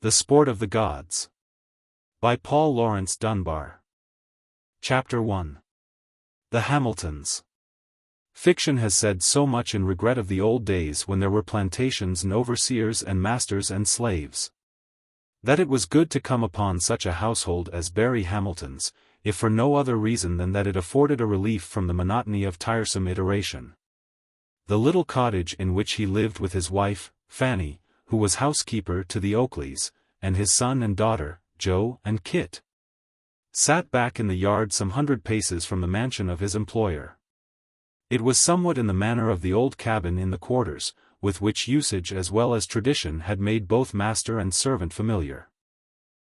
The Sport of the Gods. By Paul Laurence Dunbar. Chapter 1. The Hamiltons. Fiction has said so much in regret of the old days when there were plantations and overseers and masters and slaves. That it was good to come upon such a household as Barry Hamilton's, if for no other reason than that it afforded a relief from the monotony of tiresome iteration. The little cottage in which he lived with his wife, Fannie, who was housekeeper to the Oakleys, and his son and daughter, Joe and Kit, sat back in the yard some 100 paces from the mansion of his employer. It was somewhat in the manner of the old cabin in the quarters, with which usage as well as tradition had made both master and servant familiar.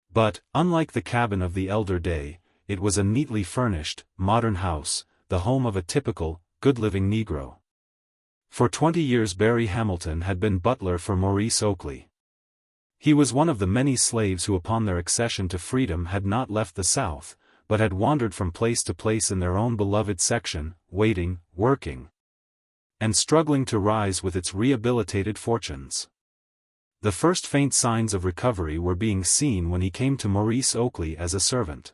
But, unlike the cabin of the elder day, it was a neatly furnished, modern house, the home of a typical, good-living Negro. For 20 years Barry Hamilton had been butler for Maurice Oakley. He was one of the many slaves who upon their accession to freedom had not left the South, but had wandered from place to place in their own beloved section, waiting, working, and struggling to rise with its rehabilitated fortunes. The first faint signs of recovery were being seen when he came to Maurice Oakley as a servant.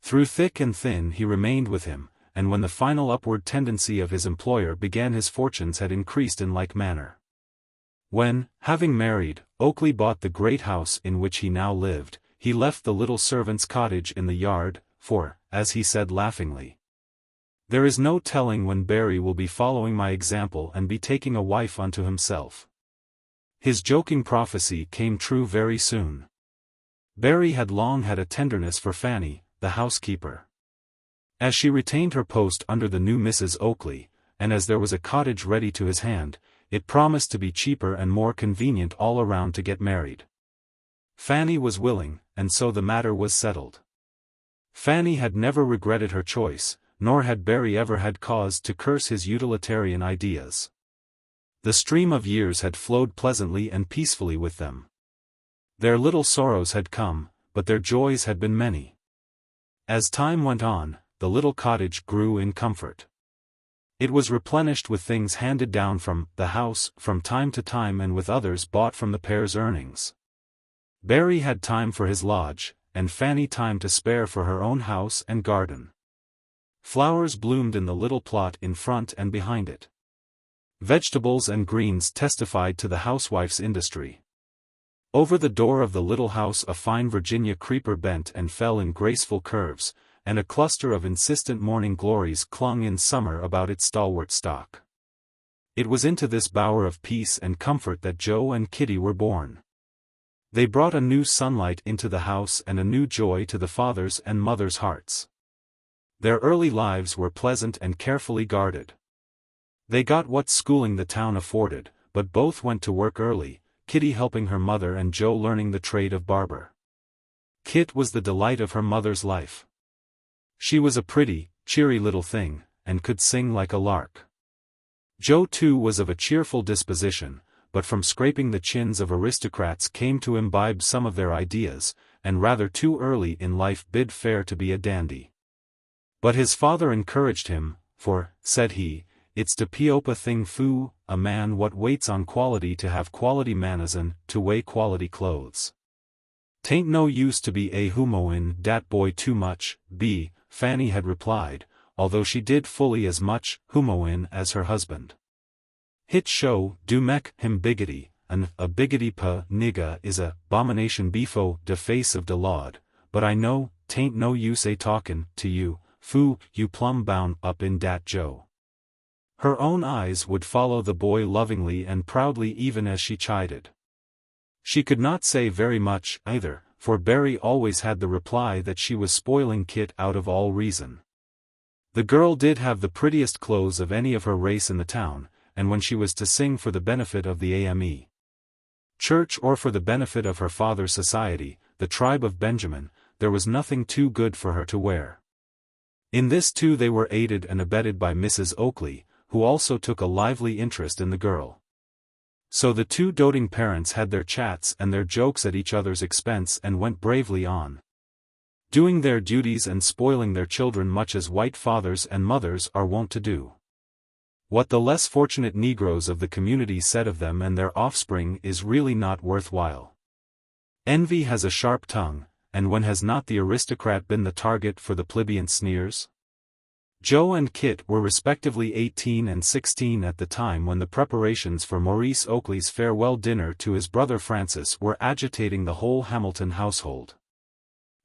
Through thick and thin he remained with him, and when the final upward tendency of his employer began his fortunes had increased in like manner. When, having married, Oakley bought the great house in which he now lived, he left the little servant's cottage in the yard, for, as he said laughingly, "There is no telling when Barry will be following my example and be taking a wife unto himself." His joking prophecy came true very soon. Barry had long had a tenderness for Fannie, the housekeeper. As she retained her post under the new Mrs. Oakley, and as there was a cottage ready to his hand, it promised to be cheaper and more convenient all around to get married. Fannie was willing, and so the matter was settled. Fannie had never regretted her choice, nor had Barry ever had cause to curse his utilitarian ideas. The stream of years had flowed pleasantly and peacefully with them. Their little sorrows had come, but their joys had been many. As time went on, the little cottage grew in comfort. It was replenished with things handed down from the house from time to time and with others bought from the pair's earnings. Barry had time for his lodge, and Fannie time to spare for her own house and garden. Flowers bloomed in the little plot in front and behind it. Vegetables and greens testified to the housewife's industry. Over the door of the little house a fine Virginia creeper bent and fell in graceful curves, and a cluster of insistent morning glories clung in summer about its stalwart stalk. It was into this bower of peace and comfort that Joe and Kitty were born. They brought a new sunlight into the house and a new joy to the father's and mother's hearts. Their early lives were pleasant and carefully guarded. They got what schooling the town afforded, but both went to work early, Kitty helping her mother and Joe learning the trade of barber. Kit was the delight of her mother's life. She was a pretty, cheery little thing, and could sing like a lark. Joe too was of a cheerful disposition, but from scraping the chins of aristocrats came to imbibe some of their ideas, and rather too early in life bid fair to be a dandy. But his father encouraged him, for, said he, "It's de piopa thing foo, a man what waits on quality to have quality manazin, to weigh quality clothes. 'Tain't no use to be a humoin dat boy too much, b," Fannie had replied, although she did fully as much humoin as her husband. "Hit show do mek him biggity, and a biggity pa nigga is a abomination befo de face of de Lord, but I know, 'tain't no use a talkin' to you, foo, you plumb bound up in dat Joe." Her own eyes would follow the boy lovingly and proudly even as she chided. She could not say very much, either, for Barry always had the reply that she was spoiling Kit out of all reason. The girl did have the prettiest clothes of any of her race in the town, and when she was to sing for the benefit of the AME Church or for the benefit of her father's society, the tribe of Benjamin, there was nothing too good for her to wear. In this too they were aided and abetted by Mrs. Oakley, who also took a lively interest in the girl. So the two doting parents had their chats and their jokes at each other's expense and went bravely on, doing their duties and spoiling their children much as white fathers and mothers are wont to do. What the less fortunate Negroes of the community said of them and their offspring is really not worthwhile. Envy has a sharp tongue, and when has not the aristocrat been the target for the plebeian sneers? Joe and Kit were respectively 18 and 16 at the time when the preparations for Maurice Oakley's farewell dinner to his brother Francis were agitating the whole Hamilton household.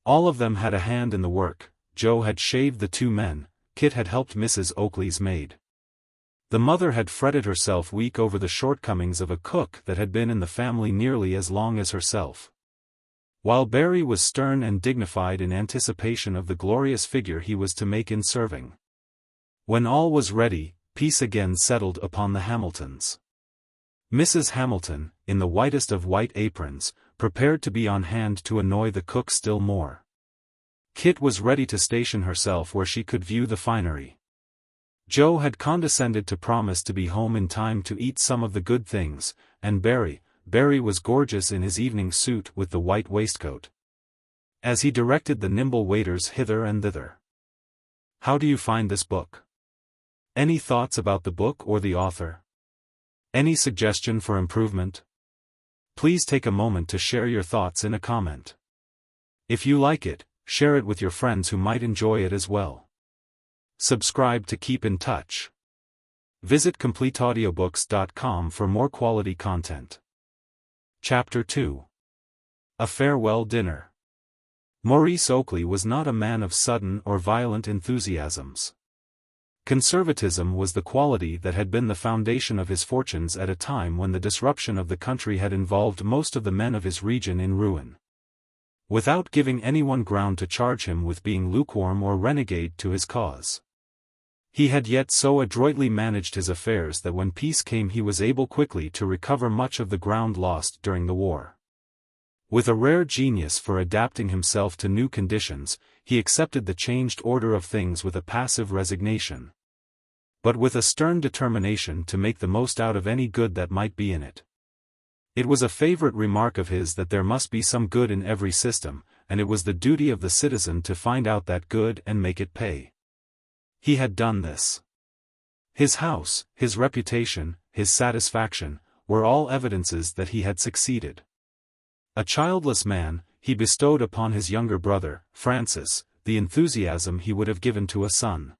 All of them had a hand in the work. Joe had shaved the two men, Kit had helped Mrs. Oakley's maid. The mother had fretted herself weak over the shortcomings of a cook that had been in the family nearly as long as herself. While Barry was stern and dignified in anticipation of the glorious figure he was to make in serving. When all was ready, peace again settled upon the Hamiltons. Mrs. Hamilton, in the whitest of white aprons, prepared to be on hand to annoy the cook still more. Kit was ready to station herself where she could view the finery. Joe had condescended to promise to be home in time to eat some of the good things, and Barry was gorgeous in his evening suit with the white waistcoat. As he directed the nimble waiters hither and thither. "How do you find this book? Any thoughts about the book or the author? Any suggestion for improvement? Please take a moment to share your thoughts in a comment. If you like it, share it with your friends who might enjoy it as well. Subscribe to keep in touch. Visit CompleteAudiobooks.com for more quality content." Chapter 2. A Farewell Dinner. Maurice Oakley was not a man of sudden or violent enthusiasms. Conservatism was the quality that had been the foundation of his fortunes at a time when the disruption of the country had involved most of the men of his region in ruin. Without giving anyone ground to charge him with being lukewarm or renegade to his cause. He had yet so adroitly managed his affairs that when peace came he was able quickly to recover much of the ground lost during the war. With a rare genius for adapting himself to new conditions, he accepted the changed order of things with a passive resignation. But with a stern determination to make the most out of any good that might be in it. It was a favorite remark of his that there must be some good in every system, and it was the duty of the citizen to find out that good and make it pay. He had done this. His house, his reputation, his satisfaction, were all evidences that he had succeeded. A childless man, he bestowed upon his younger brother, Francis, the enthusiasm he would have given to a son.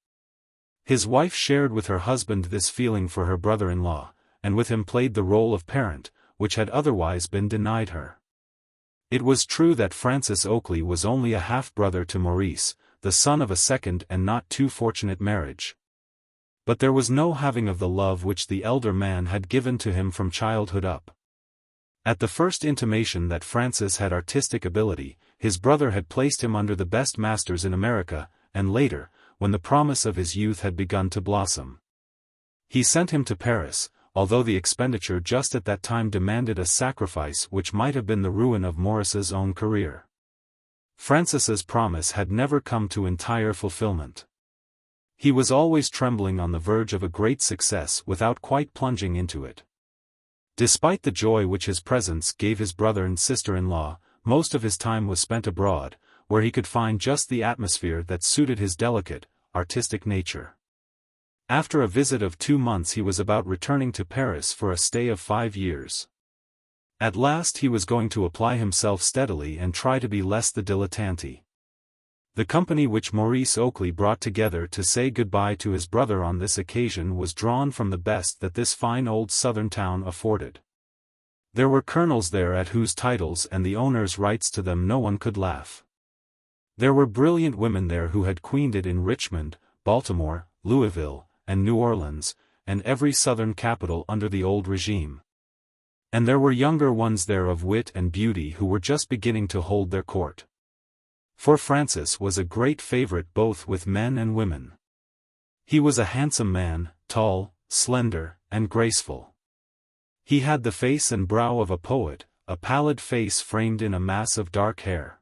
His wife shared with her husband this feeling for her brother-in-law, and with him played the role of parent, which had otherwise been denied her. It was true that Francis Oakley was only a half-brother to Maurice, the son of a second and not too fortunate marriage. But there was no halving of the love which the elder man had given to him from childhood up. At the first intimation that Francis had artistic ability, his brother had placed him under the best masters in America, and later, when the promise of his youth had begun to blossom, he sent him to Paris, although the expenditure just at that time demanded a sacrifice which might have been the ruin of Maurice's own career. Francis's promise had never come to entire fulfillment. He was always trembling on the verge of a great success without quite plunging into it. Despite the joy which his presence gave his brother and sister-in-law, most of his time was spent abroad, where he could find just the atmosphere that suited his delicate, artistic nature. After a visit of 2 months he was about returning to Paris for a stay of 5 years. At last he was going to apply himself steadily and try to be less the dilettante. The company which Maurice Oakley brought together to say goodbye to his brother on this occasion was drawn from the best that this fine old southern town afforded. There were colonels there at whose titles and the owner's rights to them no one could laugh. There were brilliant women there who had queened it in Richmond, Baltimore, Louisville, and New Orleans, and every southern capital under the old regime. And there were younger ones there of wit and beauty who were just beginning to hold their court. For Francis was a great favorite both with men and women. He was a handsome man, tall, slender, and graceful. He had the face and brow of a poet, a pallid face framed in a mass of dark hair.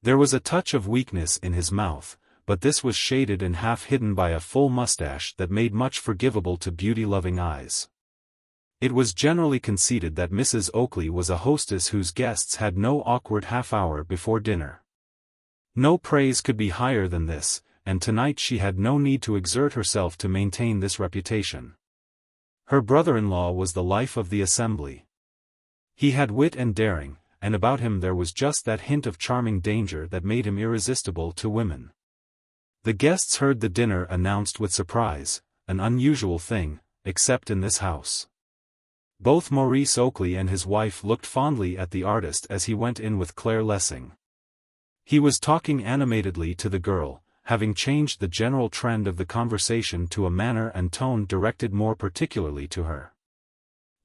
There was a touch of weakness in his mouth, but this was shaded and half hidden by a full mustache that made much forgivable to beauty-loving eyes. It was generally conceded that Mrs. Oakley was a hostess whose guests had no awkward half-hour before dinner. No praise could be higher than this, and tonight she had no need to exert herself to maintain this reputation. Her brother-in-law was the life of the assembly. He had wit and daring, and about him there was just that hint of charming danger that made him irresistible to women. The guests heard the dinner announced with surprise, an unusual thing, except in this house. Both Maurice Oakley and his wife looked fondly at the artist as he went in with Claire Lessing. He was talking animatedly to the girl, having changed the general trend of the conversation to a manner and tone directed more particularly to her.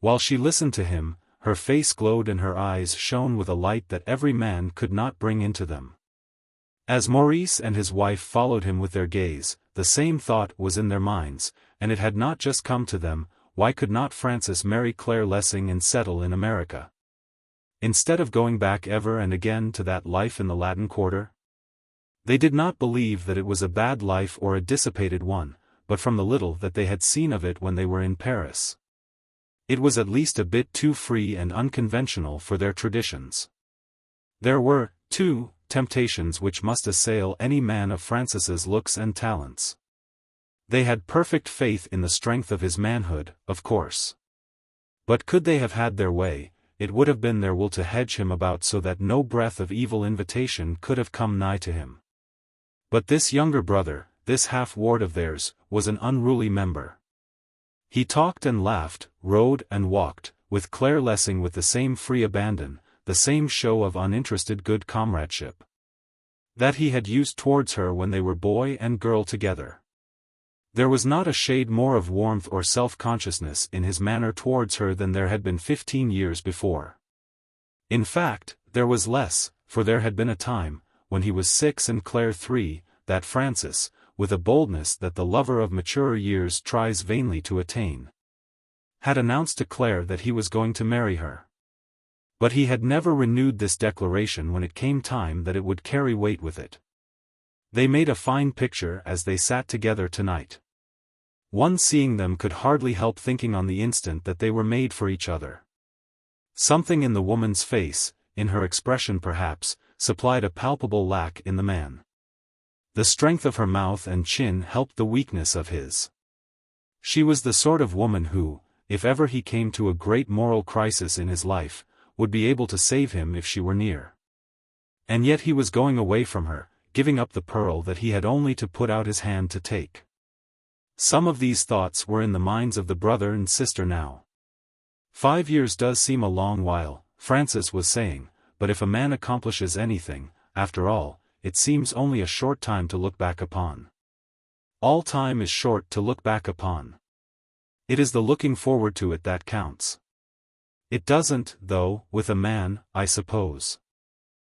While she listened to him, her face glowed and her eyes shone with a light that every man could not bring into them. As Maurice and his wife followed him with their gaze, the same thought was in their minds, and it had not just come to them: why could not Francis marry Claire Lessing and settle in America, instead of going back ever and again to that life in the Latin Quarter? They did not believe that it was a bad life or a dissipated one, but from the little that they had seen of it when they were in Paris, it was at least a bit too free and unconventional for their traditions. There were, too, temptations which must assail any man of Francis's looks and talents. They had perfect faith in the strength of his manhood, of course. But could they have had their way, it would have been their will to hedge him about so that no breath of evil invitation could have come nigh to him. But this younger brother, this half-ward of theirs, was an unruly member. He talked and laughed, rode and walked, with Claire Lessing with the same free abandon, the same show of uninterested good comradeship that he had used towards her when they were boy and girl together. There was not a shade more of warmth or self-consciousness in his manner towards her than there had been 15 years before. In fact, there was less, for there had been a time, when he was 6 and Claire 3, that Francis, with a boldness that the lover of maturer years tries vainly to attain, had announced to Claire that he was going to marry her. But he had never renewed this declaration when it came time that it would carry weight with it. They made a fine picture as they sat together tonight. One seeing them could hardly help thinking on the instant that they were made for each other. Something in the woman's face, in her expression perhaps, supplied a palpable lack in the man. The strength of her mouth and chin helped the weakness of his. She was the sort of woman who, if ever he came to a great moral crisis in his life, would be able to save him if she were near. And yet he was going away from her, giving up the pearl that he had only to put out his hand to take. Some of these thoughts were in the minds of the brother and sister now. 5 years does seem a long while, Francis was saying, but if a man accomplishes anything, after all, it seems only a short time to look back upon. All time is short to look back upon. It is the looking forward to it that counts. It doesn't, though, with a man, I suppose.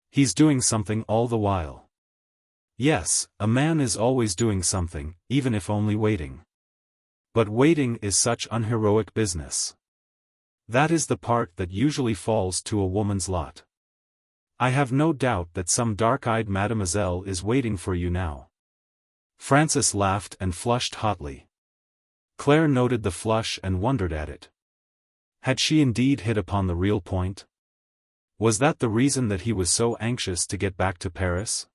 He's doing something all the while. Yes, a man is always doing something, even if only waiting. But waiting is such unheroic business. That is the part that usually falls to a woman's lot. I have no doubt that some dark-eyed mademoiselle is waiting for you now. Francis laughed and flushed hotly. Claire noted the flush and wondered at it. Had she indeed hit upon the real point? Was that the reason that he was so anxious to get back to Paris?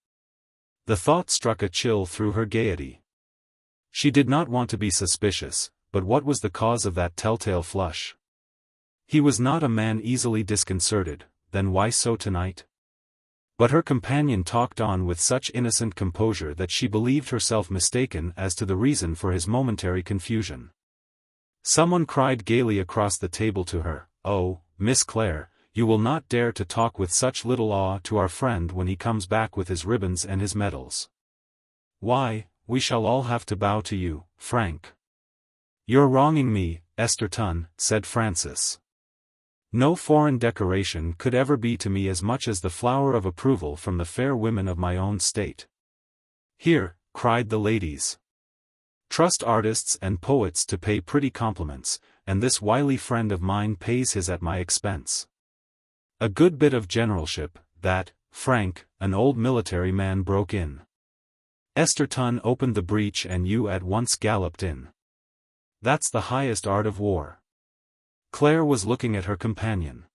The thought struck a chill through her gaiety. She did not want to be suspicious, but what was the cause of that telltale flush? He was not a man easily disconcerted, then why so tonight? But her companion talked on with such innocent composure that she believed herself mistaken as to the reason for his momentary confusion. Someone cried gaily across the table to her, "Oh, Miss Claire, you will not dare to talk with such little awe to our friend when he comes back with his ribbons and his medals. Why, we shall all have to bow to you, Frank." "You're wronging me, XVIII," said Francis. "No foreign decoration could ever be to me as much as the flower of approval from the fair women of my own state." "Here," cried the ladies. "Trust artists and poets to pay pretty compliments, and this wily friend of mine pays his at my expense." A good bit of generalship, that, Frank, an old military man broke in. XVIII opened the breach and you at once galloped in. That's the highest art of war. Claire was looking at her companion.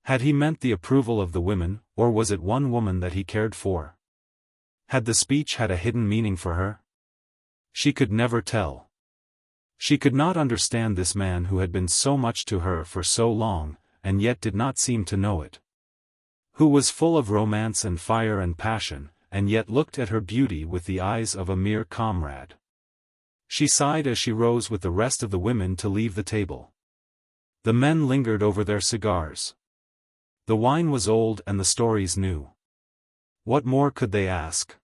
Had he meant the approval of the women, or was it one woman that he cared for? Had the speech had a hidden meaning for her? She could never tell. She could not understand this man who had been so much to her for so long, and yet did not seem to know it. who was full of romance and fire and passion, and yet looked at her beauty with the eyes of a mere comrade. She sighed as she rose with the rest of the women to leave the table. The men lingered over their cigars. The wine was old and the stories new. What more could they ask?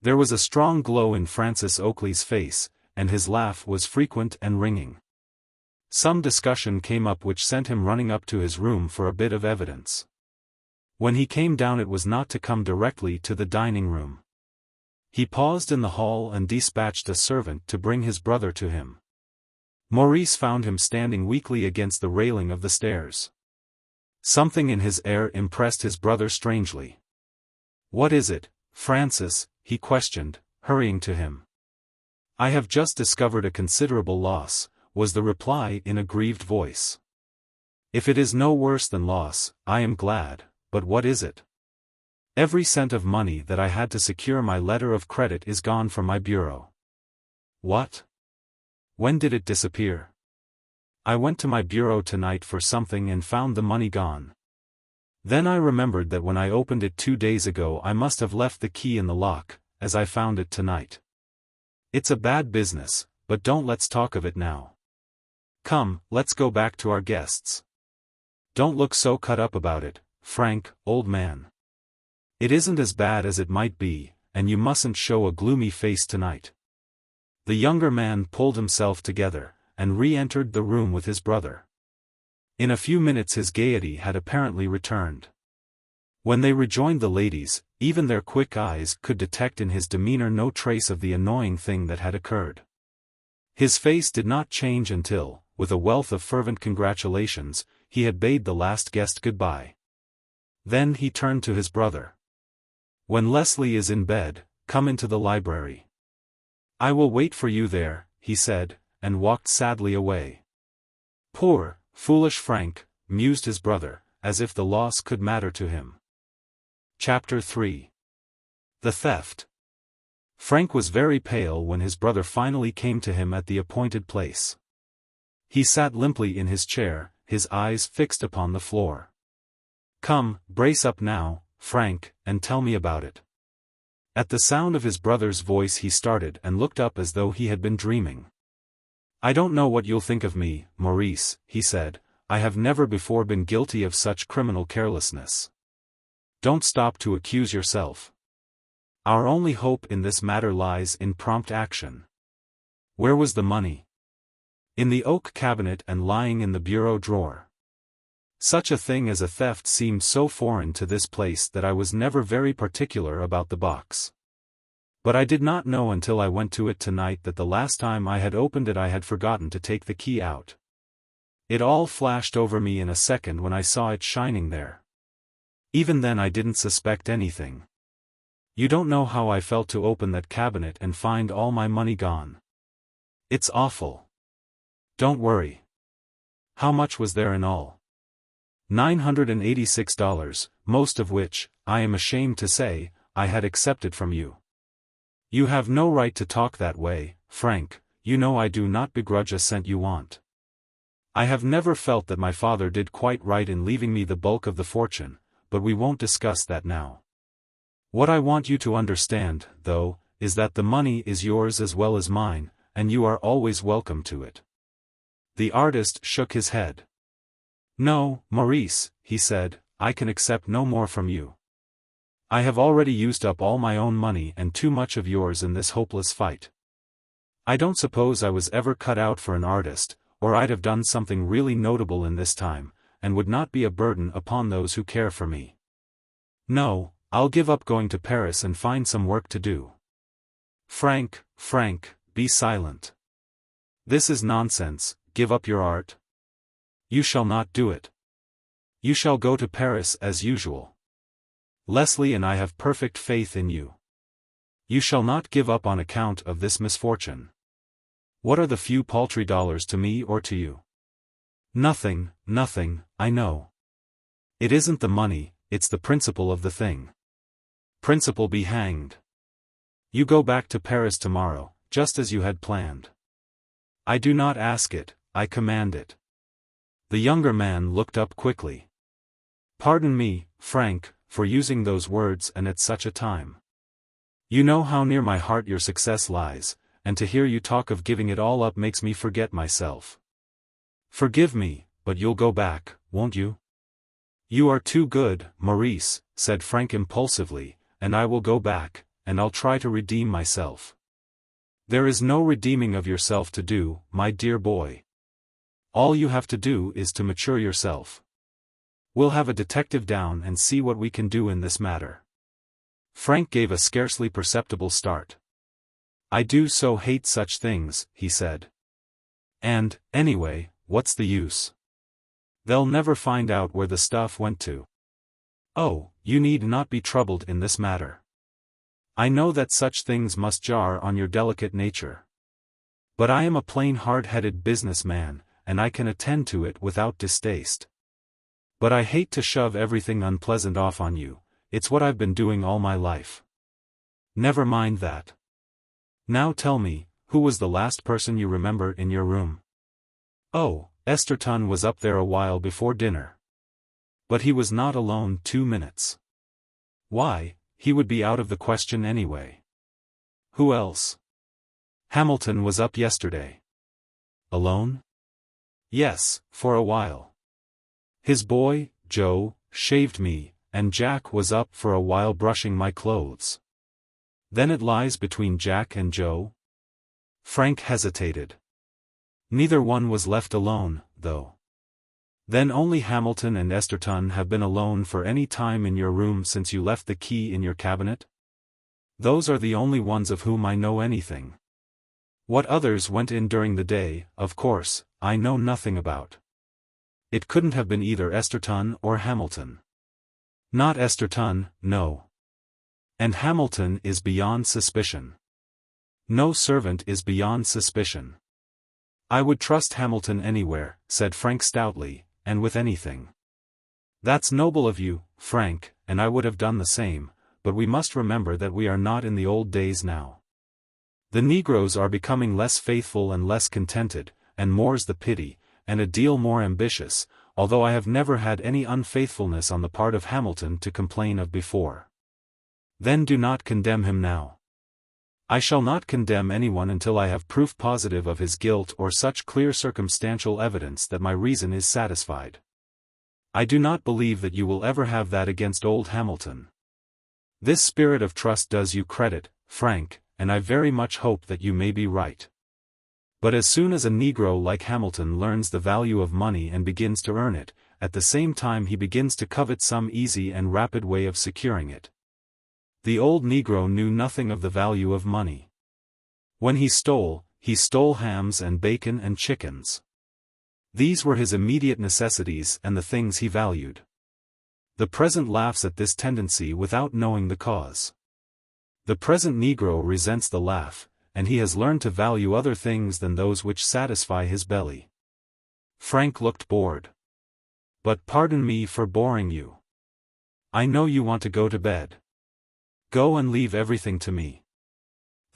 There was a strong glow in Francis Oakley's face, and his laugh was frequent and ringing. Some discussion came up which sent him running up to his room for a bit of evidence. When he came down it was not to come directly to the dining room. He paused in the hall and dispatched a servant to bring his brother to him. Maurice found him standing weakly against the railing of the stairs. Something in his air impressed his brother strangely. "What is it, Francis?" he questioned, hurrying to him. "I have just discovered a considerable loss," was the reply in a grieved voice. "If it is no worse than loss, I am glad, but what is it?" "Every cent of money that I had to secure my letter of credit is gone from my bureau." "What? When did it disappear?" "I went to my bureau tonight for something and found the money gone. Then I remembered that when I opened it 2 days ago I must have left the key in the lock, as I found it tonight. It's a bad business, but don't let's talk of it now. Come, let's go back to our guests. Don't look so cut up about it, Frank, old man. It isn't as bad as it might be, and you mustn't show a gloomy face tonight." The younger man pulled himself together, and re-entered the room with his brother. In a few minutes his gaiety had apparently returned. When they rejoined the ladies, even their quick eyes could detect in his demeanor no trace of the annoying thing that had occurred. His face did not change until, with a wealth of fervent congratulations, he had bade the last guest goodbye. Then he turned to his brother. "When Leslie is in bed, come into the library. I will wait for you there," he said, and walked sadly away. "Poor, foolish Frank," mused his brother, as if the loss could matter to him. Chapter 3. The Theft. Frank was very pale when his brother finally came to him at the appointed place. He sat limply in his chair, his eyes fixed upon the floor. "Come, brace up now, Frank, and tell me about it." At the sound of his brother's voice he started and looked up as though he had been dreaming. "I don't know what you'll think of me, Maurice," he said. "I have never before been guilty of such criminal carelessness." "Don't stop to accuse yourself. Our only hope in this matter lies in prompt action." "Where was the money?" "In the oak cabinet and lying in the bureau drawer." Such a thing as a theft seemed so foreign to this place that I was never very particular about the box. But I did not know until I went to it tonight that the last time I had opened it I had forgotten to take the key out. It all flashed over me in a second when I saw it shining there. Even then I didn't suspect anything. You don't know how I felt to open that cabinet and find all my money gone. It's awful. Don't worry. How much was there in all? $986, most of which, I am ashamed to say, I had accepted from you. You have no right to talk that way, Frank. You know I do not begrudge a cent you want. I have never felt that my father did quite right in leaving me the bulk of the fortune, but we won't discuss that now. What I want you to understand, though, is that the money is yours as well as mine, and you are always welcome to it." The artist shook his head. "No, Maurice," he said, "I can accept no more from you. I have already used up all my own money and too much of yours in this hopeless fight. I don't suppose I was ever cut out for an artist, or I'd have done something really notable in this time, and would not be a burden upon those who care for me. No, I'll give up going to Paris and find some work to do." Frank, be silent. This is nonsense. Give up your art? You shall not do it. You shall go to Paris as usual. Leslie and I have perfect faith in you. You shall not give up on account of this misfortune. What are the few paltry dollars to me or to you? Nothing, I know. It isn't the money, it's the principle of the thing. Principle be hanged. You go back to Paris tomorrow, just as you had planned. I do not ask it, I command it. The younger man looked up quickly. Pardon me, Frank, for using those words and at such a time. You know how near my heart your success lies, and to hear you talk of giving it all up makes me forget myself. Forgive me, but you'll go back, won't you? You are too good, Maurice, said Frank impulsively, and I will go back, and I'll try to redeem myself. There is no redeeming of yourself to do, my dear boy. All you have to do is to mature yourself. We'll have a detective down and see what we can do in this matter. Frank gave a scarcely perceptible start. I do so hate such things, he said. And, anyway, what's the use? They'll never find out where the stuff went to. Oh, you need not be troubled in this matter. I know that such things must jar on your delicate nature. But I am a plain hard-headed businessman, and I can attend to it without distaste. But I hate to shove everything unpleasant off on you, it's what I've been doing all my life. Never mind that. Now tell me, who was the last person you remember in your room? Oh, XVIII was up there a while before dinner. But he was not alone 2 minutes. Why, he would be out of the question anyway. Who else? Hamilton was up yesterday. Alone? Yes, for a while. His boy, Joe, shaved me, and Jack was up for a while brushing my clothes. Then it lies between Jack and Joe? Frank hesitated. Neither one was left alone, though. Then only Hamilton and XVIII have been alone for any time in your room since you left the key in your cabinet? Those are the only ones of whom I know anything. What others went in during the day, of course, I know nothing about. It couldn't have been either XVIII or Hamilton. Not XVIII, no. And Hamilton is beyond suspicion. No servant is beyond suspicion. I would trust Hamilton anywhere, said Frank stoutly, and with anything. That's noble of you, Frank, and I would have done the same, but we must remember that we are not in the old days now. The Negroes are becoming less faithful and less contented, and more's the pity, and a deal more ambitious, although I have never had any unfaithfulness on the part of Hamilton to complain of before. Then do not condemn him now. I shall not condemn anyone until I have proof positive of his guilt or such clear circumstantial evidence that my reason is satisfied. I do not believe that you will ever have that against old Hamilton. This spirit of trust does you credit, Frank, and I very much hope that you may be right. But as soon as a Negro like Hamilton learns the value of money and begins to earn it, at the same time he begins to covet some easy and rapid way of securing it. The old Negro knew nothing of the value of money. When he stole hams and bacon and chickens. These were his immediate necessities and the things he valued. The present laughs at this tendency without knowing the cause. The present Negro resents the laugh, and he has learned to value other things than those which satisfy his belly. Frank looked bored. But pardon me for boring you. I know you want to go to bed. Go and leave everything to me.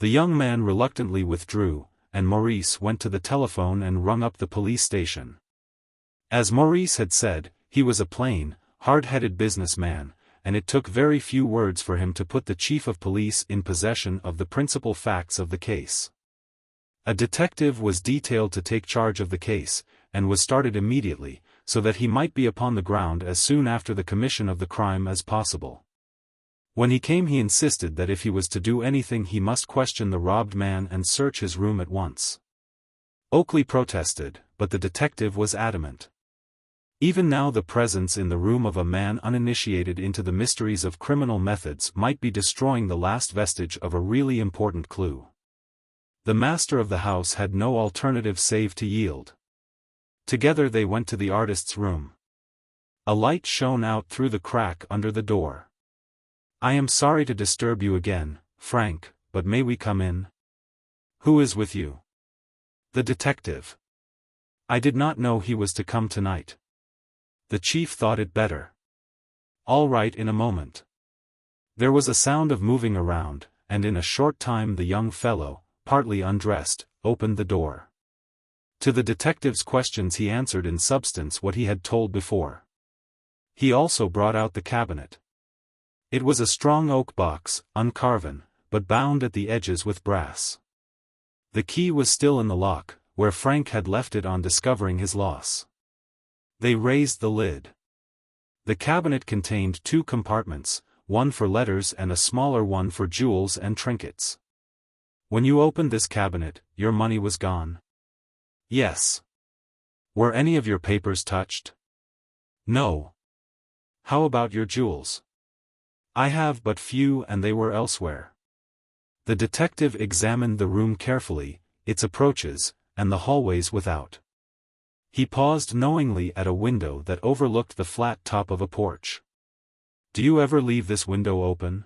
The young man reluctantly withdrew, and Maurice went to the telephone and rung up the police station. As Maurice had said, he was a plain, hard-headed businessman, and it took very few words for him to put the chief of police in possession of the principal facts of the case. A detective was detailed to take charge of the case, and was started immediately, so that he might be upon the ground as soon after the commission of the crime as possible. When he came he insisted that if he was to do anything he must question the robbed man and search his room at once. Oakley protested, but the detective was adamant. Even now the presence in the room of a man uninitiated into the mysteries of criminal methods might be destroying the last vestige of a really important clue. The master of the house had no alternative save to yield. Together they went to the artist's room. A light shone out through the crack under the door. I am sorry to disturb you again, Frank, but may we come in? Who is with you? The detective. I did not know he was to come tonight. The chief thought it better. All right, in a moment. There was a sound of moving around, and in a short time the young fellow, partly undressed, opened the door. To the detective's questions he answered in substance what he had told before. He also brought out the cabinet. It was a strong oak box, uncarven, but bound at the edges with brass. The key was still in the lock, where Frank had left it on discovering his loss. They raised the lid. The cabinet contained 2 compartments, one for letters and a smaller one for jewels and trinkets. When you opened this cabinet, your money was gone? Yes. Were any of your papers touched? No. How about your jewels? I have but few and they were elsewhere. The detective examined the room carefully, its approaches, and the hallways without. He paused knowingly at a window that overlooked the flat top of a porch. Do you ever leave this window open?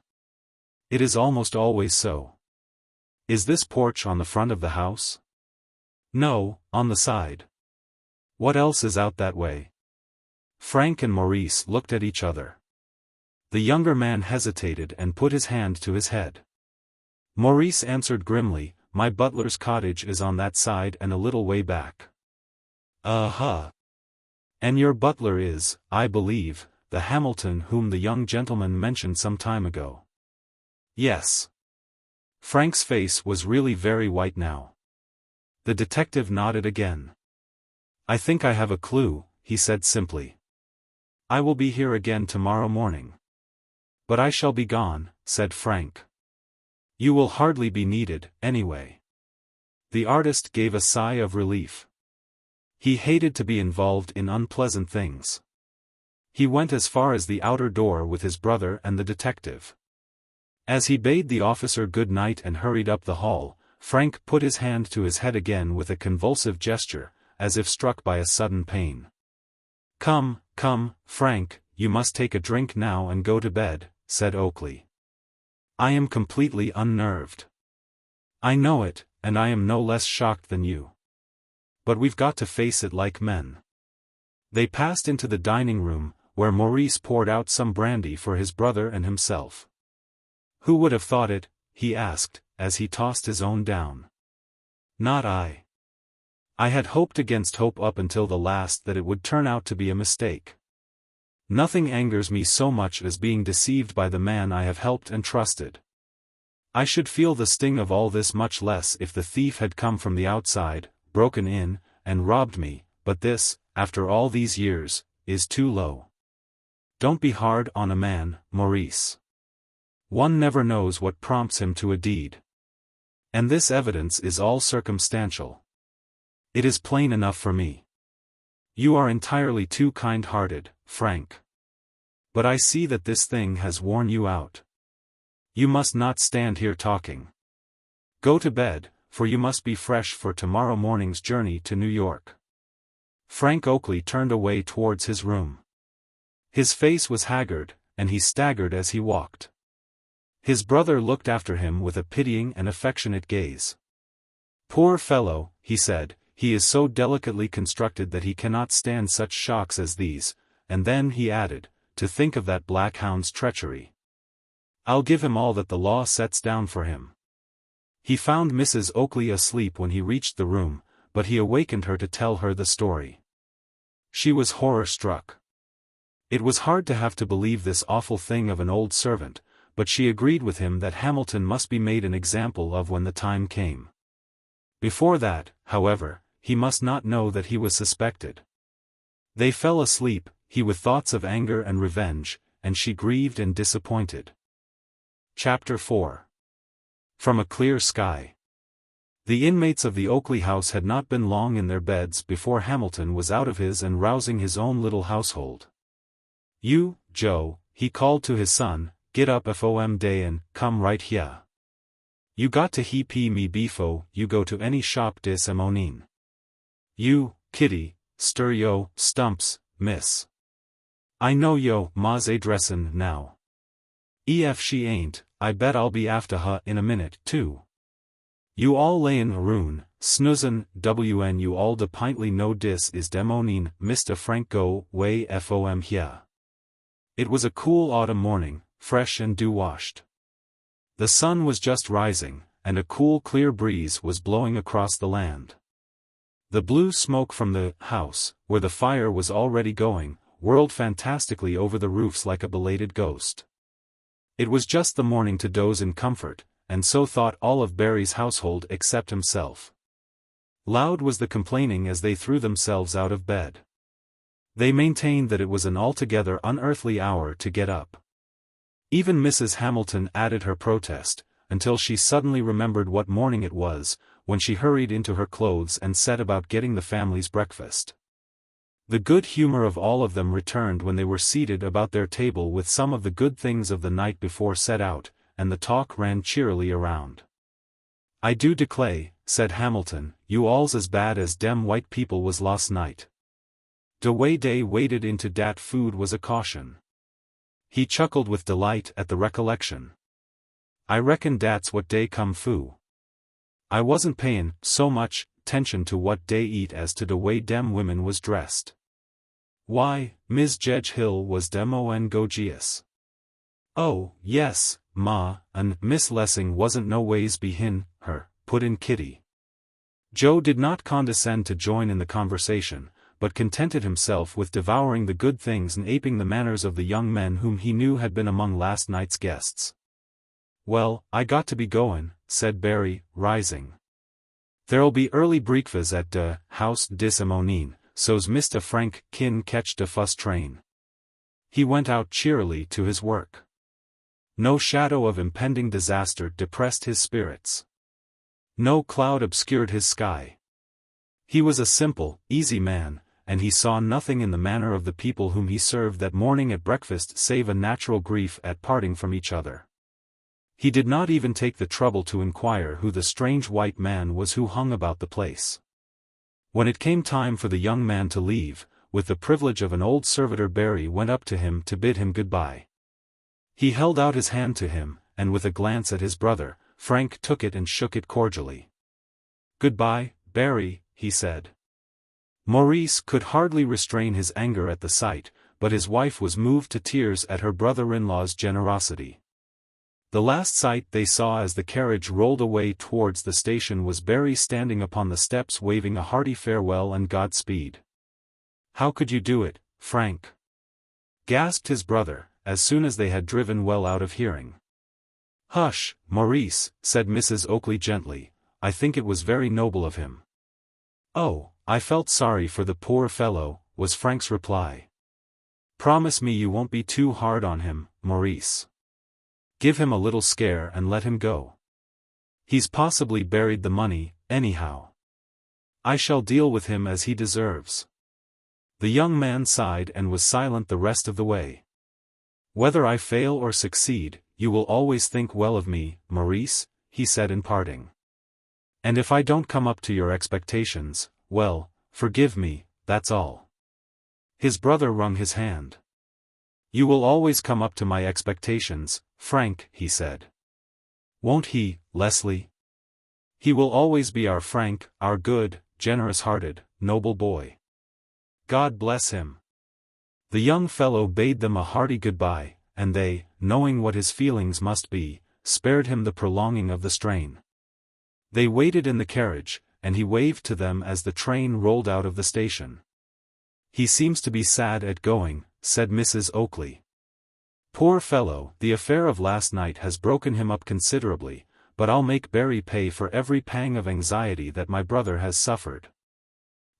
It is almost always so. Is this porch on the front of the house? No, on the side. What else is out that way? Frank and Maurice looked at each other. The younger man hesitated and put his hand to his head. Maurice answered grimly, my butler's cottage is on that side and a little way back. Uh-huh. And your butler is, I believe, the Hamilton whom the young gentleman mentioned some time ago. Yes. Frank's face was really very white now. The detective nodded again. I think I have a clue, he said simply. I will be here again tomorrow morning. But I shall be gone, said Frank. You will hardly be needed, anyway. The artist gave a sigh of relief. He hated to be involved in unpleasant things. He went as far as the outer door with his brother and the detective. As he bade the officer good night and hurried up the hall, Frank put his hand to his head again with a convulsive gesture, as if struck by a sudden pain. Come, Frank, you must take a drink now and go to bed, said Oakley. I am completely unnerved. I know it, and I am no less shocked than you. But we've got to face it like men. They passed into the dining room, where Maurice poured out some brandy for his brother and himself. Who would have thought it? He asked, as he tossed his own down. Not I. I had hoped against hope up until the last that it would turn out to be a mistake. Nothing angers me so much as being deceived by the man I have helped and trusted. I should feel the sting of all this much less if the thief had come from the outside, broken in, and robbed me, but this, after all these years, is too low. Don't be hard on a man, Maurice. One never knows what prompts him to a deed. And this evidence is all circumstantial. It is plain enough for me. You are entirely too kind-hearted, Frank. But I see that this thing has worn you out. You must not stand here talking. Go to bed, for you must be fresh for tomorrow morning's journey to New York. Frank Oakley turned away towards his room. His face was haggard, and he staggered as he walked. His brother looked after him with a pitying and affectionate gaze. Poor fellow, he said, he is so delicately constructed that he cannot stand such shocks as these, and then he added, to think of that black hound's treachery. I'll give him all that the law sets down for him. He found Mrs. Oakley asleep when he reached the room, but he awakened her to tell her the story. She was horror-struck. It was hard to have to believe this awful thing of an old servant, but she agreed with him that Hamilton must be made an example of when the time came. Before that, however, he must not know that he was suspected. They fell asleep, he with thoughts of anger and revenge, and she grieved and disappointed. Chapter 4. From a Clear Sky. The inmates of the Oakley house had not been long in their beds before Hamilton was out of his and rousing his own little household. You, Joe, he called to his son, get up FOM day and come right here. You got to he me befo you go to any shop dis morning. You, Kitty, stir yo, stumps, miss. I know yo, ma's a dressin' now. Ef she ain't, I bet I'll be after her in a minute, too. You all layin' aroon, snoozin', wn you all de pintly know dis is de morning, Mr. Frank go, way FOM here. It was a cool autumn morning, fresh and dew-washed. The sun was just rising, and a cool clear breeze was blowing across the land. The blue smoke from the house, where the fire was already going, whirled fantastically over the roofs like a belated ghost. It was just the morning to doze in comfort, and so thought all of Barry's household except himself. Loud was the complaining as they threw themselves out of bed. They maintained that it was an altogether unearthly hour to get up. Even Mrs. Hamilton added her protest, until she suddenly remembered what morning it was, when she hurried into her clothes and set about getting the family's breakfast. The good humor of all of them returned when they were seated about their table with some of the good things of the night before set out, and the talk ran cheerily around. "I do declay," said Hamilton, "you all's as bad as dem white people was last night. De way dey waded into dat food was a caution." He chuckled with delight at the recollection. "I reckon dat's what dey come foo. I wasn't payin' so much 'tention to what dey eat as to de way dem women was dressed. Why, Mis' Jedge Hill was dem gorgeous." "Oh, yes, Ma, and Miss Lessing wasn't no ways behin' her," put in Kitty. Joe did not condescend to join in the conversation, but contented himself with devouring the good things and aping the manners of the young men whom he knew had been among last night's guests. "Well, I got to be goin'," said Barry, rising. "There'll be early breakfast at de house dis morning, so's Mr. Frank kin catch de fust train." He went out cheerily to his work. No shadow of impending disaster depressed his spirits. No cloud obscured his sky. He was a simple, easy man, and he saw nothing in the manner of the people whom he served that morning at breakfast save a natural grief at parting from each other. He did not even take the trouble to inquire who the strange white man was who hung about the place. When it came time for the young man to leave, with the privilege of an old servitor, Barry went up to him to bid him goodbye. He held out his hand to him, and with a glance at his brother, Frank took it and shook it cordially. "Goodbye, Barry," he said. Maurice could hardly restrain his anger at the sight, but his wife was moved to tears at her brother-in-law's generosity. The last sight they saw as the carriage rolled away towards the station was Barry standing upon the steps waving a hearty farewell and Godspeed. "How could you do it, Frank?" gasped his brother, as soon as they had driven well out of hearing. "Hush, Maurice," said Mrs. Oakley gently, "I think it was very noble of him." "Oh, I felt sorry for the poor fellow," was Frank's reply. "Promise me you won't be too hard on him, Maurice. Give him a little scare and let him go. He's possibly buried the money, anyhow. I shall deal with him as he deserves." The young man sighed and was silent the rest of the way. "Whether I fail or succeed, you will always think well of me, Maurice," he said in parting. "And if I don't come up to your expectations, well, forgive me, that's all." His brother wrung his hand. "You will always come up to my expectations, Frank," he said. "Won't he, Leslie? He will always be our Frank, our good, generous-hearted, noble boy. God bless him." The young fellow bade them a hearty goodbye, and they, knowing what his feelings must be, spared him the prolonging of the strain. They waited in the carriage, and he waved to them as the train rolled out of the station. "He seems to be sad at going," said Mrs. Oakley. "Poor fellow, the affair of last night has broken him up considerably, but I'll make Barry pay for every pang of anxiety that my brother has suffered.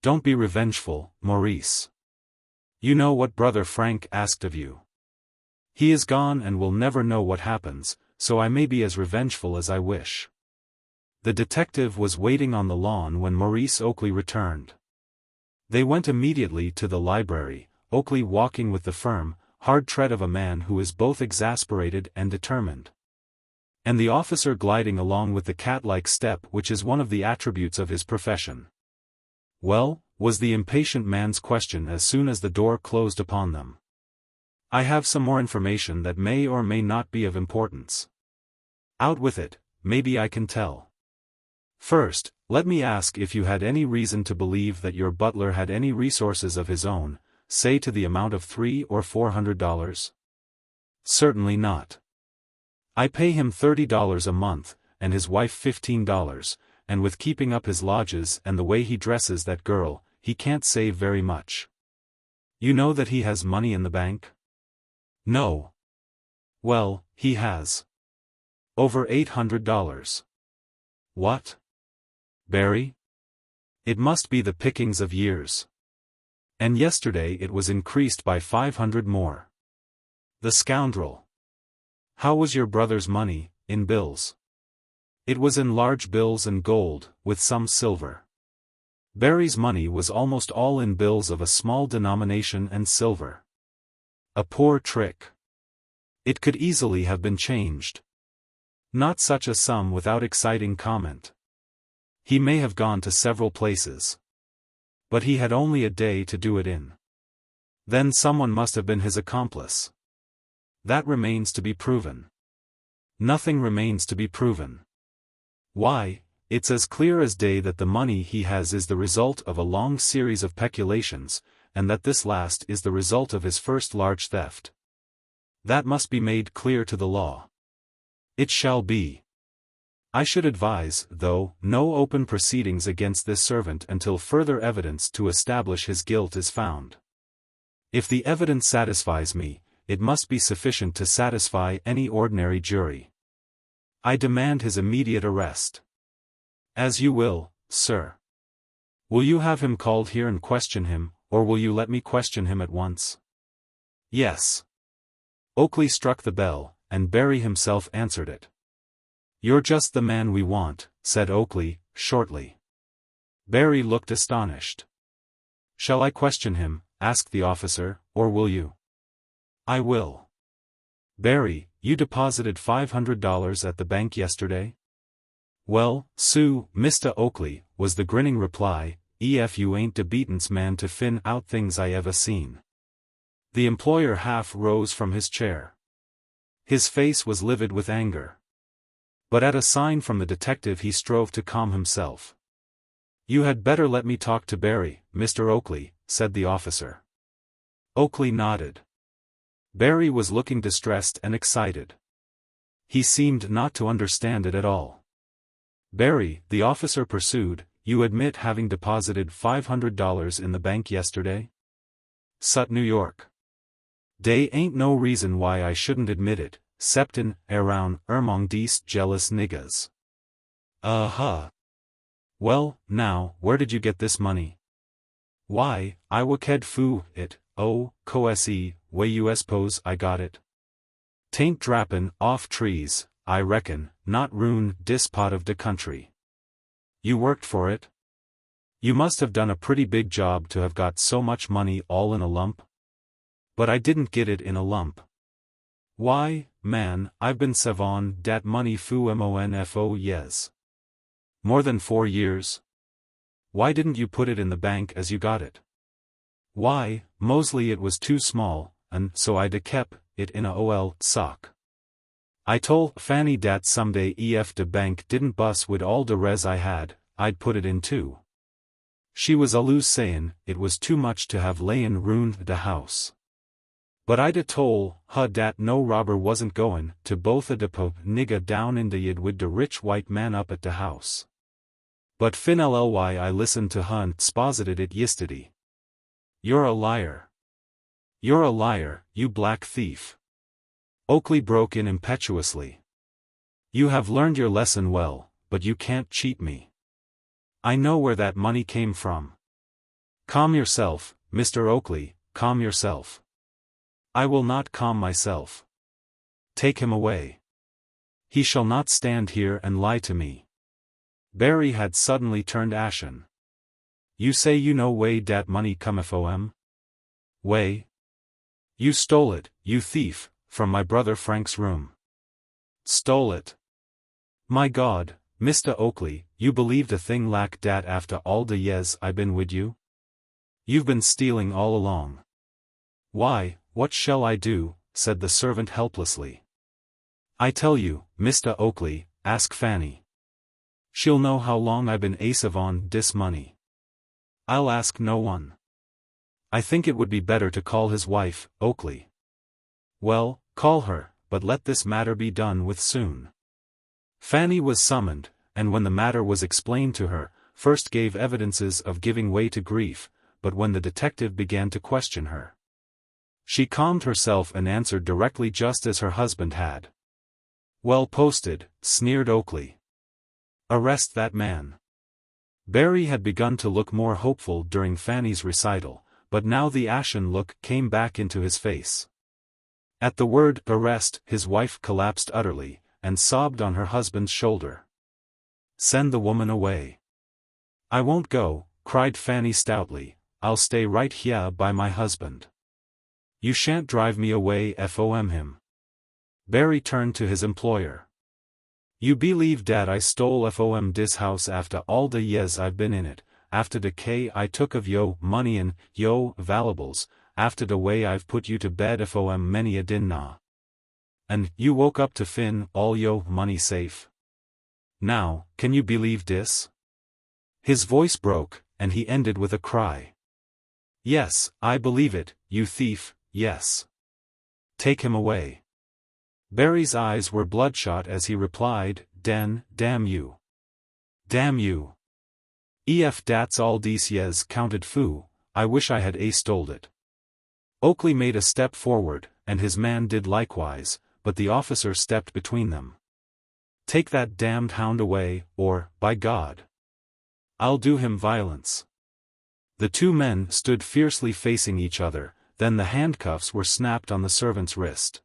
Don't be revengeful, Maurice. You know what brother Frank asked of you. He is gone and will never know what happens, so I may be as revengeful as I wish." The detective was waiting on the lawn when Maurice Oakley returned. They went immediately to the library, Oakley walking with the firm, hard tread of a man who is both exasperated and determined. And the officer gliding along with the cat-like step which is one of the attributes of his profession. "Well?" was the impatient man's question as soon as the door closed upon them. "I have some more information that may or may not be of importance." "Out with it, maybe I can tell." "First, let me ask if you had any reason to believe that your butler had any resources of his own, say to the amount of $300 or $400? "Certainly not. I pay him $30 a month, and his wife $15, and with keeping up his lodges and the way he dresses that girl, he can't save very much." You know that he has money in the bank? No. Well, he has. Over $800. What? Barry? It must be the pickings of years. And yesterday it was increased by 500 more. The scoundrel. How was your brother's money, in bills? It was in large bills and gold, with some silver. Barry's money was almost all in bills of a small denomination and silver. A poor trick. It could easily have been changed. Not such a sum without exciting comment. He may have gone to several places. But he had only a day to do it in. Then someone must have been his accomplice. That remains to be proven. Nothing remains to be proven. Why, it's as clear as day that the money he has is the result of a long series of peculations, and that this last is the result of his first large theft. That must be made clear to the law. It shall be. I should advise, though, no open proceedings against this servant until further evidence to establish his guilt is found. If the evidence satisfies me, it must be sufficient to satisfy any ordinary jury. I demand his immediate arrest. As you will, sir. Will you have him called here and question him, or will you let me question him at once? Yes. Oakley struck the bell, and Barry himself answered it. You're just the man we want, said Oakley, shortly. Barry looked astonished. Shall I question him, asked the officer, or will you? I will. Barry, you deposited $500 at the bank yesterday? Well, Sue, Mr. Oakley, was the grinning reply, ef you ain't de beaten's man to fin out things I ever seen. The employer half rose from his chair. His face was livid with anger. But at a sign from the detective he strove to calm himself. You had better let me talk to Barry, Mr. Oakley, said the officer. Oakley nodded. Barry was looking distressed and excited. He seemed not to understand it at all. Barry, the officer pursued, you admit having deposited $500 in the bank yesterday? Sut, New York. Dey ain't no reason why I shouldn't admit it, septin, around, ermong dese jealous niggas. Uh-huh. Well, now, where did you get this money? Why, I waked foo it, oh, cose, way you suppose I got it? Tain't drappin' off trees, I reckon, not ruin dis pot of de country. You worked for it? You must have done a pretty big job to have got so much money all in a lump. But I didn't get it in a lump. Why, man, I've been savon dat money fu monfo yes. More than 4 years. Why didn't you put it in the bank as you got it? Why, mostly it was too small, and so I de kep it in a ol sock. I told Fannie dat someday ef de bank didn't bus wid all de res I had, I'd put it in too. She was alus sayin' it was too much to have layin' ruined de house. But I de tole her dat no robber wasn't goin' to both a de po nigga down in de yid wid de rich white man up at de house. But finally I listened to her and sposited it yistiddy. You're a liar. You're a liar, you black thief. Oakley broke in impetuously. You have learned your lesson well, but you can't cheat me. I know where that money came from. Calm yourself, Mr. Oakley, calm yourself. I will not calm myself. Take him away. He shall not stand here and lie to me. Barry had suddenly turned ashen. You say you know way dat money cometh om? Way? You stole it, you thief, from my brother Frank's room. Stole it. My God, Mr. Oakley, you believed a thing like dat after all de years I been wid you? You've been stealing all along. Why, what shall I do? Said the servant helplessly. I tell you, Mr. Oakley, ask Fannie. She'll know how long I been savon dis money. I'll ask no one. I think it would be better to call his wife, Oakley. Well, call her, but let this matter be done with soon. Fannie was summoned, and when the matter was explained to her, first gave evidences of giving way to grief, but when the detective began to question her, she calmed herself and answered directly just as her husband had. "Well posted," sneered Oakley. "Arrest that man." Barry had begun to look more hopeful during Fanny's recital, but now the ashen look came back into his face. At the word "arrest," his wife collapsed utterly, and sobbed on her husband's shoulder. "Send the woman away." "I won't go," cried Fanny stoutly, "I'll stay right here by my husband." "You shan't drive me away from him." Barry turned to his employer. "You believe dat I stole from dis house after all the years I've been in it, after the care I took of yo' money and yo' valuables, after the way I've put you to bed from many a dinner. And you woke up to fin all yo' money safe. Now, can you believe dis?" His voice broke, and he ended with a cry. "Yes, I believe it, you thief, yes. Take him away." Barry's eyes were bloodshot as he replied, Damn you. Damn you. Ef dat's all dese years counted foo, I wish I had stoled it." Oakley made a step forward, and his man did likewise, but the officer stepped between them. "Take that damned hound away, or, by God, I'll do him violence." The two men stood fiercely facing each other, then the handcuffs were snapped on the servant's wrist.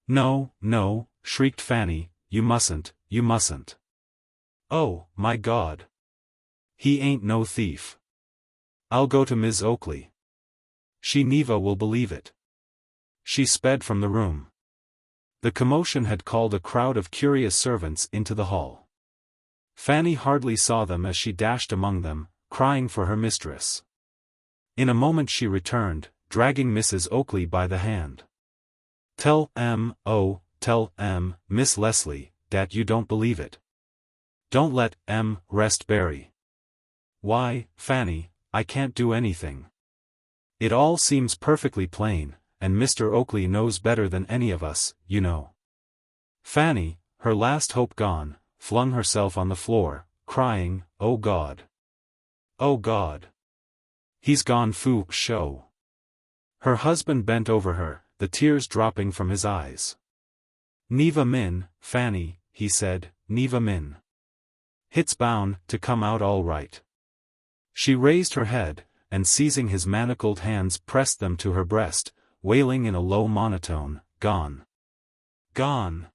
"No, no," shrieked Fanny, you mustn't. "Oh, my God. He ain't no thief. I'll go to Ms. Oakley. She neva will believe it." She sped from the room. The commotion had called a crowd of curious servants into the hall. Fanny hardly saw them as she dashed among them, crying for her mistress. In a moment she returned, dragging Mrs. Oakley by the hand. Tell Miss Leslie, dat you don't believe it. Don't let rest Barry." "Why, Fanny, I can't do anything. It all seems perfectly plain, and Mr. Oakley knows better than any of us, you know." Fanny, her last hope gone, flung herself on the floor, crying, "Oh God! Oh God! He's gone foo show." Her husband bent over her, the tears dropping from his eyes. "Neva min, Fanny," he said, "neva min. Hit's bound to come out all right." She raised her head, and seizing his manacled hands pressed them to her breast, wailing in a low monotone, "Gone! Gone!"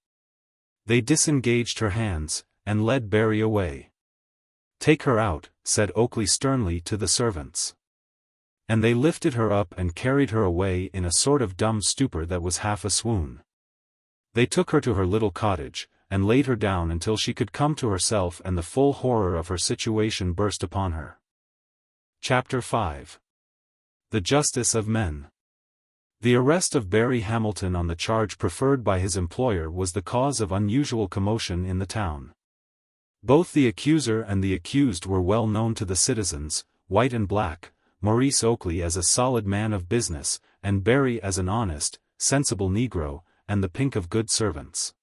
They disengaged her hands, and led Barry away. "Take her out," said Oakley sternly to the servants. And they lifted her up and carried her away in a sort of dumb stupor that was half a swoon. They took her to her little cottage, and laid her down until she could come to herself and the full horror of her situation burst upon her. Chapter 5. The Justice of Men. The arrest of Barry Hamilton on the charge preferred by his employer was the cause of unusual commotion in the town. Both the accuser and the accused were well known to the citizens, white and black, Maurice Oakley as a solid man of business, and Barry as an honest, sensible Negro, and the pink of good servants.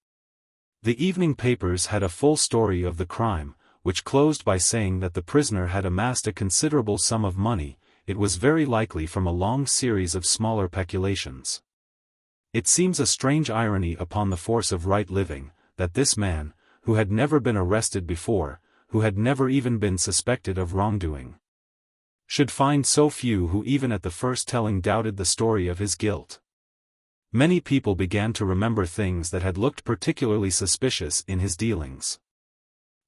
The evening papers had a full story of the crime, which closed by saying that the prisoner had amassed a considerable sum of money, it was very likely from a long series of smaller peculations. It seems a strange irony upon the force of right living, that this man, who had never been arrested before, who had never even been suspected of wrongdoing, should find so few who even at the first telling doubted the story of his guilt. Many people began to remember things that had looked particularly suspicious in his dealings.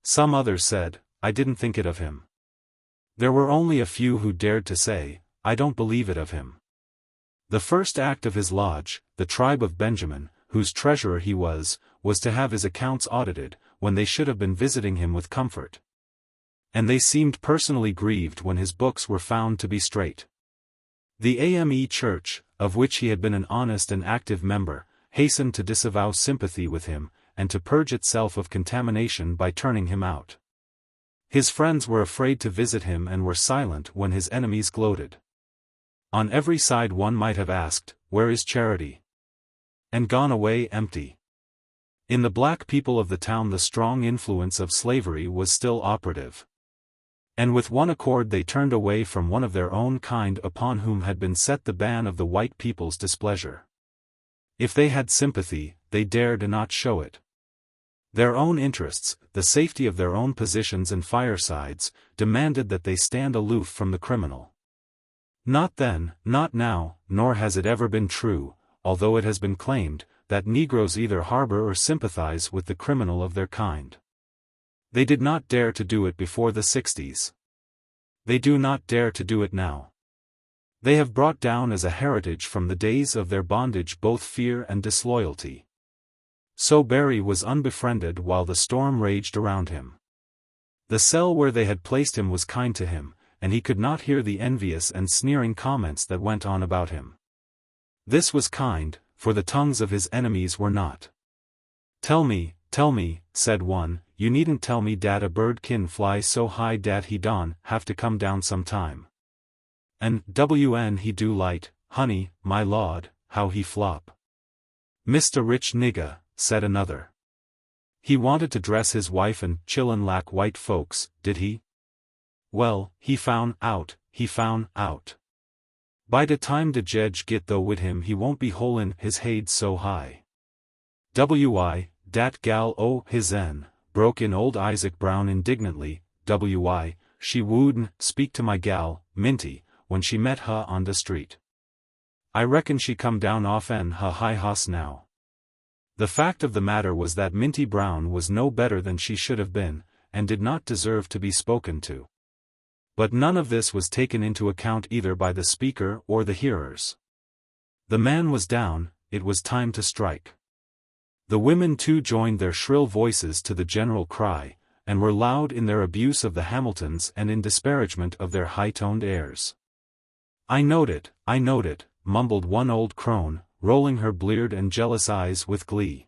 Some others said, "I didn't think it of him." There were only a few who dared to say, "I don't believe it of him." The first act of his lodge, the tribe of Benjamin, whose treasurer he was to have his accounts audited, when they should have been visiting him with comfort. And they seemed personally grieved when his books were found to be straight. The AME Church, of which he had been an honest and active member, hastened to disavow sympathy with him, and to purge itself of contamination by turning him out. His friends were afraid to visit him and were silent when his enemies gloated. On every side one might have asked, "Where is charity?" and gone away empty. In the black people of the town the strong influence of slavery was still operative. And with one accord they turned away from one of their own kind upon whom had been set the ban of the white people's displeasure. If they had sympathy, they dared not show it. Their own interests, the safety of their own positions and firesides, demanded that they stand aloof from the criminal. Not then, not now, nor has it ever been true, although it has been claimed, that Negroes either harbor or sympathize with the criminal of their kind. They did not dare to do it before the 60s. They do not dare to do it now. They have brought down as a heritage from the days of their bondage both fear and disloyalty. So Barry was unbefriended while the storm raged around him. The cell where they had placed him was kind to him, and he could not hear the envious and sneering comments that went on about him. This was kind, for the tongues of his enemies were not. Tell me, said one, you needn't tell me dat a bird kin fly so high dat he don have to come down sometime. And when he do light, honey, my lord, how he flop. Mr. Rich nigga, said another. He wanted to dress his wife and chillin' lack white folks, did he? Well, he found out. By the time the jedge git though wid him he won't be holin' his haid so high. Dat gal o' his'n, broke in old Isaac Brown indignantly, she wouldn't speak to my gal, Minty, when she met her on the street. I reckon she come down off en her high hoss now. The fact of the matter was that Minty Brown was no better than she should have been, and did not deserve to be spoken to. But none of this was taken into account either by the speaker or the hearers. The man was down, it was time to strike. The women too joined their shrill voices to the general cry, and were loud in their abuse of the Hamiltons and in disparagement of their high-toned airs. I knowed it, mumbled one old crone, rolling her bleared and jealous eyes with glee.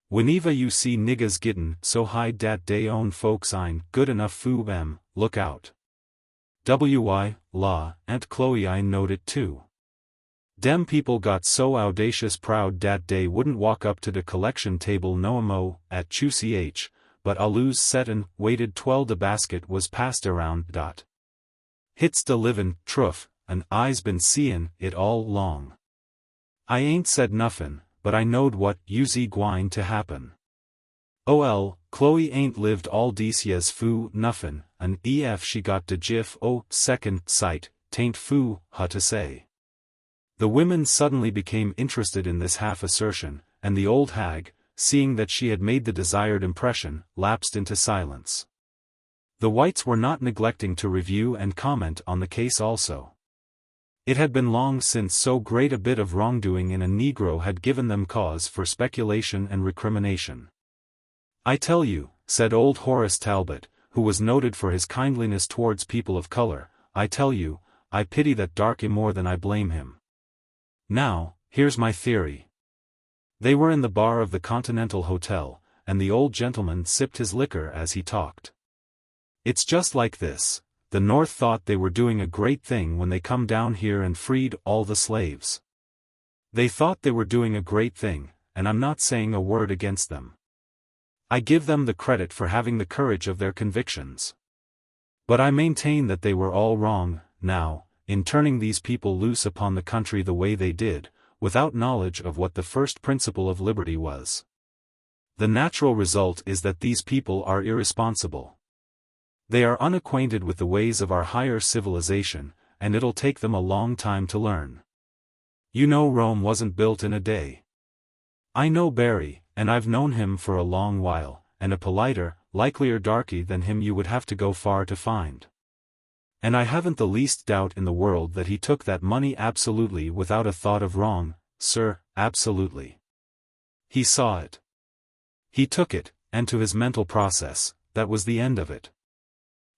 Whenever you see niggas gittin' so high dat dey own folks ain't good enough fu 'em, look out. La, Aunt Chloe I knowed it too. Dem people got so audacious proud dat dey wouldn't walk up to the collection table no mo, at XIII, but allus set'n waited twell the basket was passed around. Hit's the livin' truth, and I's been seein' it all long. I ain't said nuffin', but I knowed what usie gwine to happen. Chloe ain't lived all dese years fu nuffin', and ef she got de gif o' second sight, tain't fu her to say. The women suddenly became interested in this half-assertion, and the old hag, seeing that she had made the desired impression, lapsed into silence. The whites were not neglecting to review and comment on the case also. It had been long since so great a bit of wrongdoing in a Negro had given them cause for speculation and recrimination. I tell you, said old Horace Talbot, who was noted for his kindliness towards people of color, I tell you, I pity that darky more than I blame him. Now, here's my theory. They were in the bar of the Continental Hotel, and the old gentleman sipped his liquor as he talked. It's just like this. The North thought they were doing a great thing when they come down here and freed all the slaves. They thought they were doing a great thing, and I'm not saying a word against them. I give them the credit for having the courage of their convictions. But I maintain that they were all wrong, now, in turning these people loose upon the country the way they did, without knowledge of what the first principle of liberty was. The natural result is that these people are irresponsible. They are unacquainted with the ways of our higher civilization, and it'll take them a long time to learn. You know Rome wasn't built in a day. I know Barry, and I've known him for a long while, and a politer, likelier darky than him you would have to go far to find. And I haven't the least doubt in the world that he took that money absolutely without a thought of wrong, sir, absolutely. He saw it. He took it, and to his mental process, that was the end of it.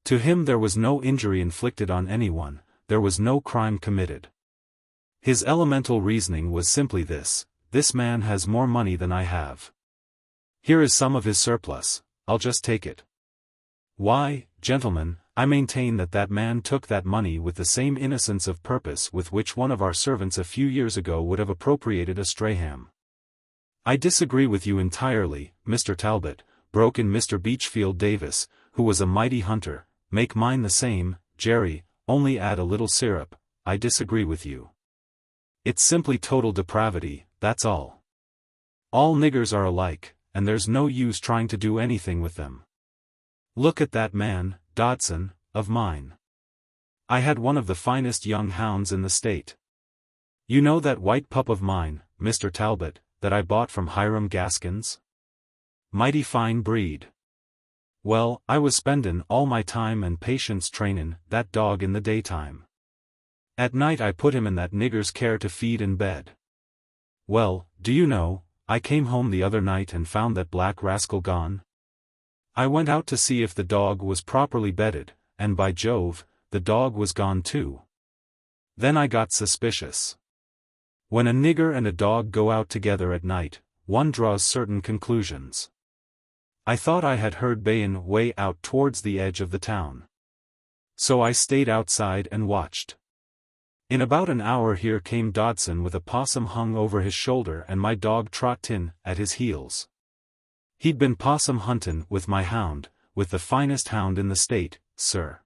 To him there was no injury inflicted on anyone, there was no crime committed. His elemental reasoning was simply this man has more money than I have. Here is some of his surplus, I'll just take it. Why, gentlemen, I maintain that that man took that money with the same innocence of purpose with which one of our servants a few years ago would have appropriated a stray ham. I disagree with you entirely, Mr. Talbot, broke in Mr. Beachfield Davis, who was a mighty hunter, make mine the same, Jerry, only add a little syrup. I disagree with you. It's simply total depravity, that's all. All niggers are alike, and there's no use trying to do anything with them. Look at that man, Dodson, of mine. I had one of the finest young hounds in the state. You know that white pup of mine, Mr. Talbot, that I bought from Hiram Gaskins? Mighty fine breed. Well, I was spendin' all my time and patience trainin' that dog in the daytime. At night I put him in that nigger's care to feed and bed. Well, do you know, I came home the other night and found that black rascal gone. I went out to see if the dog was properly bedded, and by Jove, the dog was gone too. Then I got suspicious. When a nigger and a dog go out together at night, one draws certain conclusions. I thought I had heard bayin' way out towards the edge of the town. So I stayed outside and watched. In about an hour here came Dodson with a possum hung over his shoulder and my dog trottin' at his heels. He'd been possum huntin' with my hound, with the finest hound in the state, sir.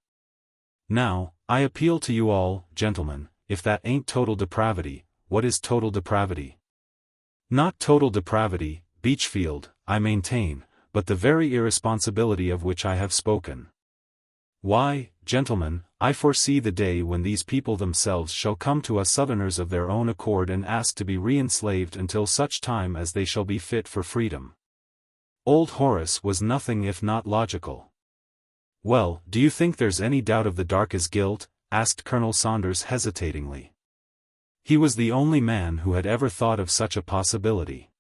Now, I appeal to you all, gentlemen, if that ain't total depravity, what is total depravity? Not total depravity, Beachfield, I maintain, but the very irresponsibility of which I have spoken. Why, gentlemen, I foresee the day when these people themselves shall come to us Southerners of their own accord and ask to be re-enslaved until such time as they shall be fit for freedom. Old Horace was nothing if not logical. Well, do you think there's any doubt of the darkest guilt? Asked Colonel Saunders hesitatingly. He was the only man who had ever thought of such a possibility.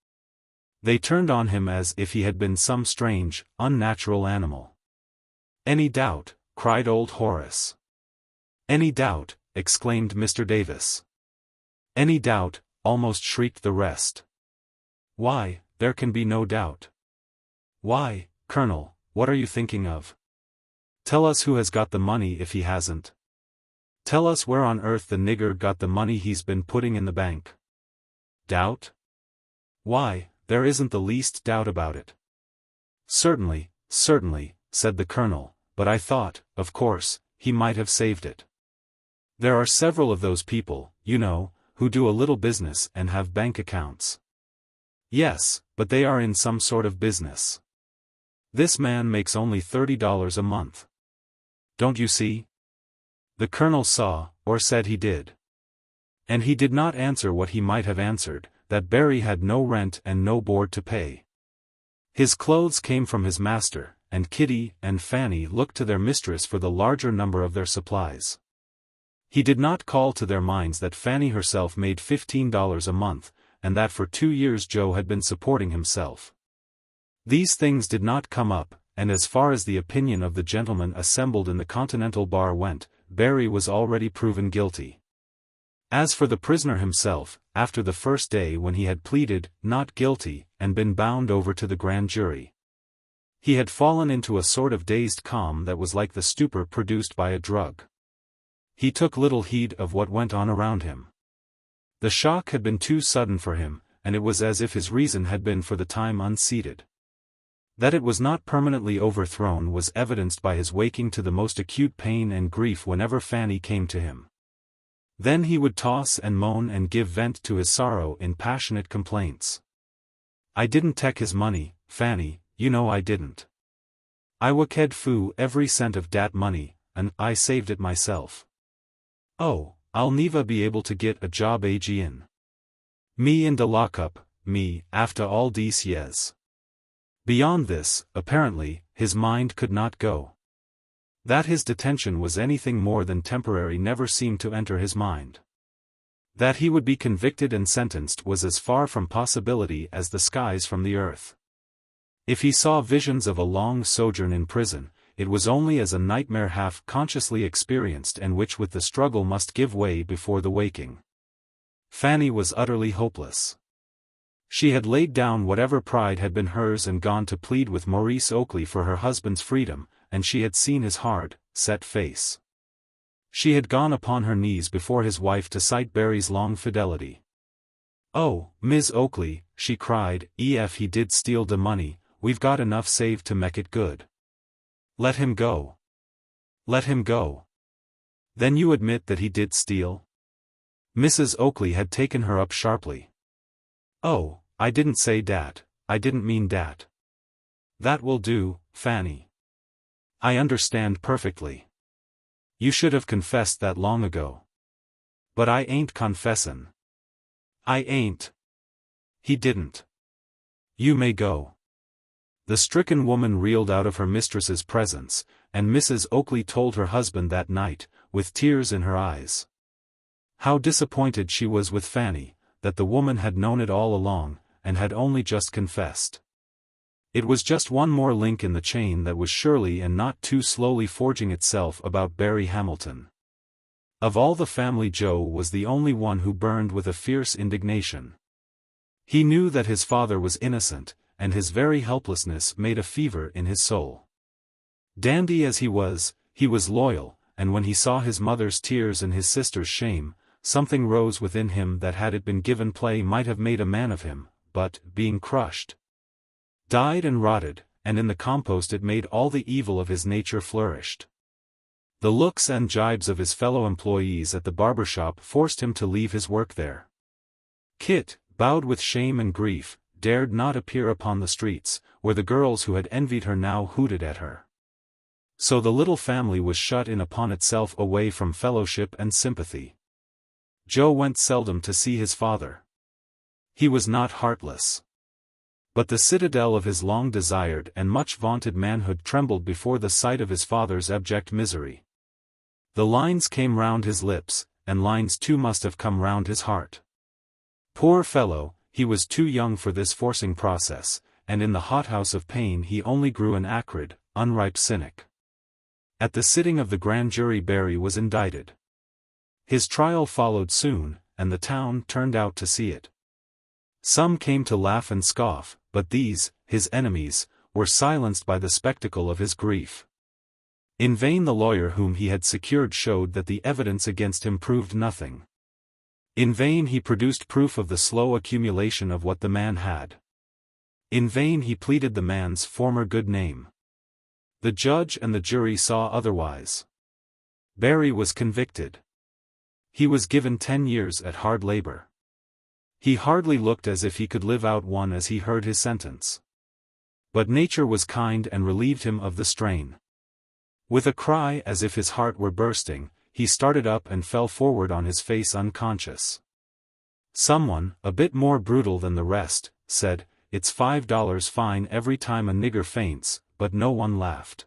They turned on him as if he had been some strange, unnatural animal. Any doubt? Cried old Horace. Any doubt? Exclaimed Mr. Davis. Any doubt? Almost shrieked the rest. Why, there can be no doubt. Why, Colonel, what are you thinking of? Tell us who has got the money if he hasn't. Tell us where on earth the nigger got the money he's been putting in the bank. Doubt? Why, there isn't the least doubt about it. Certainly, said the Colonel, but I thought, of course, he might have saved it. There are several of those people, you know, who do a little business and have bank accounts. Yes, but they are in some sort of business. This man makes only $30 a month. Don't you see? The Colonel saw, or said he did. And he did not answer what he might have answered, that Barry had no rent and no board to pay. His clothes came from his master, and Kitty and Fannie looked to their mistress for the larger number of their supplies. He did not call to their minds that Fannie herself made $15 a month, and that for 2 years Joe had been supporting himself. These things did not come up, and as far as the opinion of the gentlemen assembled in the Continental bar went, Barry was already proven guilty. As for the prisoner himself, after the first day when he had pleaded, not guilty, and been bound over to the grand jury, he had fallen into a sort of dazed calm that was like the stupor produced by a drug. He took little heed of what went on around him. The shock had been too sudden for him, and it was as if his reason had been for the time unseated. That it was not permanently overthrown was evidenced by his waking to the most acute pain and grief whenever Fannie came to him. Then he would toss and moan and give vent to his sorrow in passionate complaints. I didn't take his money, Fannie, you know I didn't. I waked foo every cent of dat money, and I saved it myself. Oh, I'll neva be able to get a job again. Me in de lockup, me, after all dese years. Beyond this, apparently, his mind could not go. That his detention was anything more than temporary never seemed to enter his mind. That he would be convicted and sentenced was as far from possibility as the skies from the earth. If he saw visions of a long sojourn in prison, it was only as a nightmare half consciously experienced and which with the struggle must give way before the waking. Fannie was utterly hopeless. She had laid down whatever pride had been hers and gone to plead with Maurice Oakley for her husband's freedom, and she had seen his hard, set face. She had gone upon her knees before his wife to cite Barry's long fidelity. "Oh, Miss Oakley," she cried, "ef he did steal de money, we've got enough saved to mek it good. Let him go. Let him go. Then you admit that he did steal? Mrs. Oakley had taken her up sharply. Oh, I didn't say dat, I didn't mean dat. That will do, Fanny. I understand perfectly. You should have confessed that long ago. But I ain't confessin'. I ain't. He didn't. You may go. The stricken woman reeled out of her mistress's presence, and Mrs. Oakley told her husband that night, with tears in her eyes. How disappointed she was with Fanny, that the woman had known it all along, and had only just confessed. It was just one more link in the chain that was surely and not too slowly forging itself about Barry Hamilton. Of all the family, Joe was the only one who burned with a fierce indignation. He knew that his father was innocent, and his very helplessness made a fever in his soul. Dandy as he was loyal, and when he saw his mother's tears and his sister's shame, something rose within him that had it been given play might have made a man of him, but, being crushed, died and rotted, and in the compost it made all the evil of his nature flourished. The looks and jibes of his fellow employees at the barber shop forced him to leave his work there. Kit, bowed with shame and grief, dared not appear upon the streets, where the girls who had envied her now hooted at her. So the little family was shut in upon itself, away from fellowship and sympathy. Joe went seldom to see his father. He was not heartless. But the citadel of his long-desired and much-vaunted manhood trembled before the sight of his father's abject misery. The lines came round his lips, and lines too must have come round his heart. Poor fellow, he was too young for this forcing process, and in the hothouse of pain he only grew an acrid, unripe cynic. At the sitting of the grand jury Barry was indicted. His trial followed soon, and the town turned out to see it. Some came to laugh and scoff, but these, his enemies, were silenced by the spectacle of his grief. In vain the lawyer whom he had secured showed that the evidence against him proved nothing. In vain he produced proof of the slow accumulation of what the man had. In vain he pleaded the man's former good name. The judge and the jury saw otherwise. Barry was convicted. He was given 10 years at hard labor. He hardly looked as if he could live out one as he heard his sentence. But nature was kind and relieved him of the strain. With a cry as if his heart were bursting, he started up and fell forward on his face unconscious. Someone, a bit more brutal than the rest, said, "It's $5 fine every time a nigger faints," but no one laughed.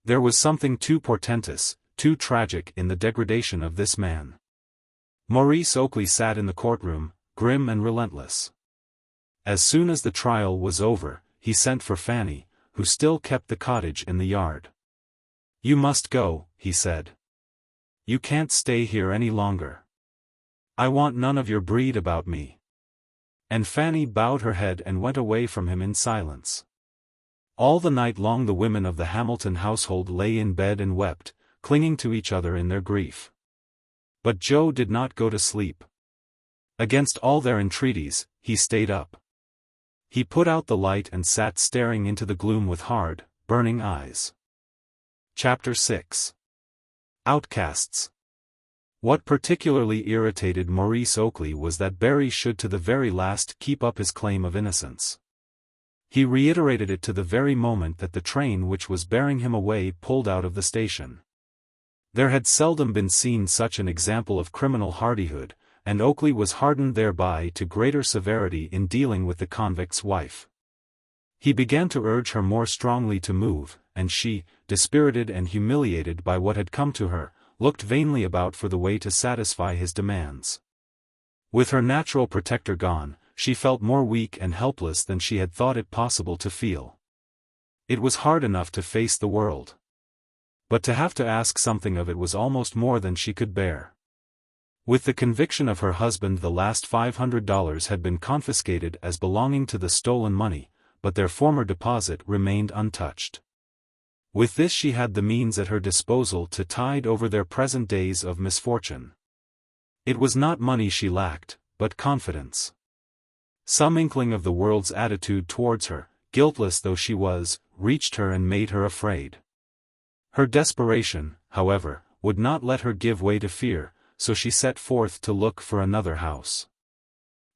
There was something too portentous, too tragic in the degradation of this man. Maurice Oakley sat in the courtroom, grim and relentless. As soon as the trial was over, he sent for Fannie, who still kept the cottage in the yard. "You must go," he said. "You can't stay here any longer. I want none of your breed about me." And Fannie bowed her head and went away from him in silence. All the night long the women of the Hamilton household lay in bed and wept, clinging to each other in their grief. But Joe did not go to sleep. Against all their entreaties, he stayed up. He put out the light and sat staring into the gloom with hard, burning eyes. Chapter 6. Outcasts. What particularly irritated Maurice Oakley was that Barry should to the very last keep up his claim of innocence. He reiterated it to the very moment that the train which was bearing him away pulled out of the station. There had seldom been seen such an example of criminal hardihood, and Oakley was hardened thereby to greater severity in dealing with the convict's wife. He began to urge her more strongly to move, and she, dispirited and humiliated by what had come to her, looked vainly about for the way to satisfy his demands. With her natural protector gone, she felt more weak and helpless than she had thought it possible to feel. It was hard enough to face the world. But to have to ask something of it was almost more than she could bear. With the conviction of her husband, the last $500 had been confiscated as belonging to the stolen money, but their former deposit remained untouched. With this she had the means at her disposal to tide over their present days of misfortune. It was not money she lacked, but confidence. Some inkling of the world's attitude towards her, guiltless though she was, reached her and made her afraid. Her desperation, however, would not let her give way to fear, so she set forth to look for another house.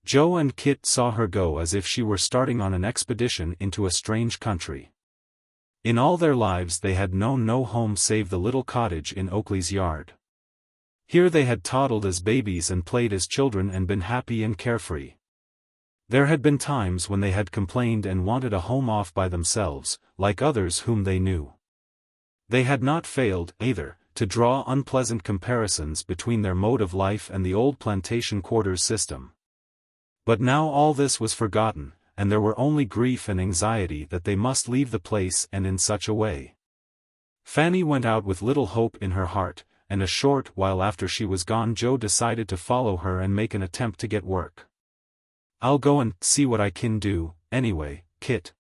Joe and Kit saw her go as if she were starting on an expedition into a strange country. In all their lives they had known no home save the little cottage in Oakley's yard. Here they had toddled as babies and played as children and been happy and carefree. There had been times when they had complained and wanted a home off by themselves, like others whom they knew. They had not failed, either, to draw unpleasant comparisons between their mode of life and the old plantation quarters system. But now all this was forgotten, and there were only grief and anxiety that they must leave the place and in such a way. Fannie went out with little hope in her heart, and a short while after she was gone Joe decided to follow her and make an attempt to get work. "I'll go and see what I kin do, anyway, Kit.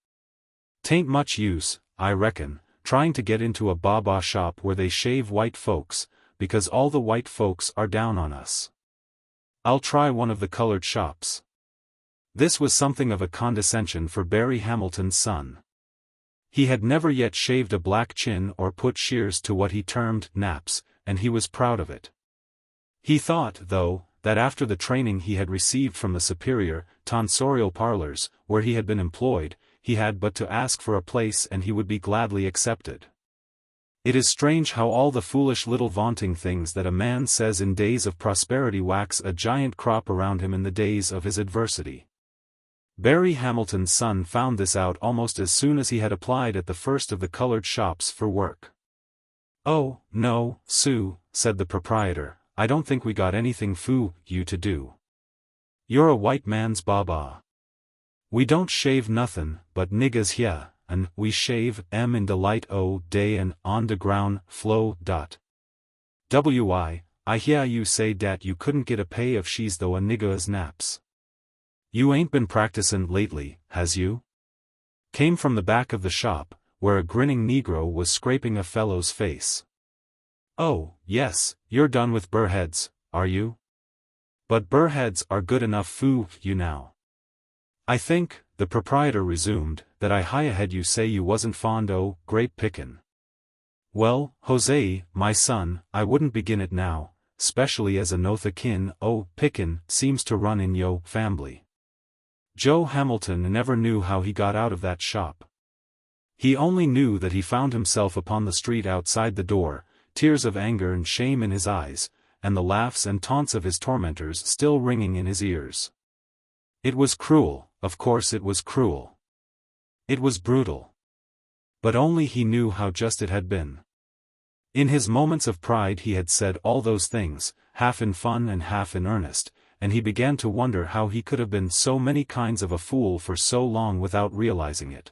'Tain't much use, I reckon, trying to get into a baba shop where they shave white folks, because all the white folks are down on us. I'll try one of the colored shops." This was something of a condescension for Barry Hamilton's son. He had never yet shaved a black chin or put shears to what he termed naps, and he was proud of it. He thought, though, that after the training he had received from the superior, tonsorial parlors, where he had been employed, he had but to ask for a place and he would be gladly accepted. It is strange how all the foolish little vaunting things that a man says in days of prosperity wax a giant crop around him in the days of his adversity. Barry Hamilton's son found this out almost as soon as he had applied at the first of the colored shops for work. "Oh, no, Sue," said the proprietor, "I don't think we got anything for you to do. You're a white man's baba. We don't shave nothin' but niggas here, and we shave 'em in de light o' day and on de ground floor. I hear you say dat you couldn't get a pay if she's though a nigger's naps. You ain't been practicin' lately, has you?" Came from the back of the shop, where a grinning Negro was scraping a fellow's face. "Oh, yes, you're done with burrheads, are you? But burrheads are good enough for you now. I think," the proprietor resumed, "that I had you say you wasn't fond o' grape pickin'. Well, Jose, my son, I wouldn't begin it now, 'specially as a no kin o' pickin' seems to run in yo' fambly." Joe Hamilton never knew how he got out of that shop. He only knew that he found himself upon the street outside the door, tears of anger and shame in his eyes, and the laughs and taunts of his tormentors still ringing in his ears. It was cruel, of course it was cruel. It was brutal. But only he knew how just it had been. In his moments of pride he had said all those things, half in fun and half in earnest, and he began to wonder how he could have been so many kinds of a fool for so long without realizing it.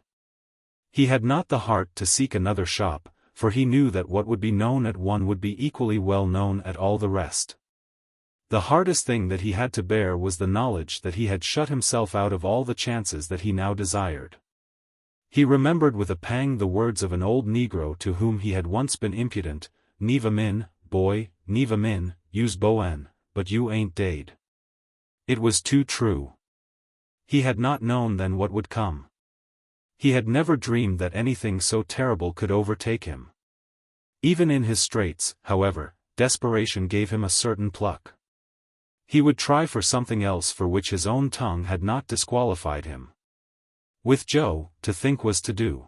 He had not the heart to seek another shop, for he knew that what would be known at one would be equally well known at all the rest. The hardest thing that he had to bear was the knowledge that he had shut himself out of all the chances that he now desired. He remembered with a pang the words of an old Negro to whom he had once been impudent, "Neva min, boy, neva min, you's boan, but you ain't dade." It was too true. He had not known then what would come. He had never dreamed that anything so terrible could overtake him. Even in his straits, however, desperation gave him a certain pluck. He would try for something else for which his own tongue had not disqualified him. With Joe, to think was to do.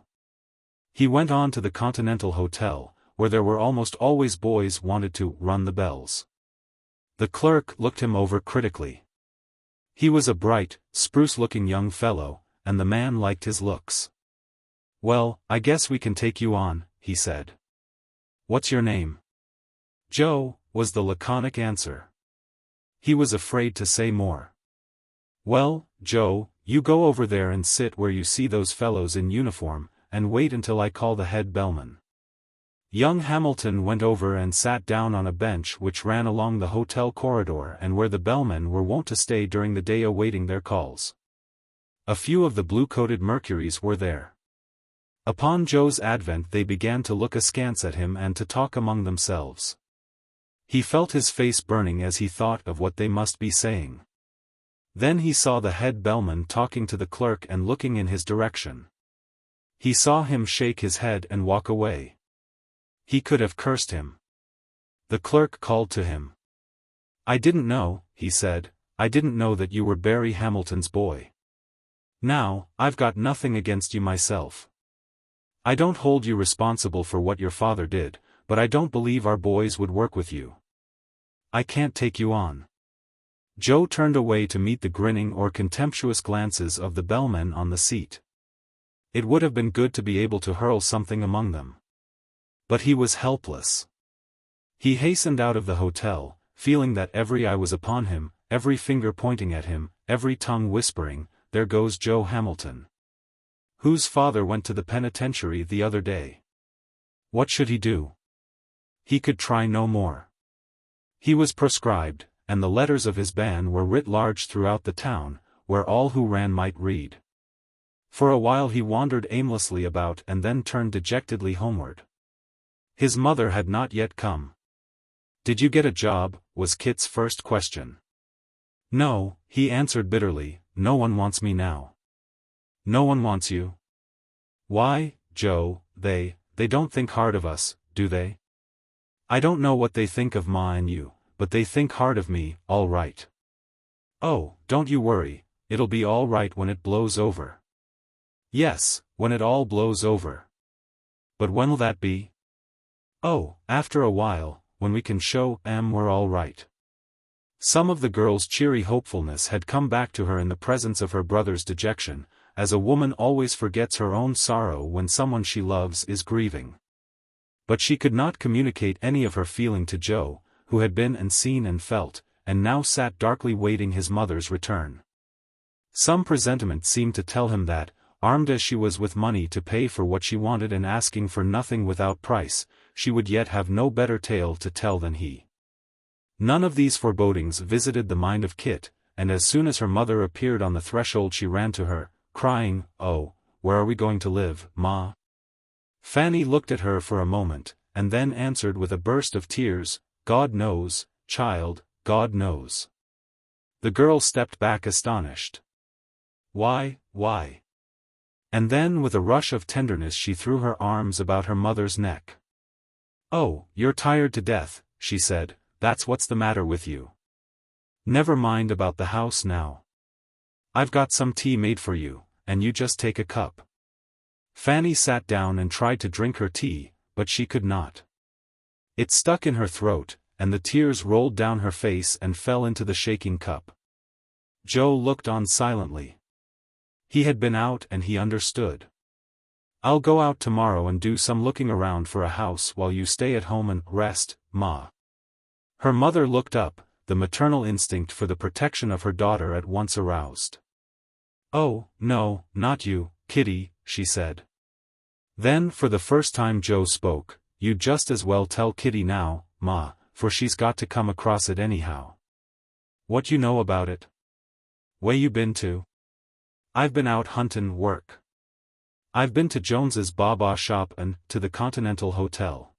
He went on to the Continental Hotel, where there were almost always boys wanted to run the bells. The clerk looked him over critically. He was a bright, spruce-looking young fellow, and the man liked his looks. "Well, I guess we can take you on," he said. "What's your name?" "Joe," was the laconic answer. He was afraid to say more. "Well, Joe, you go over there and sit where you see those fellows in uniform, and wait until I call the head bellman." Young Hamilton went over and sat down on a bench which ran along the hotel corridor and where the bellmen were wont to stay during the day awaiting their calls. A few of the blue-coated Mercuries were there. Upon Joe's advent they began to look askance at him and to talk among themselves. He felt his face burning as he thought of what they must be saying. Then he saw the head bellman talking to the clerk and looking in his direction. He saw him shake his head and walk away. He could have cursed him. The clerk called to him. "I didn't know," he said, "I didn't know that you were Barry Hamilton's boy. Now, I've got nothing against you myself. I don't hold you responsible for what your father did, but I don't believe our boys would work with you. I can't take you on." Joe turned away to meet the grinning or contemptuous glances of the bellmen on the seat. It would have been good to be able to hurl something among them. But he was helpless. He hastened out of the hotel, feeling that every eye was upon him, every finger pointing at him, every tongue whispering, "There goes Joe Hamilton, whose father went to the penitentiary the other day." What should he do? He could try no more. He was proscribed, and the letters of his ban were writ large throughout the town, where all who ran might read. For a while he wandered aimlessly about and then turned dejectedly homeward. His mother had not yet come. "Did you get a job?" was Kit's first question. "No," he answered bitterly, "no one wants me now." "No one wants you? Why, Joe, they don't think hard of us, do they?" "I don't know what they think of Ma and you, but they think hard of me, all right." "Oh, don't you worry, it'll be all right when it blows over." "Yes, when it all blows over. But when'll that be?" "Oh, after a while, when we can show we're all right." Some of the girl's cheery hopefulness had come back to her in the presence of her brother's dejection, as a woman always forgets her own sorrow when someone she loves is grieving. But she could not communicate any of her feeling to Joe, who had been and seen and felt, and now sat darkly waiting his mother's return. Some presentiment seemed to tell him that, armed as she was with money to pay for what she wanted and asking for nothing without price, she would yet have no better tale to tell than he. None of these forebodings visited the mind of Kit, and as soon as her mother appeared on the threshold she ran to her, crying, "Oh, where are we going to live, Ma?" Fannie looked at her for a moment, and then answered with a burst of tears, "God knows, child, God knows." The girl stepped back astonished. Why? And then with a rush of tenderness she threw her arms about her mother's neck. "Oh, you're tired to death," she said, "that's what's the matter with you. Never mind about the house now. I've got some tea made for you, and you just take a cup." Fannie sat down and tried to drink her tea, but she could not. It stuck in her throat, and the tears rolled down her face and fell into the shaking cup. Joe looked on silently. He had been out and he understood. "I'll go out tomorrow and do some looking around for a house while you stay at home and rest, Ma." Her mother looked up, the maternal instinct for the protection of her daughter at once aroused. "Oh, no, not you, Kitty," she said. Then for the first time Joe spoke, "You'd just as well tell Kitty now, Ma, for she's got to come across it anyhow." "What you know about it? Where you been to?" "I've been out huntin' work. I've been to Jones's Baba shop and to the Continental Hotel."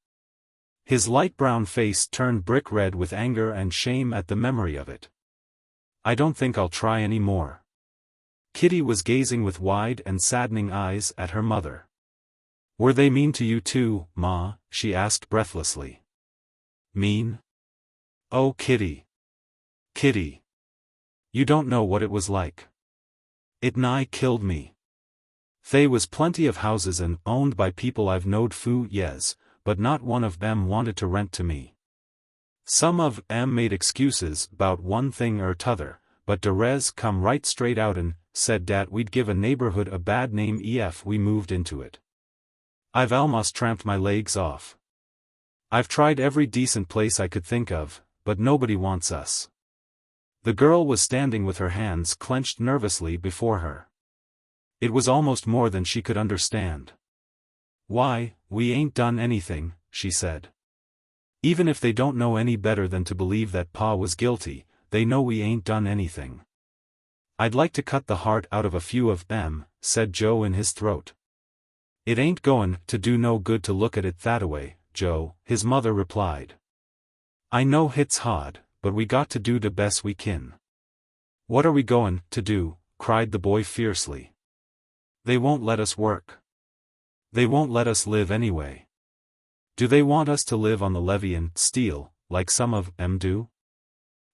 His light brown face turned brick red with anger and shame at the memory of it. "I don't think I'll try any more." Kitty was gazing with wide and saddening eyes at her mother. "Were they mean to you too, Ma?" she asked breathlessly. "Mean? Oh, Kitty. Kitty. You don't know what it was like. It nigh killed me. They was plenty of houses and owned by people I've knowed fu years, but not one of them wanted to rent to me. Some of 'em made excuses 'bout one thing er t'other, but de res come right straight out and said dat we'd give a neighborhood a bad name ef we moved into it. I've almost tramped my legs off. I've tried every decent place I could think of, but nobody wants us." The girl was standing with her hands clenched nervously before her. It was almost more than she could understand. "Why, we ain't done anything," she said. "Even if they don't know any better than to believe that Pa was guilty, they know we ain't done anything." "I'd like to cut the heart out of a few of them," said Joe in his throat. "It ain't goin' to do no good to look at it thataway, Joe," his mother replied. "I know hit's hard, but we got to do the best we kin." "What are we goin' to do?" cried the boy fiercely. "They won't let us work. They won't let us live anyway." Do they want us to live on the levee and steal, like some of 'em do?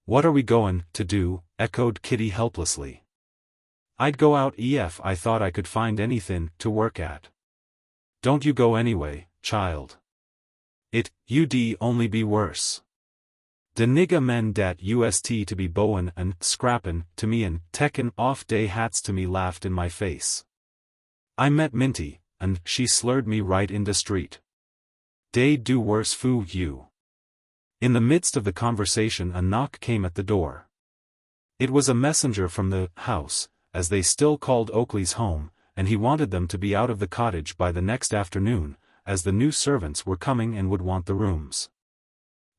What are we goin' to do? Echoed Kitty helplessly. I'd go out if I thought I could find anything to work at. Don't you go anyway, child. You'd only be worse. De nigga men dat ust to be bowin' and scrappin' to me and teckin' off day hats to me laughed in my face. I met Minty, and she slurred me right in the street. Dey do worse foo you. In the midst of the conversation a knock came at the door. It was a messenger from the house, as they still called Oakleys home, and he wanted them to be out of the cottage by the next afternoon, as the new servants were coming and would want the rooms.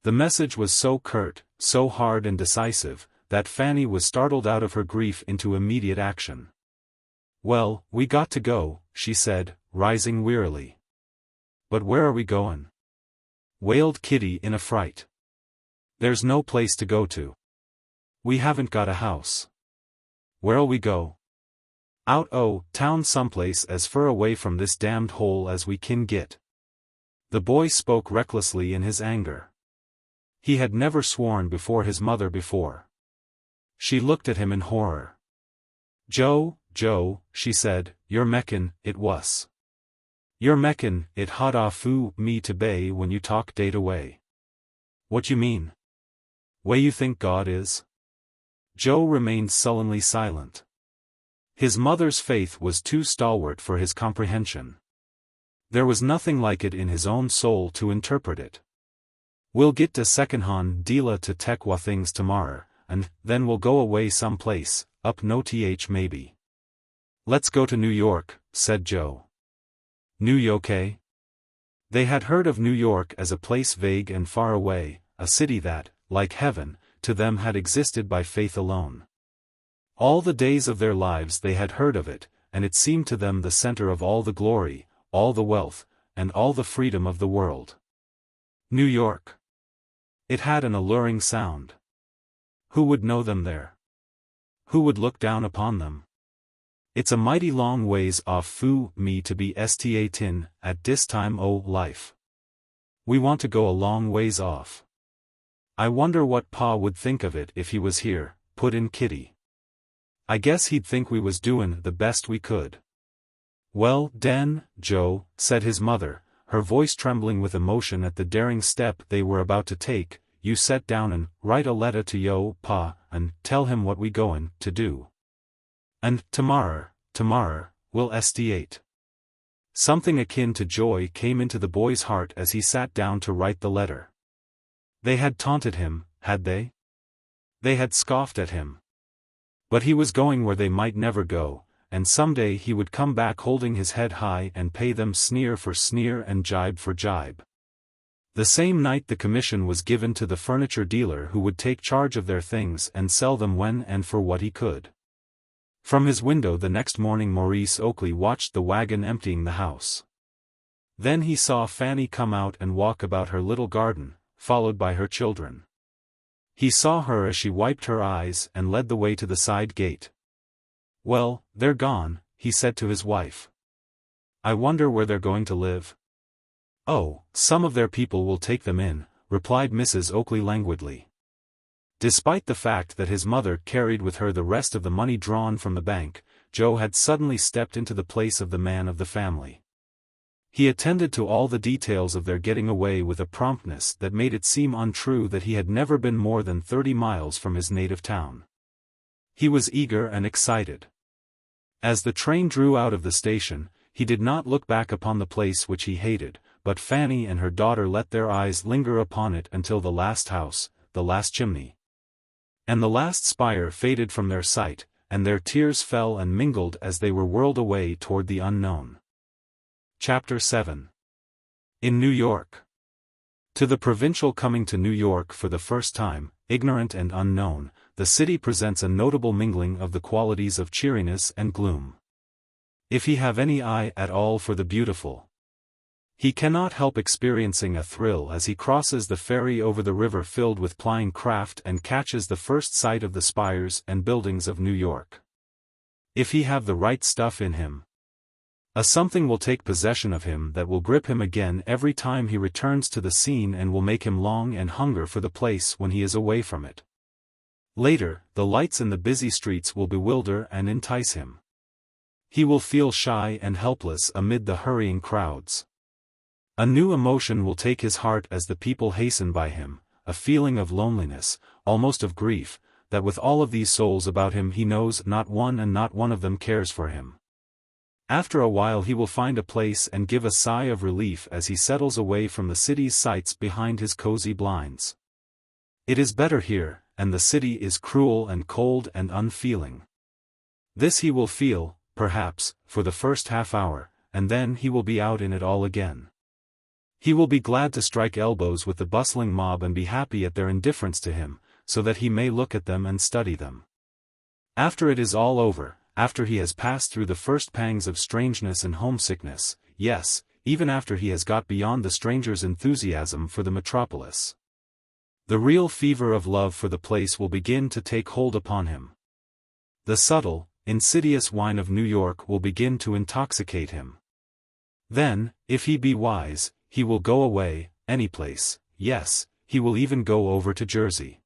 The message was so curt, so hard and decisive, that Fannie was startled out of her grief into immediate action. Well, we got to go, she said, rising wearily. But where are we goin'? Wailed Kitty in a fright. There's no place to go to. We haven't got a house. Where'll we go? Out town someplace as fur away from this damned hole as we kin get. The boy spoke recklessly in his anger. He had never sworn before his mother before. She looked at him in horror. Joe, she said, you're meckin' it wuss. You're meckin' it hot off me to bay when you talk date away. What you mean? Way you think God is? Joe remained sullenly silent. His mother's faith was too stalwart for his comprehension. There was nothing like it in his own soul to interpret it. We'll get to secondhand deala to tekwa things tomorrow, and then we'll go away someplace, up no th maybe. Let's go to New York, said Joe. New York, eh? They had heard of New York as a place vague and far away, a city that, like heaven, to them had existed by faith alone. All the days of their lives they had heard of it, and it seemed to them the center of all the glory, all the wealth, and all the freedom of the world. New York. It had an alluring sound. Who would know them there? Who would look down upon them? It's a mighty long ways off me to be statin at this time o' life. We want to go a long ways off. I wonder what Pa would think of it if he was here, put in Kitty. I guess he'd think we was doin' the best we could. Well, den, Joe, said his mother, her voice trembling with emotion at the daring step they were about to take, you set down and write a letter to yo Pa, and tell him what we goin' to do. And tomorrow, we'll estate. Something akin to joy came into the boy's heart as he sat down to write the letter. They had taunted him, had they? They had scoffed at him. But he was going where they might never go, and someday he would come back holding his head high and pay them sneer for sneer and jibe for jibe. The same night the commission was given to the furniture dealer who would take charge of their things and sell them when and for what he could. From his window the next morning Maurice Oakley watched the wagon emptying the house. Then he saw Fannie come out and walk about her little garden, followed by her children. He saw her as she wiped her eyes and led the way to the side gate. Well, they're gone, he said to his wife. I wonder where they're going to live. Oh, some of their people will take them in, replied Mrs. Oakley languidly. Despite the fact that his mother carried with her the rest of the money drawn from the bank, Joe had suddenly stepped into the place of the man of the family. He attended to all the details of their getting away with a promptness that made it seem untrue that he had never been more than 30 miles from his native town. He was eager and excited. As the train drew out of the station, he did not look back upon the place which he hated, but Fannie and her daughter let their eyes linger upon it until the last house, the last chimney, and the last spire faded from their sight, and their tears fell and mingled as they were whirled away toward the unknown. Chapter 7. In New York. To the provincial coming to New York for the first time, ignorant and unknown, the city presents a notable mingling of the qualities of cheeriness and gloom. If he have any eye at all for the beautiful, he cannot help experiencing a thrill as he crosses the ferry over the river filled with plying craft and catches the first sight of the spires and buildings of New York. If he have the right stuff in him, A something will take possession of him that will grip him again every time he returns to the scene and will make him long and hunger for the place when he is away from it. Later, the lights in the busy streets will bewilder and entice him. He will feel shy and helpless amid the hurrying crowds. A new emotion will take his heart as the people hasten by him, a feeling of loneliness, almost of grief, that with all of these souls about him he knows not one and not one of them cares for him. After a while he will find a place and give a sigh of relief as he settles away from the city's sights behind his cozy blinds. It is better here, and the city is cruel and cold and unfeeling. This he will feel, perhaps, for the first half-hour, and then he will be out in it all again. He will be glad to strike elbows with the bustling mob and be happy at their indifference to him, so that he may look at them and study them. After it is all over, after he has passed through the first pangs of strangeness and homesickness, yes, even after he has got beyond the stranger's enthusiasm for the metropolis, the real fever of love for the place will begin to take hold upon him. The subtle, insidious wine of New York will begin to intoxicate him. Then, if he be wise, he will go away, any place, yes, he will even go over to Jersey.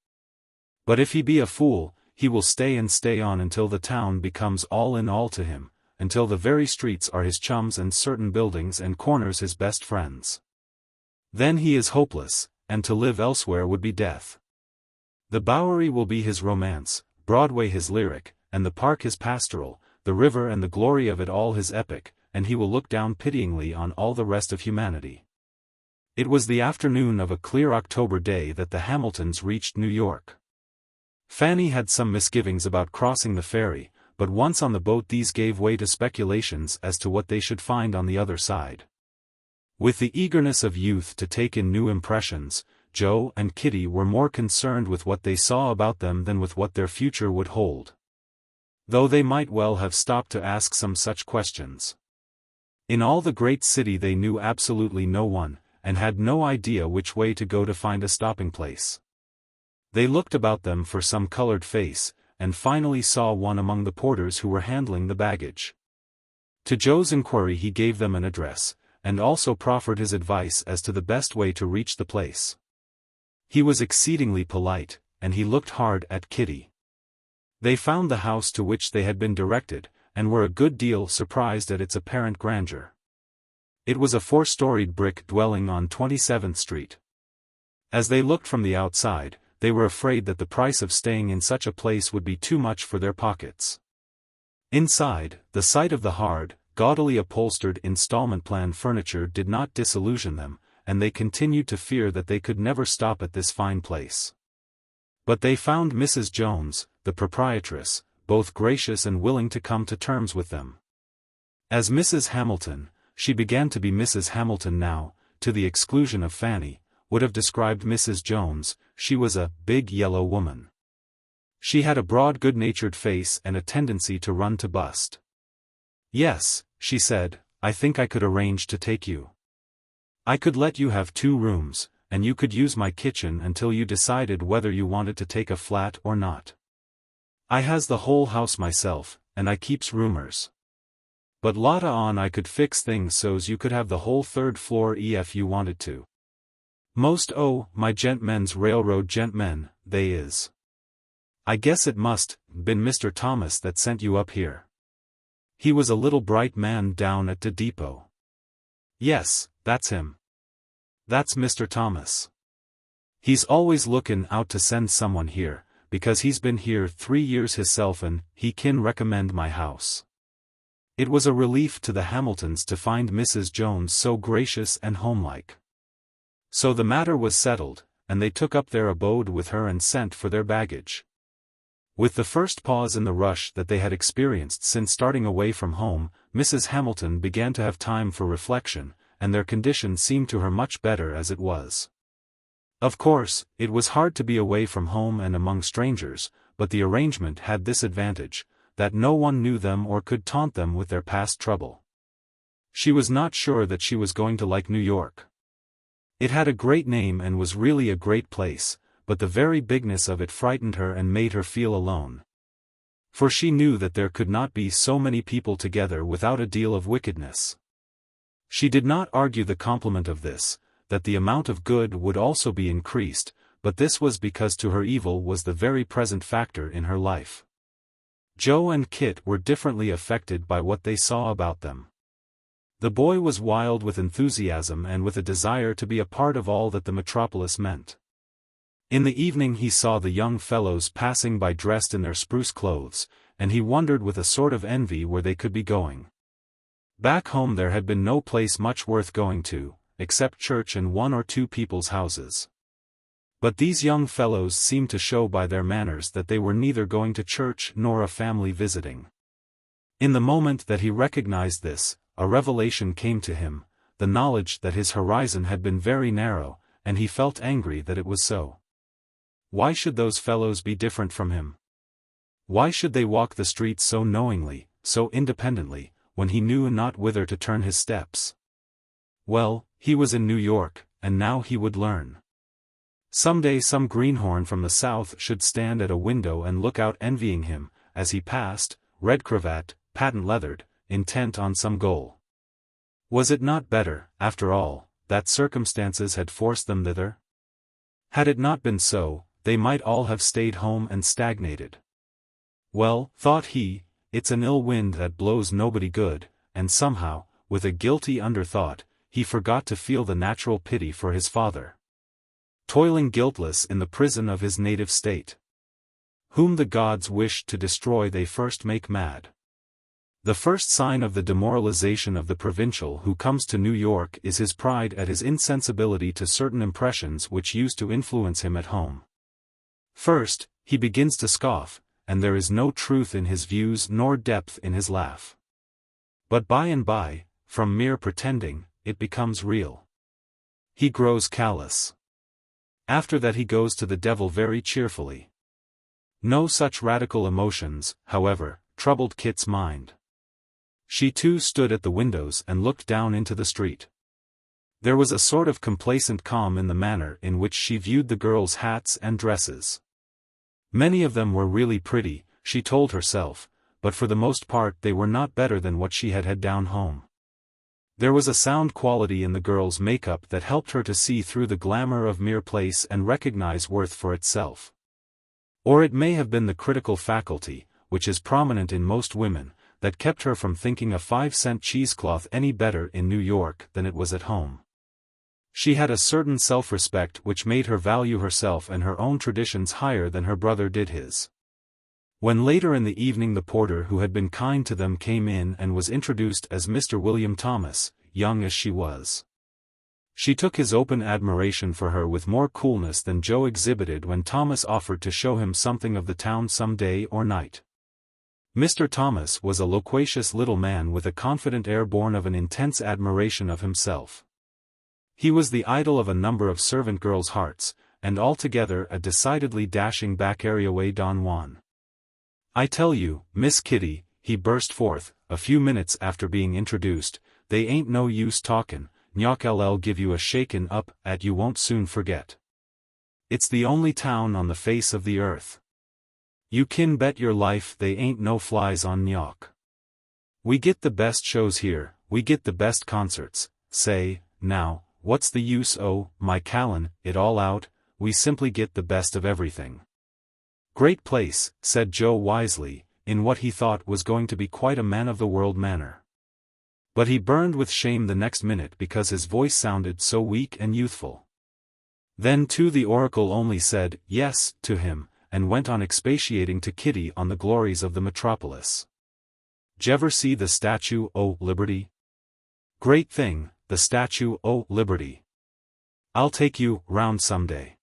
But if he be a fool, he will stay and stay on until the town becomes all in all to him, until the very streets are his chums and certain buildings and corners his best friends. Then he is hopeless, and to live elsewhere would be death. The Bowery will be his romance, Broadway his lyric, and the park his pastoral, the river and the glory of it all his epic, and he will look down pityingly on all the rest of humanity. It was the afternoon of a clear October day that the Hamiltons reached New York. Fannie had some misgivings about crossing the ferry, but once on the boat these gave way to speculations as to what they should find on the other side. With the eagerness of youth to take in new impressions, Joe and Kitty were more concerned with what they saw about them than with what their future would hold. Though they might well have stopped to ask some such questions. In all the great city they knew absolutely no one, and had no idea which way to go to find a stopping place. They looked about them for some colored face, and finally saw one among the porters who were handling the baggage. To Joe's inquiry he gave them an address, and also proffered his advice as to the best way to reach the place. He was exceedingly polite, and he looked hard at Kitty. They found the house to which they had been directed, and were a good deal surprised at its apparent grandeur. It was a 4-storied brick dwelling on 27th Street. As they looked from the outside, they were afraid that the price of staying in such a place would be too much for their pockets. Inside, the sight of the hard, gaudily upholstered installment plan furniture did not disillusion them, and they continued to fear that they could never stop at this fine place. But they found Mrs. Jones, the proprietress, both gracious and willing to come to terms with them. As Mrs. Hamilton, she began to be Mrs. Hamilton now, to the exclusion of Fannie, would have described Mrs. Jones. She was a big yellow woman. She had a broad good-natured face and a tendency to run to bust. "Yes," she said, "I think I could arrange to take you. I could let you have 2 rooms, and you could use my kitchen until you decided whether you wanted to take a flat or not. I has the whole house myself, and I keeps roomers. But lotta on I could fix things so's you could have the whole 3rd floor if you wanted to. Most my gentmen's railroad gentmen, they is. I guess it must been Mr. Thomas that sent you up here. He was a little bright man down at the depot." "Yes, that's him. That's Mr. Thomas. He's always lookin' out to send someone here, because he's been here 3 years hisself and he kin recommend my house." It was a relief to the Hamiltons to find Mrs. Jones so gracious and homelike. So the matter was settled, and they took up their abode with her and sent for their baggage. With the first pause in the rush that they had experienced since starting away from home, Mrs. Hamilton began to have time for reflection, and their condition seemed to her much better as it was. Of course, it was hard to be away from home and among strangers, but the arrangement had this advantage, that no one knew them or could taunt them with their past trouble. She was not sure that she was going to like New York. It had a great name and was really a great place, but the very bigness of it frightened her and made her feel alone. For she knew that there could not be so many people together without a deal of wickedness. She did not argue the complement of this, that the amount of good would also be increased, but this was because to her evil was the very present factor in her life. Joe and Kit were differently affected by what they saw about them. The boy was wild with enthusiasm and with a desire to be a part of all that the metropolis meant. In the evening he saw the young fellows passing by dressed in their spruce clothes, and he wondered with a sort of envy where they could be going. Back home there had been no place much worth going to, except church and one or two people's houses. But these young fellows seemed to show by their manners that they were neither going to church nor a family visiting. In the moment that he recognized this, a revelation came to him, the knowledge that his horizon had been very narrow, and he felt angry that it was so. Why should those fellows be different from him? Why should they walk the streets so knowingly, so independently, when he knew not whither to turn his steps? Well, he was in New York, and now he would learn. Some day some greenhorn from the south should stand at a window and look out envying him, as he passed, red cravat, patent leathered, intent on some goal. Was it not better, after all, that circumstances had forced them thither? Had it not been so, they might all have stayed home and stagnated. Well, thought he, it's an ill wind that blows nobody good, and somehow, with a guilty underthought, he forgot to feel the natural pity for his father, toiling guiltless in the prison of his native state. Whom the gods wish to destroy they first make mad. The first sign of the demoralization of the provincial who comes to New York is his pride at his insensibility to certain impressions which used to influence him at home. First, he begins to scoff, and there is no truth in his views nor depth in his laugh. But by and by, from mere pretending, it becomes real. He grows callous. After that he goes to the devil very cheerfully. No such radical emotions, however, troubled Kit's mind. She too stood at the windows and looked down into the street. There was a sort of complacent calm in the manner in which she viewed the girls' hats and dresses. Many of them were really pretty, she told herself, but for the most part they were not better than what she had had down home. There was a sound quality in the girls' makeup that helped her to see through the glamour of mere place and recognize worth for itself. Or it may have been the critical faculty, which is prominent in most women, that kept her from thinking a 5-cent cheesecloth any better in New York than it was at home. She had a certain self-respect which made her value herself and her own traditions higher than her brother did his. When later in the evening the porter who had been kind to them came in and was introduced as Mr. William Thomas, young as she was, she took his open admiration for her with more coolness than Joe exhibited when Thomas offered to show him something of the town some day or night. Mr. Thomas was a loquacious little man with a confident air born of an intense admiration of himself. He was the idol of a number of servant girls' hearts, and altogether a decidedly dashing back-areaway Don Juan. "I tell you, Miss Kitty," he burst forth, a few minutes after being introduced, "they ain't no use talkin', Nyok LL give you a shakin' up 'at you won't soon forget. It's the only town on the face of the earth. You kin bet your life they ain't no flies on Nyok. We get the best shows here, we get the best concerts, say, now, what's the use my callin' it all out, we simply get the best of everything." "Great place," said Joe wisely, in what he thought was going to be quite a man-of-the-world manner. But he burned with shame the next minute because his voice sounded so weak and youthful. Then too the oracle only said, "Yes," to him, and went on expatiating to Kitty on the glories of the metropolis. "J'ever see the Statue o' Liberty? Great thing, the Statue o' Liberty. I'll take you round someday.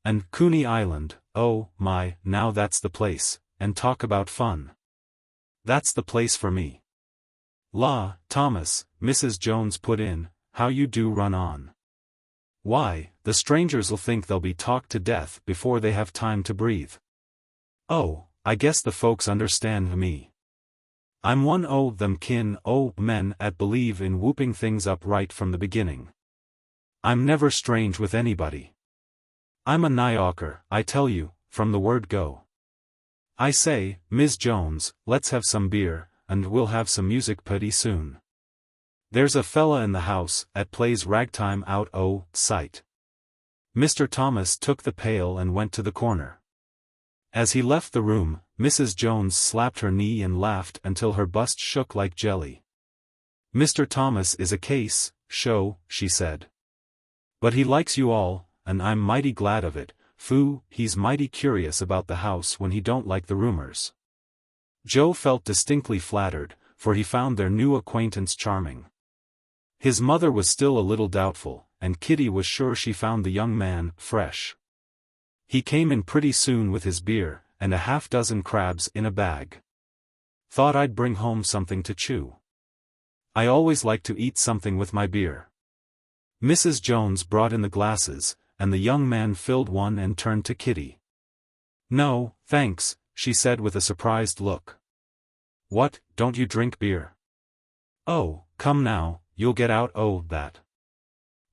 And Coney Island, oh my, now that's the place, and talk about fun. That's the place for me." "La, Thomas," Mrs. Jones put in, "how you do run on. Why, the strangers'll think they'll be talked to death before they have time to breathe." "Oh, I guess the folks understand me. I'm one o' them men 'at believe in whooping things up right from the beginning. I'm never strange with anybody. I'm a Nyoker, I tell you, from the word go. I say, Miss Jones, let's have some beer, and we'll have some music pretty soon. There's a fella in the house, at plays ragtime out o' sight. Mr. Thomas took the pail and went to the corner. As he left the room, Mrs. Jones slapped her knee and laughed until her bust shook like jelly. Mr. Thomas is a case, show, she said. But he likes you all, and I'm mighty glad of it. Phoo, he's mighty curious about the house when he don't like the rumors. Joe felt distinctly flattered, for he found their new acquaintance charming. His mother was still a little doubtful, and Kitty was sure she found the young man fresh. He came in pretty soon with his beer, and a half-dozen crabs in a bag. Thought I'd bring home something to chew. I always like to eat something with my beer. Mrs. Jones brought in the glasses, and the young man filled one and turned to Kitty. No, thanks, she said with a surprised look. What, don't you drink beer? Oh, come now, you'll get out that.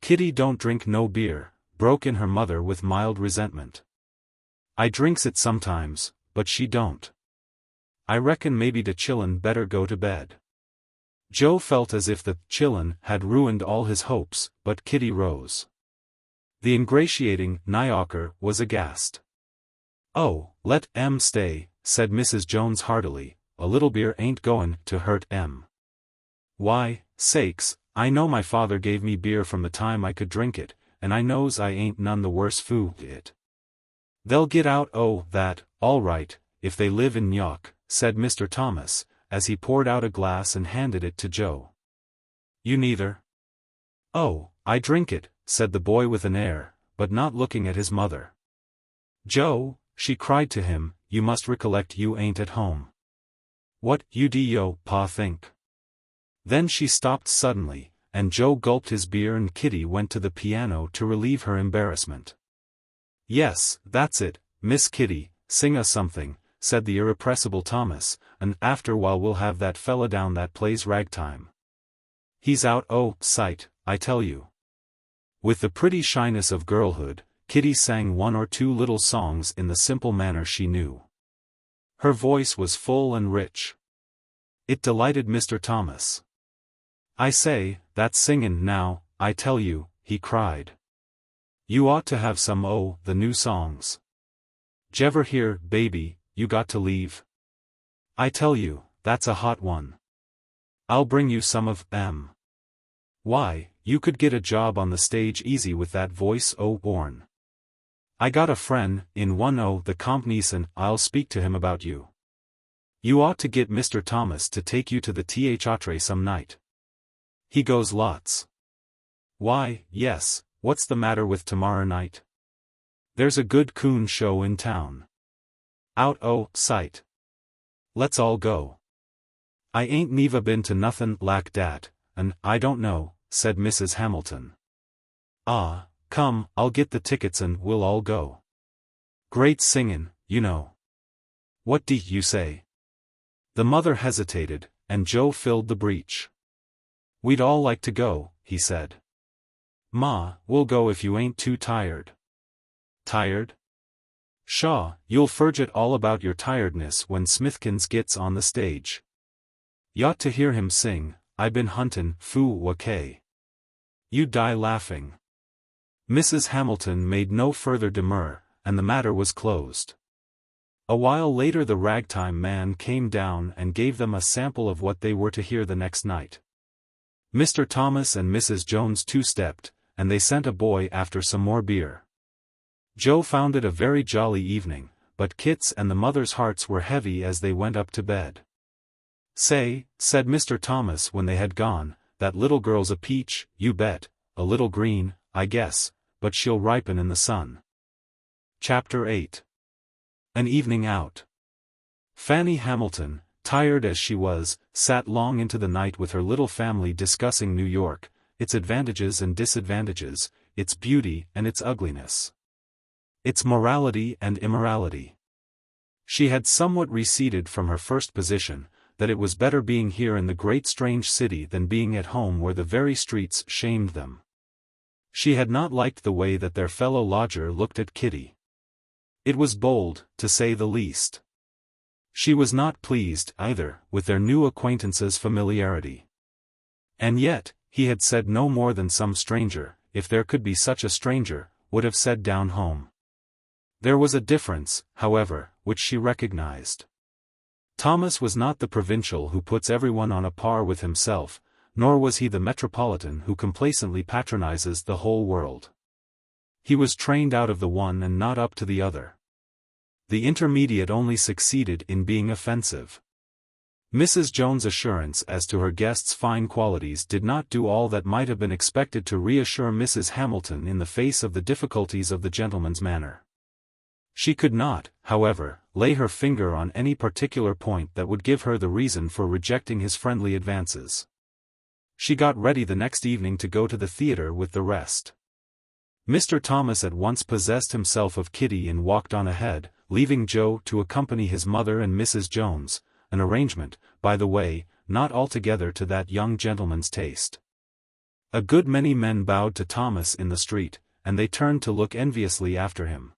Kitty don't drink no beer, broke in her mother with mild resentment. I drinks it sometimes, but she don't. I reckon maybe the chillun better go to bed. Joe felt as if the chillun had ruined all his hopes, but Kitty rose. The ingratiating Nyocker was aghast. Oh, let M stay, said Mrs. Jones heartily, a little beer ain't goin' to hurt M. Why, sakes, I know my father gave me beer from the time I could drink it, and I knows I ain't none the worse for it. They'll get out that, all right, if they live in Nyok, said Mr. Thomas, as he poured out a glass and handed it to Joe. You neither? Oh, I drink it, said the boy with an air, but not looking at his mother. Joe, she cried to him, you must recollect you ain't at home. What you do yo, pa think? Then she stopped suddenly, and Joe gulped his beer and Kitty went to the piano to relieve her embarrassment. Yes, that's it, Miss Kitty, sing us something, said the irrepressible Thomas, and after while we'll have that fella down that plays ragtime. He's out sight, I tell you. With the pretty shyness of girlhood, Kitty sang one or two little songs in the simple manner she knew. Her voice was full and rich. It delighted Mr. Thomas. I say, that's singin' now, I tell you, he cried. You ought to have some the new songs. J'ever hear, baby, you got to leave? I tell you, that's a hot one. I'll bring you some of them. Why, you could get a job on the stage easy with that voice born. I got a friend in one the companies and I'll speak to him about you. You ought to get Mr. Thomas to take you to the theatre some night. He goes lots. Why, yes, what's the matter with tomorrow night? There's a good coon show in town. Out sight. Let's all go. I ain't never been to nothin' like dat, and I don't know, said Mrs. Hamilton. Ah, come, I'll get the tickets and we'll all go. Great singin', you know. What do you say? The mother hesitated, and Joe filled the breach. We'd all like to go, he said. Ma, we'll go if you ain't too tired. Tired? Shaw, you'll forget all about your tiredness when Smithkins gets on the stage. Y'ought to hear him sing, I been huntin' foo wakay. You'd die laughing. Mrs. Hamilton made no further demur, and the matter was closed. A while later the ragtime man came down and gave them a sample of what they were to hear the next night. Mr. Thomas and Mrs. Jones two-stepped, and they sent a boy after some more beer. Joe found it a very jolly evening, but Kit's and the mother's hearts were heavy as they went up to bed. Say, said Mr. Thomas when they had gone, that little girl's a peach, you bet, a little green, I guess, but she'll ripen in the sun. Chapter 8. An Evening Out. Fannie Hamilton, tired as she was, sat long into the night with her little family discussing New York, its advantages and disadvantages, its beauty and its ugliness, its morality and immorality. She had somewhat receded from her first position, that it was better being here in the great strange city than being at home where the very streets shamed them. She had not liked the way that their fellow lodger looked at Kitty. It was bold, to say the least. She was not pleased, either, with their new acquaintance's familiarity. And yet, he had said no more than some stranger, if there could be such a stranger, would have said down home. There was a difference, however, which she recognized. Thomas was not the provincial who puts everyone on a par with himself, nor was he the metropolitan who complacently patronizes the whole world. He was trained out of the one and not up to the other. The intermediate only succeeded in being offensive. Mrs. Jones's assurance as to her guest's fine qualities did not do all that might have been expected to reassure Mrs. Hamilton in the face of the difficulties of the gentleman's manner. She could not, however, lay her finger on any particular point that would give her the reason for rejecting his friendly advances. She got ready the next evening to go to the theatre with the rest. Mr. Thomas at once possessed himself of Kitty and walked on ahead, leaving Joe to accompany his mother and Mrs. Jones, an arrangement, by the way, not altogether to that young gentleman's taste. A good many men bowed to Thomas in the street, and they turned to look enviously after him.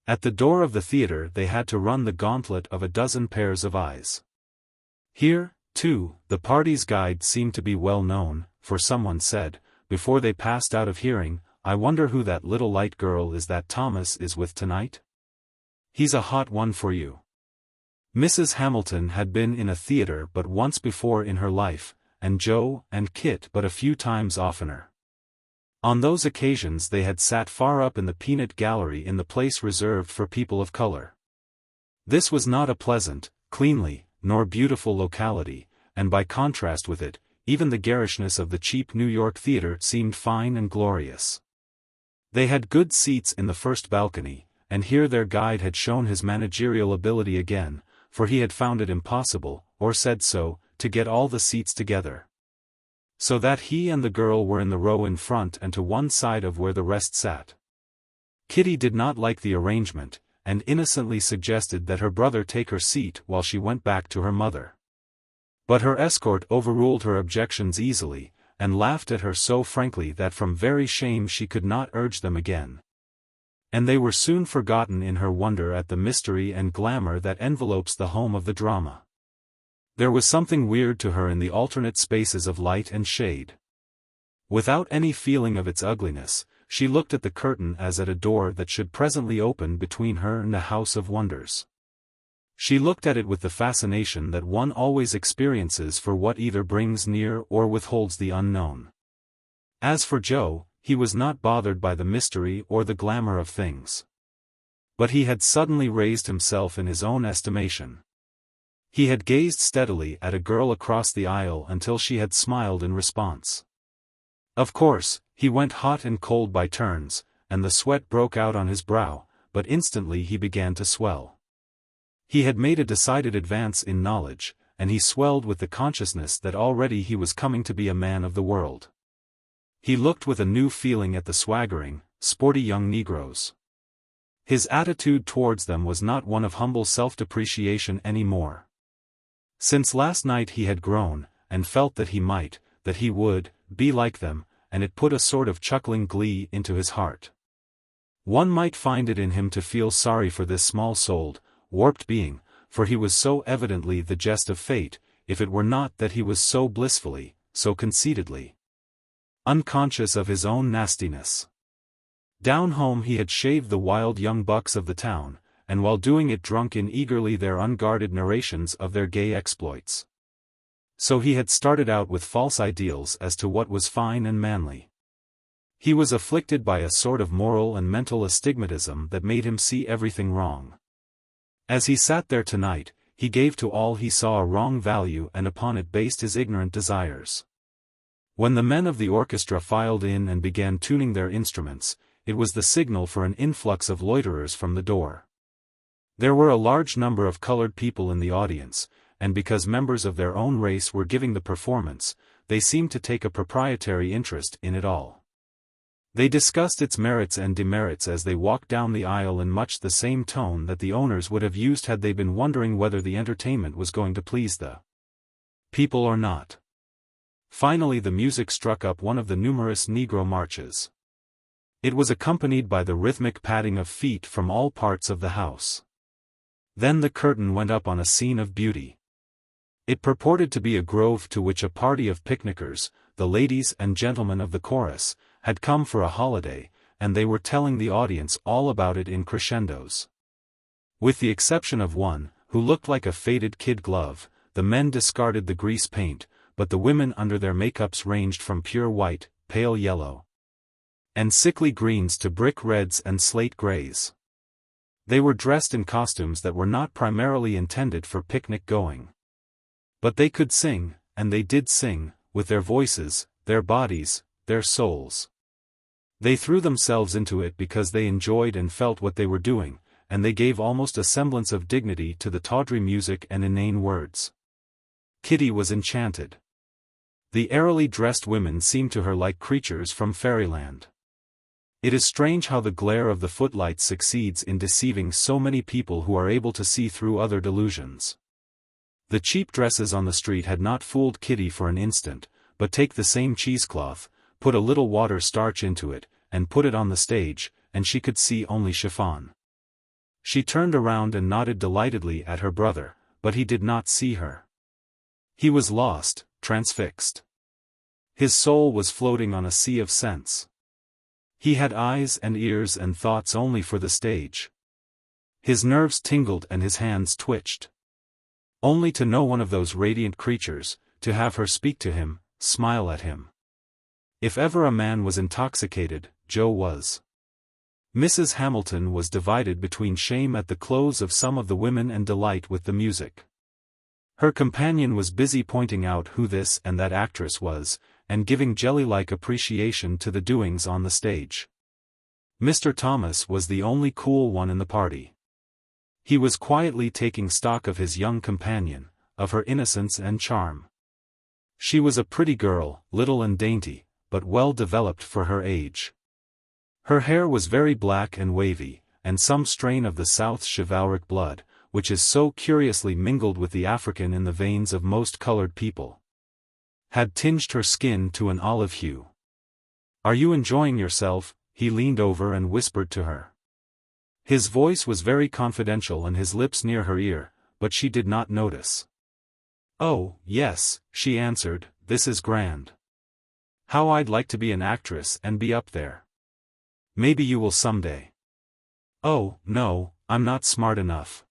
At the door of the theatre they had to run the gauntlet of a dozen pairs of eyes. Here, too, the party's guide seemed to be well known, for someone said, before they passed out of hearing, "I wonder who that little light girl is that Thomas is with tonight? He's a hot one for you." Mrs. Hamilton had been in a theatre but once before in her life, and Joe and Kit but a few times oftener. On those occasions they had sat far up in the peanut gallery in the place reserved for people of color. This was not a pleasant, cleanly, nor beautiful locality, and by contrast with it, even the garishness of the cheap New York theatre seemed fine and glorious. They had good seats in the first balcony, and here their guide had shown his managerial ability again, for he had found it impossible, or said so, to get all the seats together. So that he and the girl were in the row in front and to one side of where the rest sat. Kitty did not like the arrangement, and innocently suggested that her brother take her seat while she went back to her mother. But her escort overruled her objections easily, and laughed at her so frankly that from very shame she could not urge them again. And they were soon forgotten in her wonder at the mystery and glamour that envelopes the home of the drama. There was something weird to her in the alternate spaces of light and shade. Without any feeling of its ugliness, she looked at the curtain as at a door that should presently open between her and the house of wonders. She looked at it with the fascination that one always experiences for what either brings near or withholds the unknown. As for Joe, he was not bothered by the mystery or the glamour of things. But he had suddenly raised himself in his own estimation. He had gazed steadily at a girl across the aisle until she had smiled in response. Of course, he went hot and cold by turns, and the sweat broke out on his brow, but instantly he began to swell. He had made a decided advance in knowledge, and he swelled with the consciousness that already he was coming to be a man of the world. He looked with a new feeling at the swaggering, sporty young Negroes. His attitude towards them was not one of humble self-depreciation any more. Since last night he had grown, and felt that he might, that he would, be like them, and it put a sort of chuckling glee into his heart. One might find it in him to feel sorry for this small-souled, warped being, for he was so evidently the jest of fate, if it were not that he was so blissfully, so conceitedly unconscious of his own nastiness. Down home he had shaved the wild young bucks of the town, and while doing it drunk in eagerly their unguarded narrations of their gay exploits. So he had started out with false ideals as to what was fine and manly. He was afflicted by a sort of moral and mental astigmatism that made him see everything wrong. As he sat there tonight, he gave to all he saw a wrong value and upon it based his ignorant desires. When the men of the orchestra filed in and began tuning their instruments, it was the signal for an influx of loiterers from the door. There were a large number of colored people in the audience, and because members of their own race were giving the performance, they seemed to take a proprietary interest in it all. They discussed its merits and demerits as they walked down the aisle in much the same tone that the owners would have used had they been wondering whether the entertainment was going to please the people or not. Finally the music struck up one of the numerous Negro marches. It was accompanied by the rhythmic padding of feet from all parts of the house. Then the curtain went up on a scene of beauty. It purported to be a grove to which a party of picnickers, the ladies and gentlemen of the chorus, had come for a holiday, and they were telling the audience all about it in crescendos. With the exception of one, who looked like a faded kid glove, the men discarded the grease paint, but the women under their makeups ranged from pure white, pale yellow, and sickly greens to brick reds and slate grays. They were dressed in costumes that were not primarily intended for picnic going. But they could sing, and they did sing, with their voices, their bodies, their souls. They threw themselves into it because they enjoyed and felt what they were doing, and they gave almost a semblance of dignity to the tawdry music and inane words. Kitty was enchanted. The airily dressed women seemed to her like creatures from fairyland. It is strange how the glare of the footlights succeeds in deceiving so many people who are able to see through other delusions. The cheap dresses on the street had not fooled Kitty for an instant, but take the same cheesecloth, put a little water starch into it, and put it on the stage, and she could see only chiffon. She turned around and nodded delightedly at her brother, but he did not see her. He was lost, transfixed. His soul was floating on a sea of sense. He had eyes and ears and thoughts only for the stage. His nerves tingled and his hands twitched. Only to know one of those radiant creatures, to have her speak to him, smile at him. If ever a man was intoxicated, Joe was. Mrs. Hamilton was divided between shame at the clothes of some of the women and delight with the music. Her companion was busy pointing out who this and that actress was, and giving jelly-like appreciation to the doings on the stage. Mr. Thomas was the only cool one in the party. He was quietly taking stock of his young companion, of her innocence and charm. She was a pretty girl, little and dainty, but well developed for her age. Her hair was very black and wavy, and some strain of the South's chivalric blood, which is so curiously mingled with the African in the veins of most colored people, had tinged her skin to an olive hue. "Are you enjoying yourself?" he leaned over and whispered to her. His voice was very confidential and his lips near her ear, but she did not notice. "Oh, yes," she answered, "this is grand. How I'd like to be an actress and be up there. Maybe you will someday." "Oh, no, I'm not smart enough."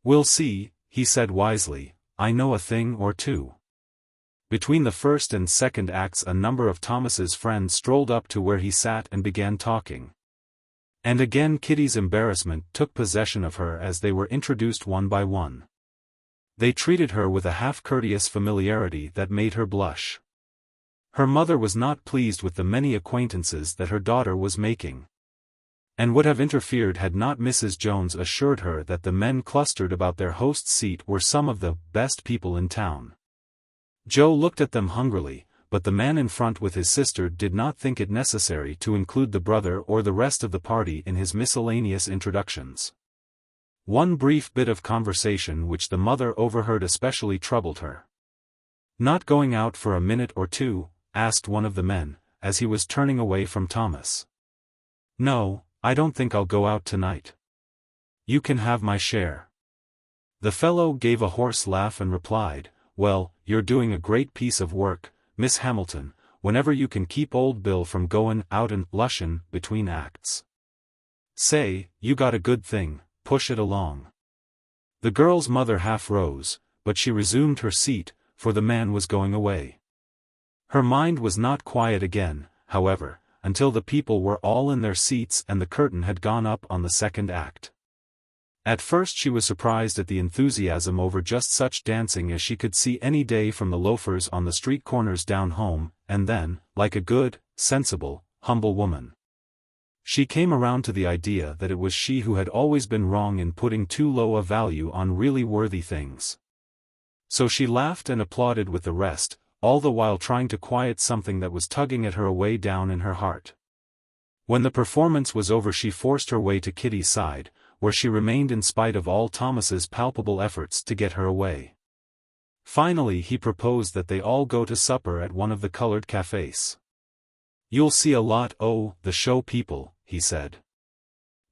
"We'll see," he said wisely, "I know a thing or two." Between the first and second acts a number of Thomas's friends strolled up to where he sat and began talking. And again Kitty's embarrassment took possession of her as they were introduced one by one. They treated her with a half-courteous familiarity that made her blush. Her mother was not pleased with the many acquaintances that her daughter was making, and would have interfered had not Mrs. Jones assured her that the men clustered about their host's seat were some of the best people in town. Joe looked at them hungrily, but the man in front with his sister did not think it necessary to include the brother or the rest of the party in his miscellaneous introductions. One brief bit of conversation which the mother overheard especially troubled her. "Not going out for a minute or two?" asked one of the men, as he was turning away from Thomas. "No, I don't think I'll go out tonight. You can have my share." The fellow gave a hoarse laugh and replied, "Well, you're doing a great piece of work, Miss Hamilton, whenever you can keep old Bill from goin' out and lushin' between acts. Say, you got a good thing, push it along." The girl's mother half rose, but she resumed her seat, for the man was going away. Her mind was not quiet again, however, until the people were all in their seats and the curtain had gone up on the second act. At first she was surprised at the enthusiasm over just such dancing as she could see any day from the loafers on the street corners down home, and then, like a good, sensible, humble woman, she came around to the idea that it was she who had always been wrong in putting too low a value on really worthy things. So she laughed and applauded with the rest, all the while trying to quiet something that was tugging at her away down in her heart. When the performance was over she forced her way to Kitty's side, where she remained in spite of all Thomas's palpable efforts to get her away. Finally he proposed that they all go to supper at one of the colored cafes. "You'll see a lot the show people," he said.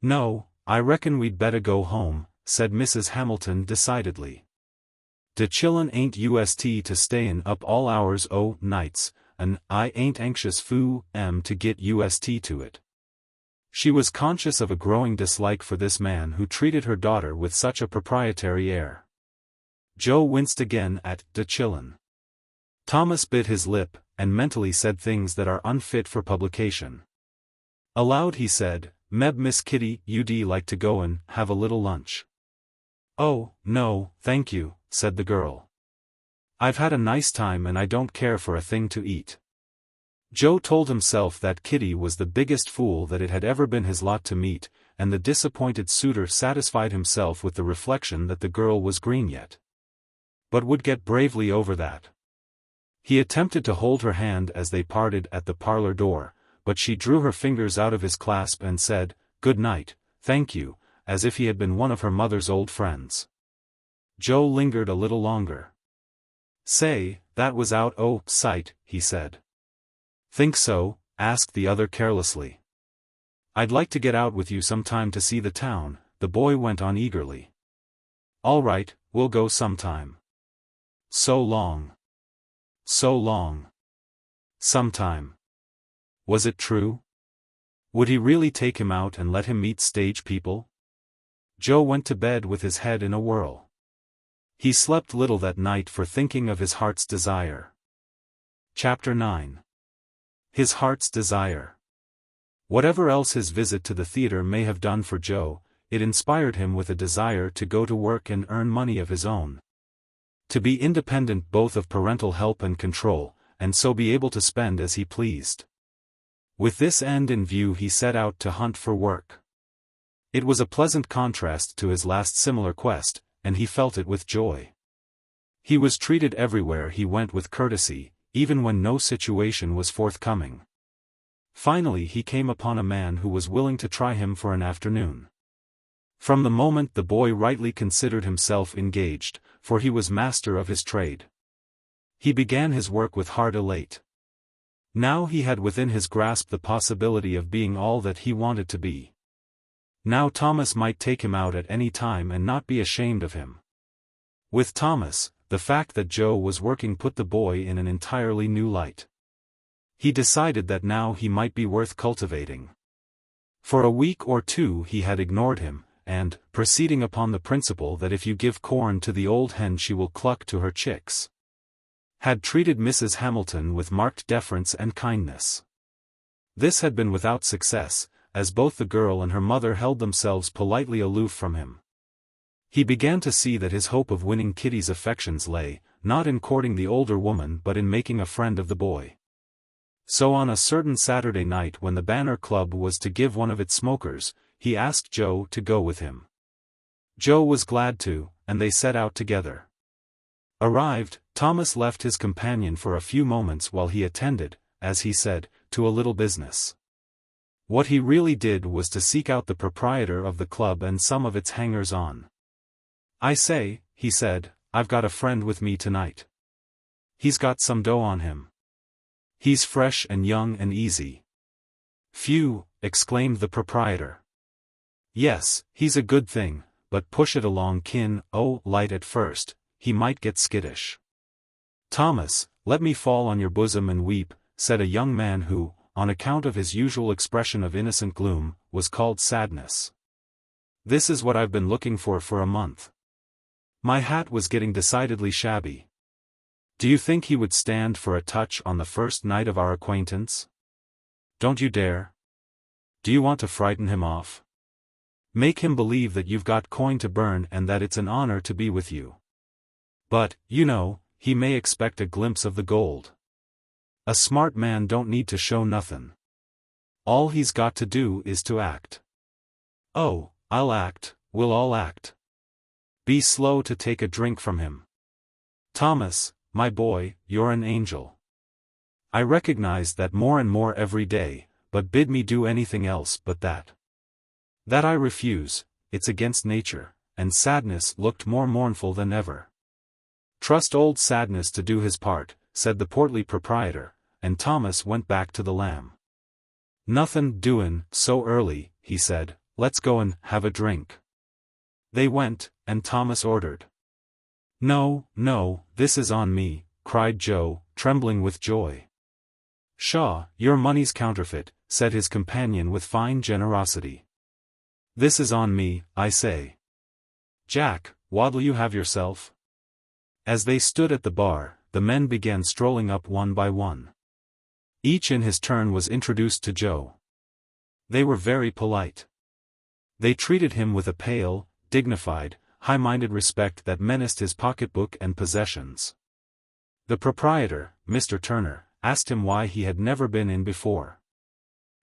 "No, I reckon we'd better go home," said Mrs. Hamilton decidedly. "De chillun ain't ust to stayin' up all hours o' nights, an' I ain't anxious to git ust to it." She was conscious of a growing dislike for this man who treated her daughter with such a proprietary air. Joe winced again at "de chillun." Thomas bit his lip, and mentally said things that are unfit for publication. Aloud he said, "Meb Miss Kitty, you'd like to go and have a little lunch?" "Oh, no, thank you," said the girl. "I've had a nice time and I don't care for a thing to eat." Joe told himself that Kitty was the biggest fool that it had ever been his lot to meet, and the disappointed suitor satisfied himself with the reflection that the girl was green yet, but would get bravely over that. He attempted to hold her hand as they parted at the parlor door, but she drew her fingers out of his clasp and said, "Good night, thank you," as if he had been one of her mother's old friends. Joe lingered a little longer. "Say, that was out o' sight," he said. "Think so?" asked the other carelessly. "I'd like to get out with you sometime to see the town," the boy went on eagerly. "All right, we'll go sometime." "So long." "So long." Sometime. Was it true? Would he really take him out and let him meet stage people? Joe went to bed with his head in a whirl. He slept little that night for thinking of his heart's desire. Chapter 9. His heart's desire. Whatever else his visit to the theater may have done for Joe, it inspired him with a desire to go to work and earn money of his own. To be independent both of parental help and control, and so be able to spend as he pleased. With this end in view he set out to hunt for work. It was a pleasant contrast to his last similar quest, and he felt it with joy. He was treated everywhere he went with courtesy, even when no situation was forthcoming. Finally he came upon a man who was willing to try him for an afternoon. From the moment the boy rightly considered himself engaged, for he was master of his trade. He began his work with heart elate. Now he had within his grasp the possibility of being all that he wanted to be. Now Thomas might take him out at any time and not be ashamed of him. With Thomas, the fact that Joe was working put the boy in an entirely new light. He decided that now he might be worth cultivating. For a week or two he had ignored him, and, proceeding upon the principle that if you give corn to the old hen she will cluck to her chicks, had treated Mrs. Hamilton with marked deference and kindness. This had been without success, as both the girl and her mother held themselves politely aloof from him. He began to see that his hope of winning Kitty's affections lay, not in courting the older woman but in making a friend of the boy. So on a certain Saturday night when the Banner Club was to give one of its smokers, he asked Joe to go with him. Joe was glad to, and they set out together. Arrived, Thomas left his companion for a few moments while he attended, as he said, to a little business. What he really did was to seek out the proprietor of the club and some of its hangers-on. "I say," he said, "I've got a friend with me tonight. He's got some dough on him. He's fresh and young and easy." "Phew," exclaimed the proprietor. "Yes, he's a good thing, but push it along light at first, he might get skittish." "Thomas, let me fall on your bosom and weep," said a young man who, on account of his usual expression of innocent gloom, was called Sadness. "This is what I've been looking for a month. My hat was getting decidedly shabby. Do you think he would stand for a touch on the first night of our acquaintance? Don't you dare. Do you want to frighten him off? Make him believe that you've got coin to burn and that it's an honor to be with you. But, you know, he may expect a glimpse of the gold. A smart man don't need to show nothin'. All he's got to do is to act." "Oh, I'll act, we'll all act. Be slow to take a drink from him. Thomas, my boy, you're an angel. I recognize that more and more every day, but bid me do anything else but that. That I refuse, it's against nature," and Sadness looked more mournful than ever. "Trust old Sadness to do his part," said the portly proprietor, and Thomas went back to the Lamb. "Nothin' doin' so early," he said, "let's go and have a drink." They went, and Thomas ordered. "No, no, this is on me," cried Joe, trembling with joy. "Pshaw, your money's counterfeit," said his companion with fine generosity. "This is on me, I say. Jack, what'll you have yourself?" As they stood at the bar, the men began strolling up one by one. Each in his turn was introduced to Joe. They were very polite. They treated him with a pale, dignified, high-minded respect that menaced his pocketbook and possessions. The proprietor, Mr. Turner, asked him why he had never been in before.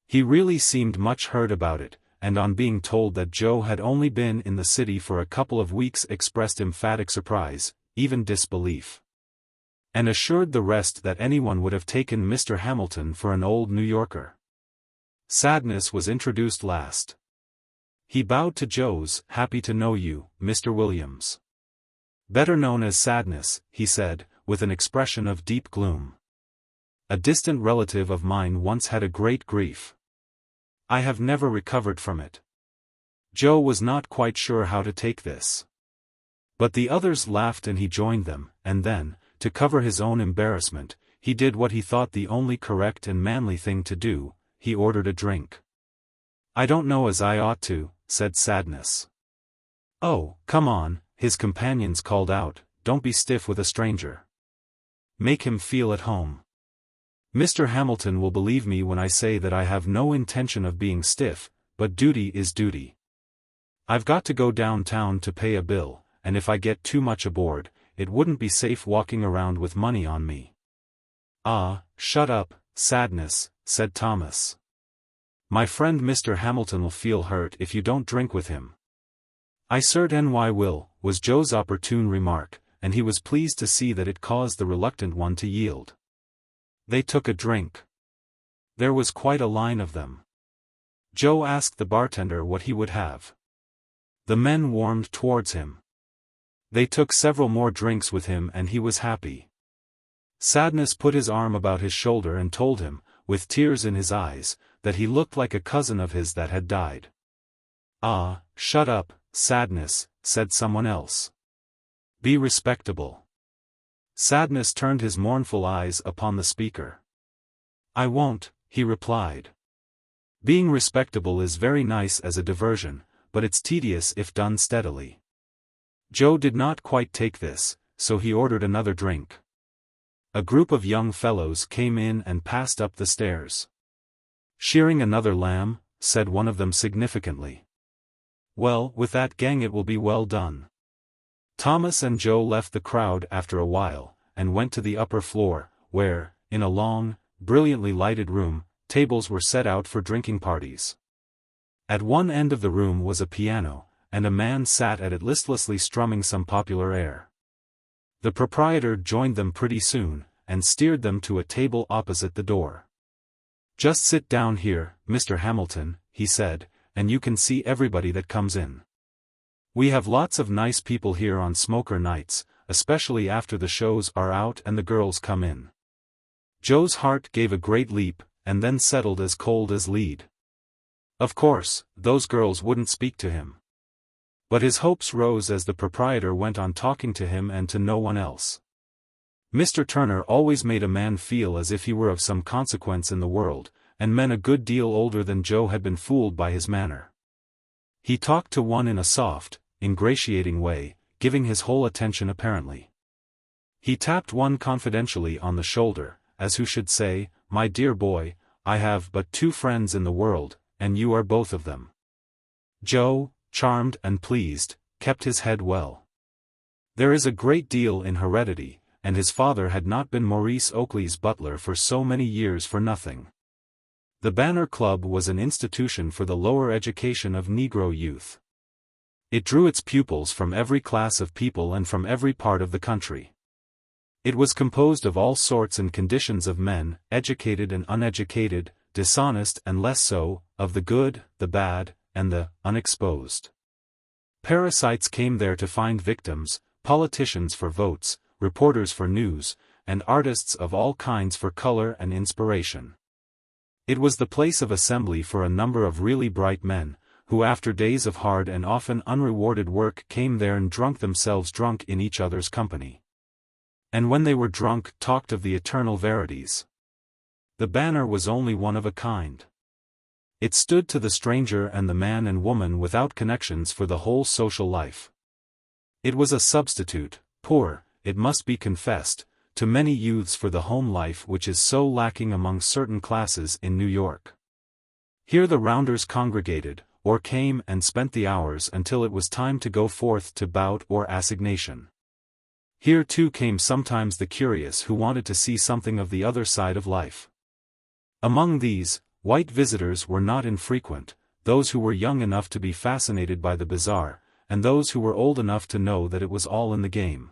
He really seemed much hurt about it, and on being told that Joe had only been in the city for a couple of weeks expressed emphatic surprise, even disbelief. And assured the rest that anyone would have taken Mr. Hamilton for an old New Yorker. Sadness was introduced last. He bowed to Joe's, "Happy to know you, Mr. Williams." "Better known as Sadness," he said, with an expression of deep gloom. "A distant relative of mine once had a great grief. I have never recovered from it." Joe was not quite sure how to take this. But the others laughed and he joined them, and then, to cover his own embarrassment, he did what he thought the only correct and manly thing to do, he ordered a drink. "I don't know as I ought to," said Sadness. "Oh, come on," his companions called out, "don't be stiff with a stranger. Make him feel at home. Mr. Hamilton will believe me when I say that I have no intention of being stiff, but duty is duty. I've got to go downtown to pay a bill, and if I get too much aboard, it wouldn't be safe walking around with money on me." "Ah, shut up, Sadness," said Thomas. "My friend Mr. Hamilton'll feel hurt if you don't drink with him." "I certainly will," was Joe's opportune remark, and he was pleased to see that it caused the reluctant one to yield. They took a drink. There was quite a line of them. Joe asked the bartender what he would have. The men warmed towards him. They took several more drinks with him and he was happy. Sadness put his arm about his shoulder and told him, with tears in his eyes, that he looked like a cousin of his that had died. "Ah, shut up, Sadness," said someone else. "Be respectable." Sadness turned his mournful eyes upon the speaker. "I won't," he replied. "Being respectable is very nice as a diversion, but it's tedious if done steadily." Joe did not quite take this, so he ordered another drink. A group of young fellows came in and passed up the stairs. "Shearing another lamb," said one of them significantly. "Well, with that gang it will be well done." Thomas and Joe left the crowd after a while, and went to the upper floor, where, in a long, brilliantly lighted room, tables were set out for drinking parties. At one end of the room was a piano, and a man sat at it listlessly strumming some popular air. The proprietor joined them pretty soon, and steered them to a table opposite the door. "Just sit down here, Mr. Hamilton," he said, "and you can see everybody that comes in. We have lots of nice people here on smoker nights, especially after the shows are out and the girls come in." Joe's heart gave a great leap, and then settled as cold as lead. Of course, those girls wouldn't speak to him. But his hopes rose as the proprietor went on talking to him and to no one else. Mr. Turner always made a man feel as if he were of some consequence in the world, and men a good deal older than Joe had been fooled by his manner. He talked to one in a soft, ingratiating way, giving his whole attention apparently. He tapped one confidentially on the shoulder, as who should say, "My dear boy, I have but two friends in the world, and you are both of them." Joe, charmed and pleased, kept his head well. There is a great deal in heredity, and his father had not been Maurice Oakley's butler for so many years for nothing. The Banner Club was an institution for the lower education of Negro youth. It drew its pupils from every class of people and from every part of the country. It was composed of all sorts and conditions of men, educated and uneducated, dishonest and less so, of the good, the bad, and the unexposed. Parasites came there to find victims, politicians for votes, reporters for news, and artists of all kinds for color and inspiration. It was the place of assembly for a number of really bright men, who after days of hard and often unrewarded work came there and drunk themselves drunk in each other's company. And when they were drunk, talked of the eternal verities. The banner was only one of a kind. It stood to the stranger and the man and woman without connections for the whole social life. It was a substitute, poor, it must be confessed, to many youths for the home life which is so lacking among certain classes in New York. Here the rounders congregated, or came and spent the hours until it was time to go forth to bout or assignation. Here too came sometimes the curious who wanted to see something of the other side of life. Among these, white visitors were not infrequent, those who were young enough to be fascinated by the bizarre, and those who were old enough to know that it was all in the game.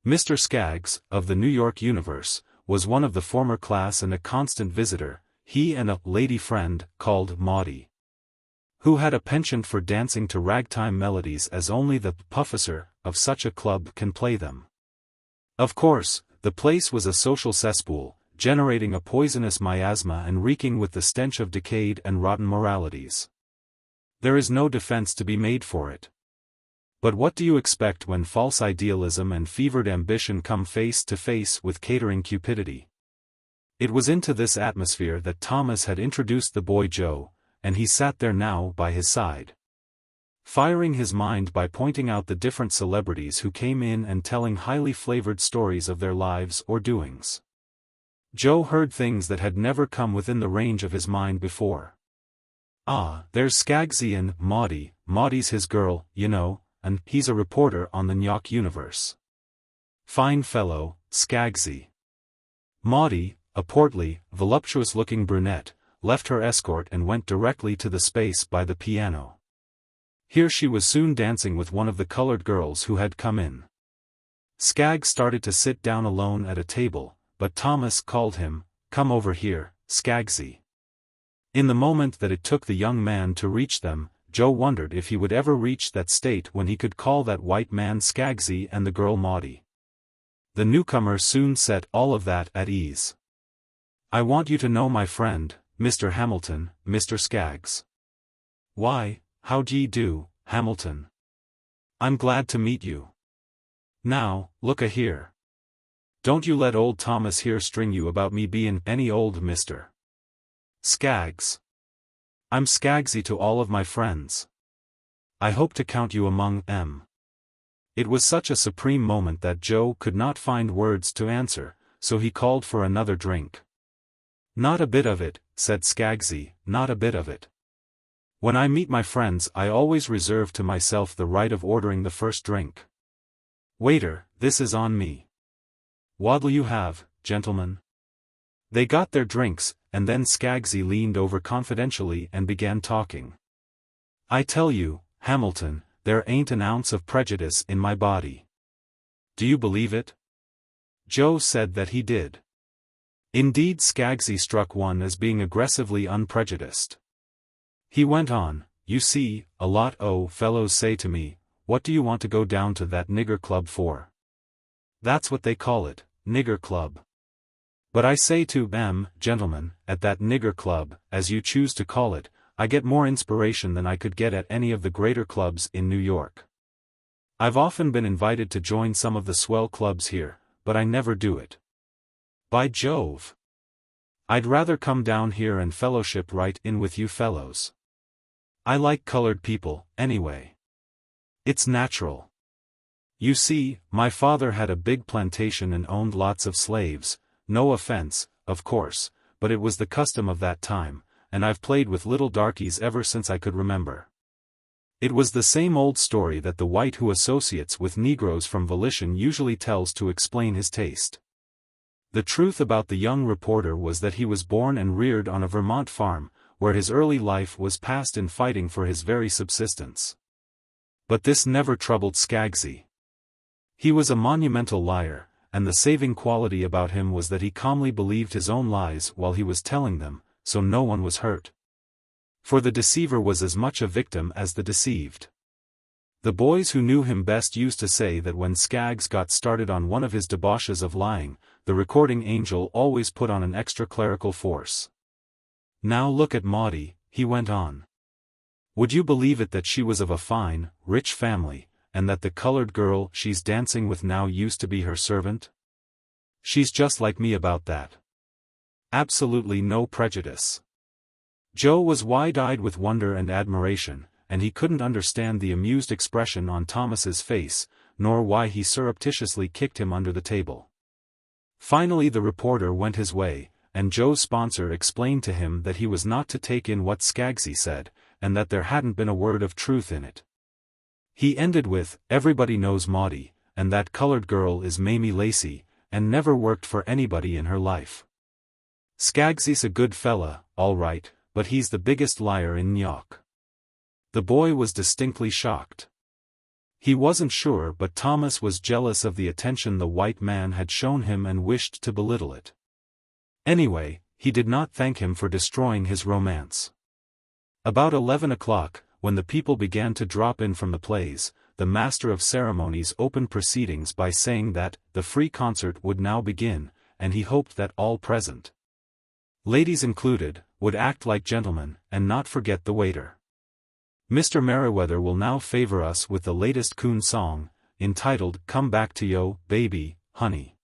Mr. Skaggs, of the New York universe, was one of the former class and a constant visitor, he and a lady friend, called Maudie, who had a penchant for dancing to ragtime melodies as only the pufficer of such a club can play them. Of course, the place was a social cesspool, generating a poisonous miasma and reeking with the stench of decayed and rotten moralities. There is no defense to be made for it. But what do you expect when false idealism and fevered ambition come face to face with catering cupidity? It was into this atmosphere that Thomas had introduced the boy Joe, and he sat there now by his side, firing his mind by pointing out the different celebrities who came in and telling highly flavored stories of their lives or doings. Joe heard things that had never come within the range of his mind before. "Ah, there's Skaggsy and Maudie, Maudie's his girl, you know, and he's a reporter on the New York universe. Fine fellow, Skaggsy." Maudie, a portly, voluptuous-looking brunette, left her escort and went directly to the space by the piano. Here she was soon dancing with one of the colored girls who had come in. Skaggs started to sit down alone at a table, but Thomas called him, "Come over here, Skaggsy." In the moment that it took the young man to reach them, Joe wondered if he would ever reach that state when he could call that white man Skaggsy and the girl Maudie. The newcomer soon set all of that at ease. "I want you to know my friend, Mr. Hamilton, Mr. Skaggs." "Why, how d'ye do, Hamilton? I'm glad to meet you. Now, look-a-here. Don't you let old Thomas here string you about me bein' any old Mr. Skaggs. I'm Skaggsy to all of my friends. I hope to count you among 'em." It was such a supreme moment that Joe could not find words to answer, so he called for another drink. "Not a bit of it," said Skaggsy, "not a bit of it. When I meet my friends I always reserve to myself the right of ordering the first drink. Waiter, this is on me. What'll you have, gentlemen?" They got their drinks, and then Skaggsy leaned over confidentially and began talking. "I tell you, Hamilton, there ain't an ounce of prejudice in my body. Do you believe it?" Joe said that he did. Indeed, Skaggsy struck one as being aggressively unprejudiced. He went on, "You see, a lot o' fellows say to me, 'What do you want to go down to that nigger club for?' That's what they call it, nigger club. But I say to 'em, gentlemen, at that nigger club, as you choose to call it, I get more inspiration than I could get at any of the greater clubs in New York. I've often been invited to join some of the swell clubs here, but I never do it. By Jove! I'd rather come down here and fellowship right in with you fellows. I like colored people, anyway. It's natural. You see, my father had a big plantation and owned lots of slaves, no offense, of course, but it was the custom of that time, and I've played with little darkies ever since I could remember." It was the same old story that the white who associates with Negroes from volition usually tells to explain his taste. The truth about the young reporter was that he was born and reared on a Vermont farm, where his early life was passed in fighting for his very subsistence. But this never troubled Skaggsy. He was a monumental liar, and the saving quality about him was that he calmly believed his own lies while he was telling them, so no one was hurt. For the deceiver was as much a victim as the deceived. The boys who knew him best used to say that when Skaggs got started on one of his debauches of lying, the recording angel always put on an extra clerical force. "Now look at Maudie," he went on. Would you believe it that she was of a fine, rich family, and that the colored girl she's dancing with now used to be her servant? She's just like me about that. Absolutely no prejudice. Joe was wide-eyed with wonder and admiration, and he couldn't understand the amused expression on Thomas's face, nor why he surreptitiously kicked him under the table. Finally the reporter went his way, and Joe's sponsor explained to him that he was not to take in what Skaggs said, and that there hadn't been a word of truth in it. He ended with, "Everybody knows Maudie, and that colored girl is Mamie Lacey, and never worked for anybody in her life. Skaggs a good fella, all right, but he's the biggest liar in Nyok." The boy was distinctly shocked. He wasn't sure, but Thomas was jealous of the attention the white man had shown him and wished to belittle it. Anyway, he did not thank him for destroying his romance. About 11 o'clock, when the people began to drop in from the plays, the master of ceremonies opened proceedings by saying that the free concert would now begin, and he hoped that all present, ladies included, would act like gentlemen, and not forget the waiter. Mr. Merriweather will now favor us with the latest coon song, entitled "Come Back to Yo, Baby, Honey."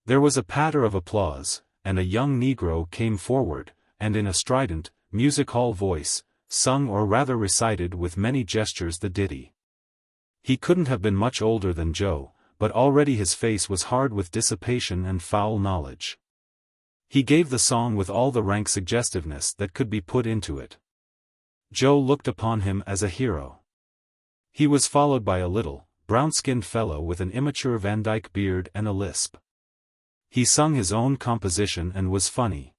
There was a patter of applause, and a young Negro came forward, and in a strident, music-hall voice, sung or rather recited with many gestures the ditty. He couldn't have been much older than Joe, but already his face was hard with dissipation and foul knowledge. He gave the song with all the rank suggestiveness that could be put into it. Joe looked upon him as a hero. He was followed by a little, brown-skinned fellow with an immature Van Dyke beard and a lisp. He sung his own composition and was funny.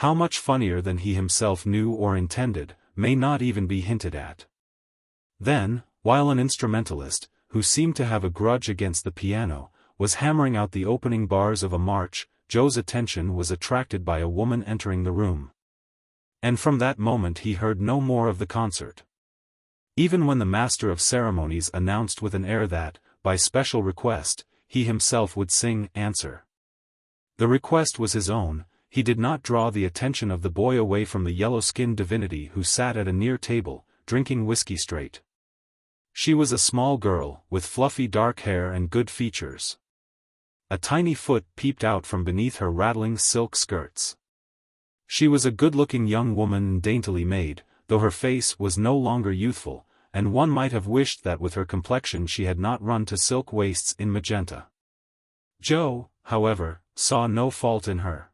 How much funnier than he himself knew or intended, may not even be hinted at. Then, while an instrumentalist, who seemed to have a grudge against the piano, was hammering out the opening bars of a march, Joe's attention was attracted by a woman entering the room. And from that moment he heard no more of the concert. Even when the master of ceremonies announced with an air that, by special request, he himself would sing "Answer." The request was his own. He did not draw the attention of the boy away from the yellow-skinned divinity who sat at a near table, drinking whiskey straight. She was a small girl, with fluffy dark hair and good features. A tiny foot peeped out from beneath her rattling silk skirts. She was a good-looking young woman and daintily made, though her face was no longer youthful, and one might have wished that with her complexion she had not run to silk waists in magenta. Joe, however, saw no fault in her.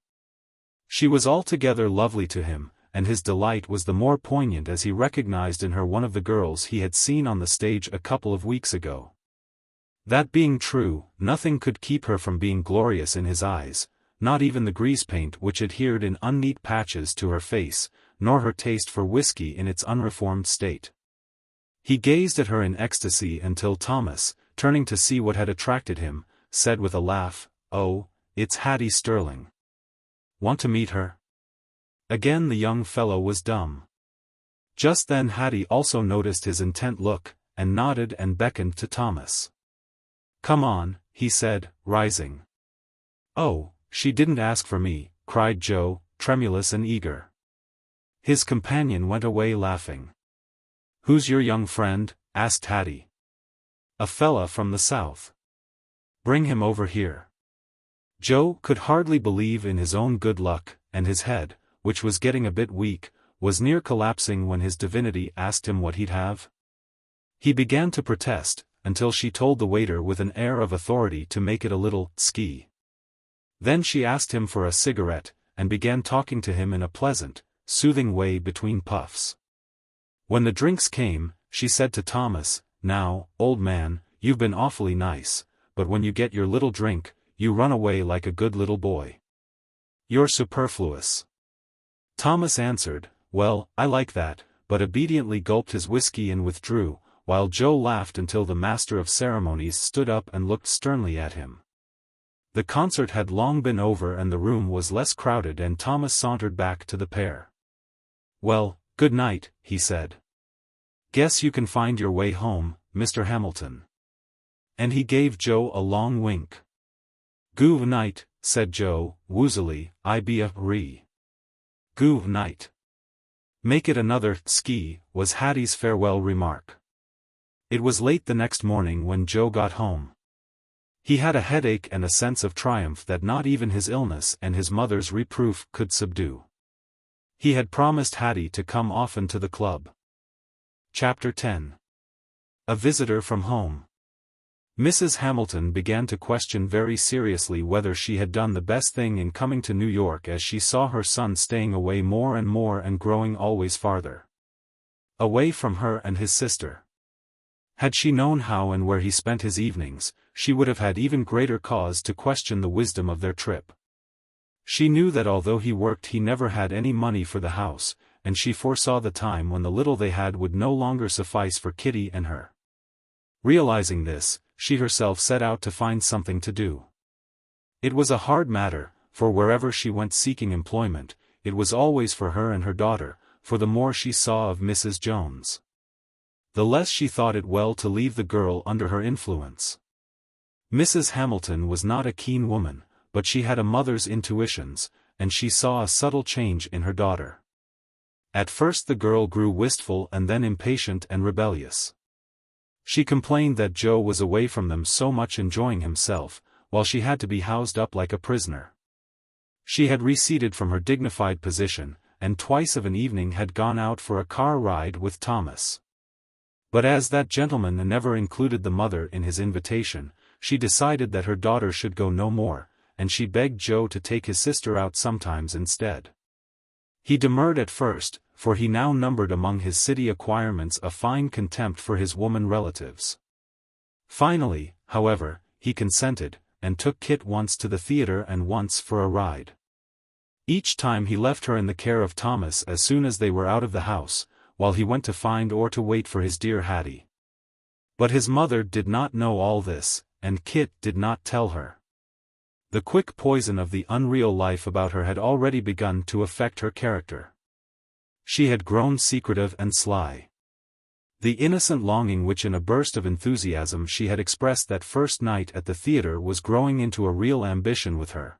She was altogether lovely to him, and his delight was the more poignant as he recognized in her one of the girls he had seen on the stage a couple of weeks ago. That being true, nothing could keep her from being glorious in his eyes, not even the grease paint which adhered in unneat patches to her face, nor her taste for whiskey in its unreformed state. He gazed at her in ecstasy until Thomas, turning to see what had attracted him, said with a laugh, "Oh, it's Hattie Sterling. Want to meet her?" Again the young fellow was dumb. Just then Hattie also noticed his intent look, and nodded and beckoned to Thomas. "Come on," he said, rising. "Oh, she didn't ask for me," cried Joe, tremulous and eager. His companion went away laughing. "Who's your young friend?" asked Hattie. "A fella from the South. Bring him over here." Joe could hardly believe in his own good luck, and his head, which was getting a bit weak, was near collapsing when his divinity asked him what he'd have. He began to protest, until she told the waiter with an air of authority to make it a little ski. Then she asked him for a cigarette, and began talking to him in a pleasant, soothing way between puffs. When the drinks came, she said to Thomas, "Now, old man, you've been awfully nice, but when you get your little drink, you run away like a good little boy. You're superfluous." Thomas answered, "Well, I like that," but obediently gulped his whiskey and withdrew, while Joe laughed until the master of ceremonies stood up and looked sternly at him. The concert had long been over and the room was less crowded, and Thomas sauntered back to the pair. "Well, good night," he said. "Guess you can find your way home, Mr. Hamilton." And he gave Joe a long wink. "Good night," said Joe, woozily, "I be a re. Good night." Make it another ski, was Hattie's farewell remark. It was late the next morning when Joe got home. He had a headache and a sense of triumph that not even his illness and his mother's reproof could subdue. He had promised Hattie to come often to the club. Chapter 10. A visitor from home. Mrs. Hamilton began to question very seriously whether she had done the best thing in coming to New York, as she saw her son staying away more and growing always farther away from her and his sister. Had she known how and where he spent his evenings, she would have had even greater cause to question the wisdom of their trip. She knew that although he worked, he never had any money for the house, and she foresaw the time when the little they had would no longer suffice for Kitty and her. Realizing this, she herself set out to find something to do. It was a hard matter, for wherever she went seeking employment, it was always for her and her daughter, for the more she saw of Mrs. Jones, the less she thought it well to leave the girl under her influence. Mrs. Hamilton was not a keen woman, but she had a mother's intuitions, and she saw a subtle change in her daughter. At first the girl grew wistful and then impatient and rebellious. She complained that Joe was away from them so much enjoying himself, while she had to be housed up like a prisoner. She had receded from her dignified position, and twice of an evening had gone out for a car ride with Thomas. But as that gentleman never included the mother in his invitation, she decided that her daughter should go no more, and she begged Joe to take his sister out sometimes instead. He demurred at first, for he now numbered among his city acquirements a fine contempt for his woman relatives. Finally, however, he consented, and took Kit once to the theater and once for a ride. Each time he left her in the care of Thomas as soon as they were out of the house, while he went to find or to wait for his dear Hattie. But his mother did not know all this, and Kit did not tell her. The quick poison of the unreal life about her had already begun to affect her character. She had grown secretive and sly. The innocent longing which in a burst of enthusiasm she had expressed that first night at the theater was growing into a real ambition with her.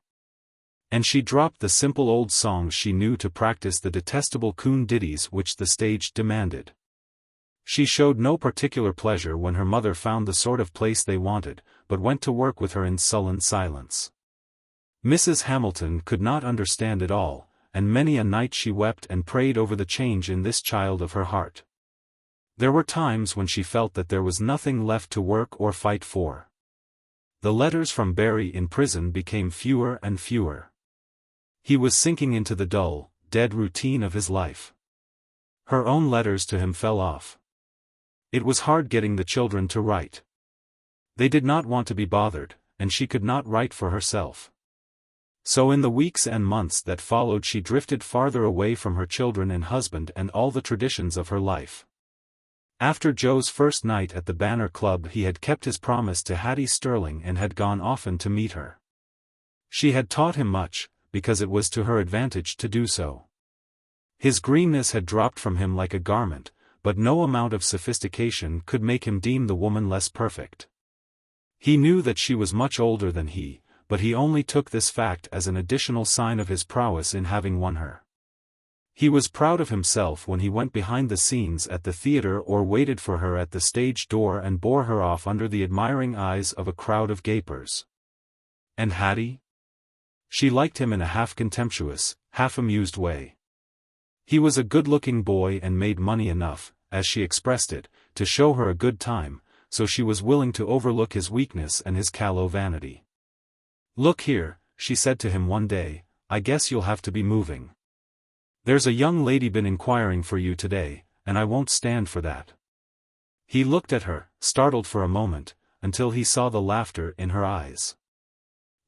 And she dropped the simple old songs she knew to practice the detestable coon ditties which the stage demanded. She showed no particular pleasure when her mother found the sort of place they wanted, but went to work with her in sullen silence. Mrs. Hamilton could not understand it all, and many a night she wept and prayed over the change in this child of her heart. There were times when she felt that there was nothing left to work or fight for. The letters from Barry in prison became fewer and fewer. He was sinking into the dull, dead routine of his life. Her own letters to him fell off. It was hard getting the children to write. They did not want to be bothered, and she could not write for herself. So in the weeks and months that followed she drifted farther away from her children and husband and all the traditions of her life. After Joe's first night at the Banner Club he had kept his promise to Hattie Sterling and had gone often to meet her. She had taught him much, because it was to her advantage to do so. His greenness had dropped from him like a garment, but no amount of sophistication could make him deem the woman less perfect. He knew that she was much older than he, but he only took this fact as an additional sign of his prowess in having won her. He was proud of himself when he went behind the scenes at the theater or waited for her at the stage door and bore her off under the admiring eyes of a crowd of gapers. And Hattie? She liked him in a half-contemptuous, half-amused way. He was a good-looking boy and made money enough, as she expressed it, to show her a good time, so she was willing to overlook his weakness and his callow vanity. "Look here," she said to him one day, "I guess you'll have to be moving. There's a young lady been inquiring for you today, and I won't stand for that." He looked at her, startled for a moment, until he saw the laughter in her eyes.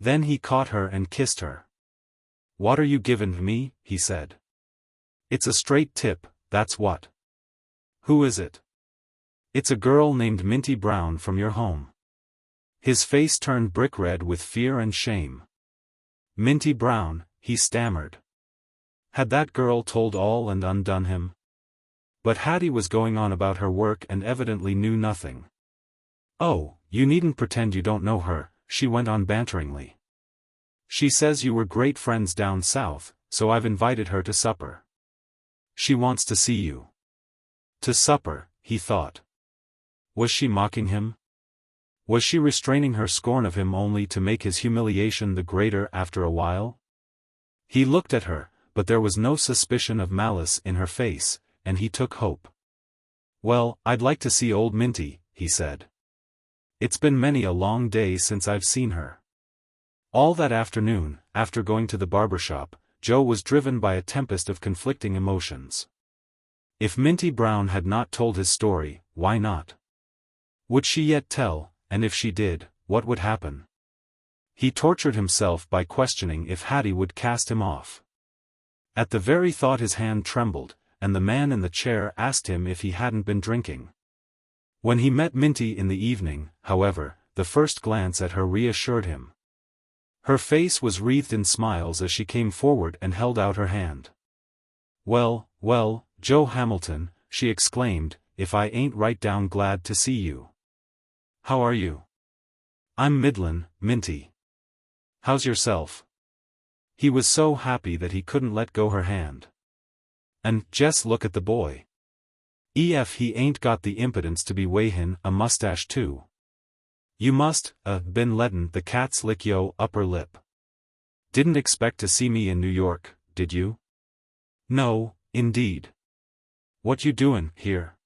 Then he caught her and kissed her. "What are you giving me?" he said. "It's a straight tip, that's what." "Who is it?" "It's a girl named Minty Brown from your home." His face turned brick red with fear and shame. "Minty Brown," he stammered. Had that girl told all and undone him? But Hattie was going on about her work and evidently knew nothing. "Oh, you needn't pretend you don't know her," she went on banteringly. "She says you were great friends down south, so I've invited her to supper." She wants to see you. To supper, he thought. Was she mocking him? Was she restraining her scorn of him only to make his humiliation the greater after a while? He looked at her, but there was no suspicion of malice in her face, and he took hope. "Well, I'd like to see old Minty," he said. "It's been many a long day since I've seen her." All that afternoon, after going to the barber shop, Joe was driven by a tempest of conflicting emotions. If Minty Brown had not told his story, why not? Would she yet tell, and if she did, what would happen? He tortured himself by questioning if Hattie would cast him off. At the very thought his hand trembled, and the man in the chair asked him if he hadn't been drinking. When he met Minty in the evening, however, the first glance at her reassured him. Her face was wreathed in smiles as she came forward and held out her hand. "Well, well, Joe Hamilton," she exclaimed, "if I ain't right down glad to see you. How are you?" "I'm middlin', Minty. How's yourself?" He was so happy that he couldn't let go her hand. "And, Jess, look at the boy. Ef he ain't got the impudence to be wavin' a mustache too. You must, been lettin' the cats lick yo' upper lip. Didn't expect to see me in New York, did you?" "No, indeed. What you doin' here?"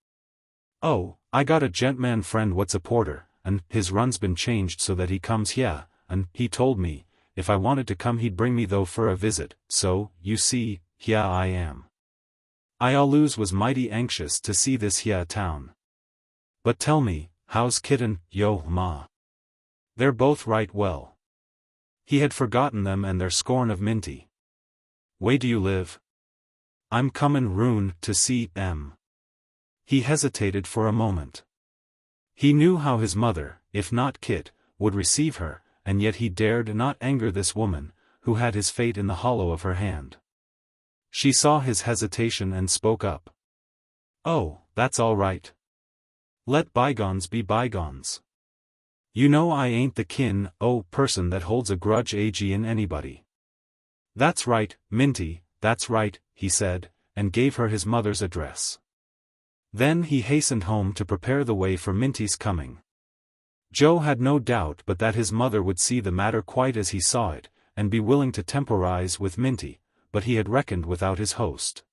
"Oh, I got a gent'man friend what's a porter, and his run's been changed so that he comes hyeh, and he told me, if I wanted to come he'd bring me though for a visit, so, you see, hyeh I am. I always was mighty anxious to see this hyeh town. But tell me, how's kitten, yo, ma?" "They're both right well." He had forgotten them and their scorn of Minty. "Way do you live?" "I'm comin' roon to see em." He hesitated for a moment. He knew how his mother, if not Kit, would receive her, and yet he dared not anger this woman, who had his fate in the hollow of her hand. She saw his hesitation and spoke up. "Oh, that's all right. Let bygones be bygones. You know I ain't the person that holds a grudge agin anybody." "That's right, Minty, that's right," he said, and gave her his mother's address. Then he hastened home to prepare the way for Minty's coming. Joe had no doubt but that his mother would see the matter quite as he saw it, and be willing to temporize with Minty, but he had reckoned without his host.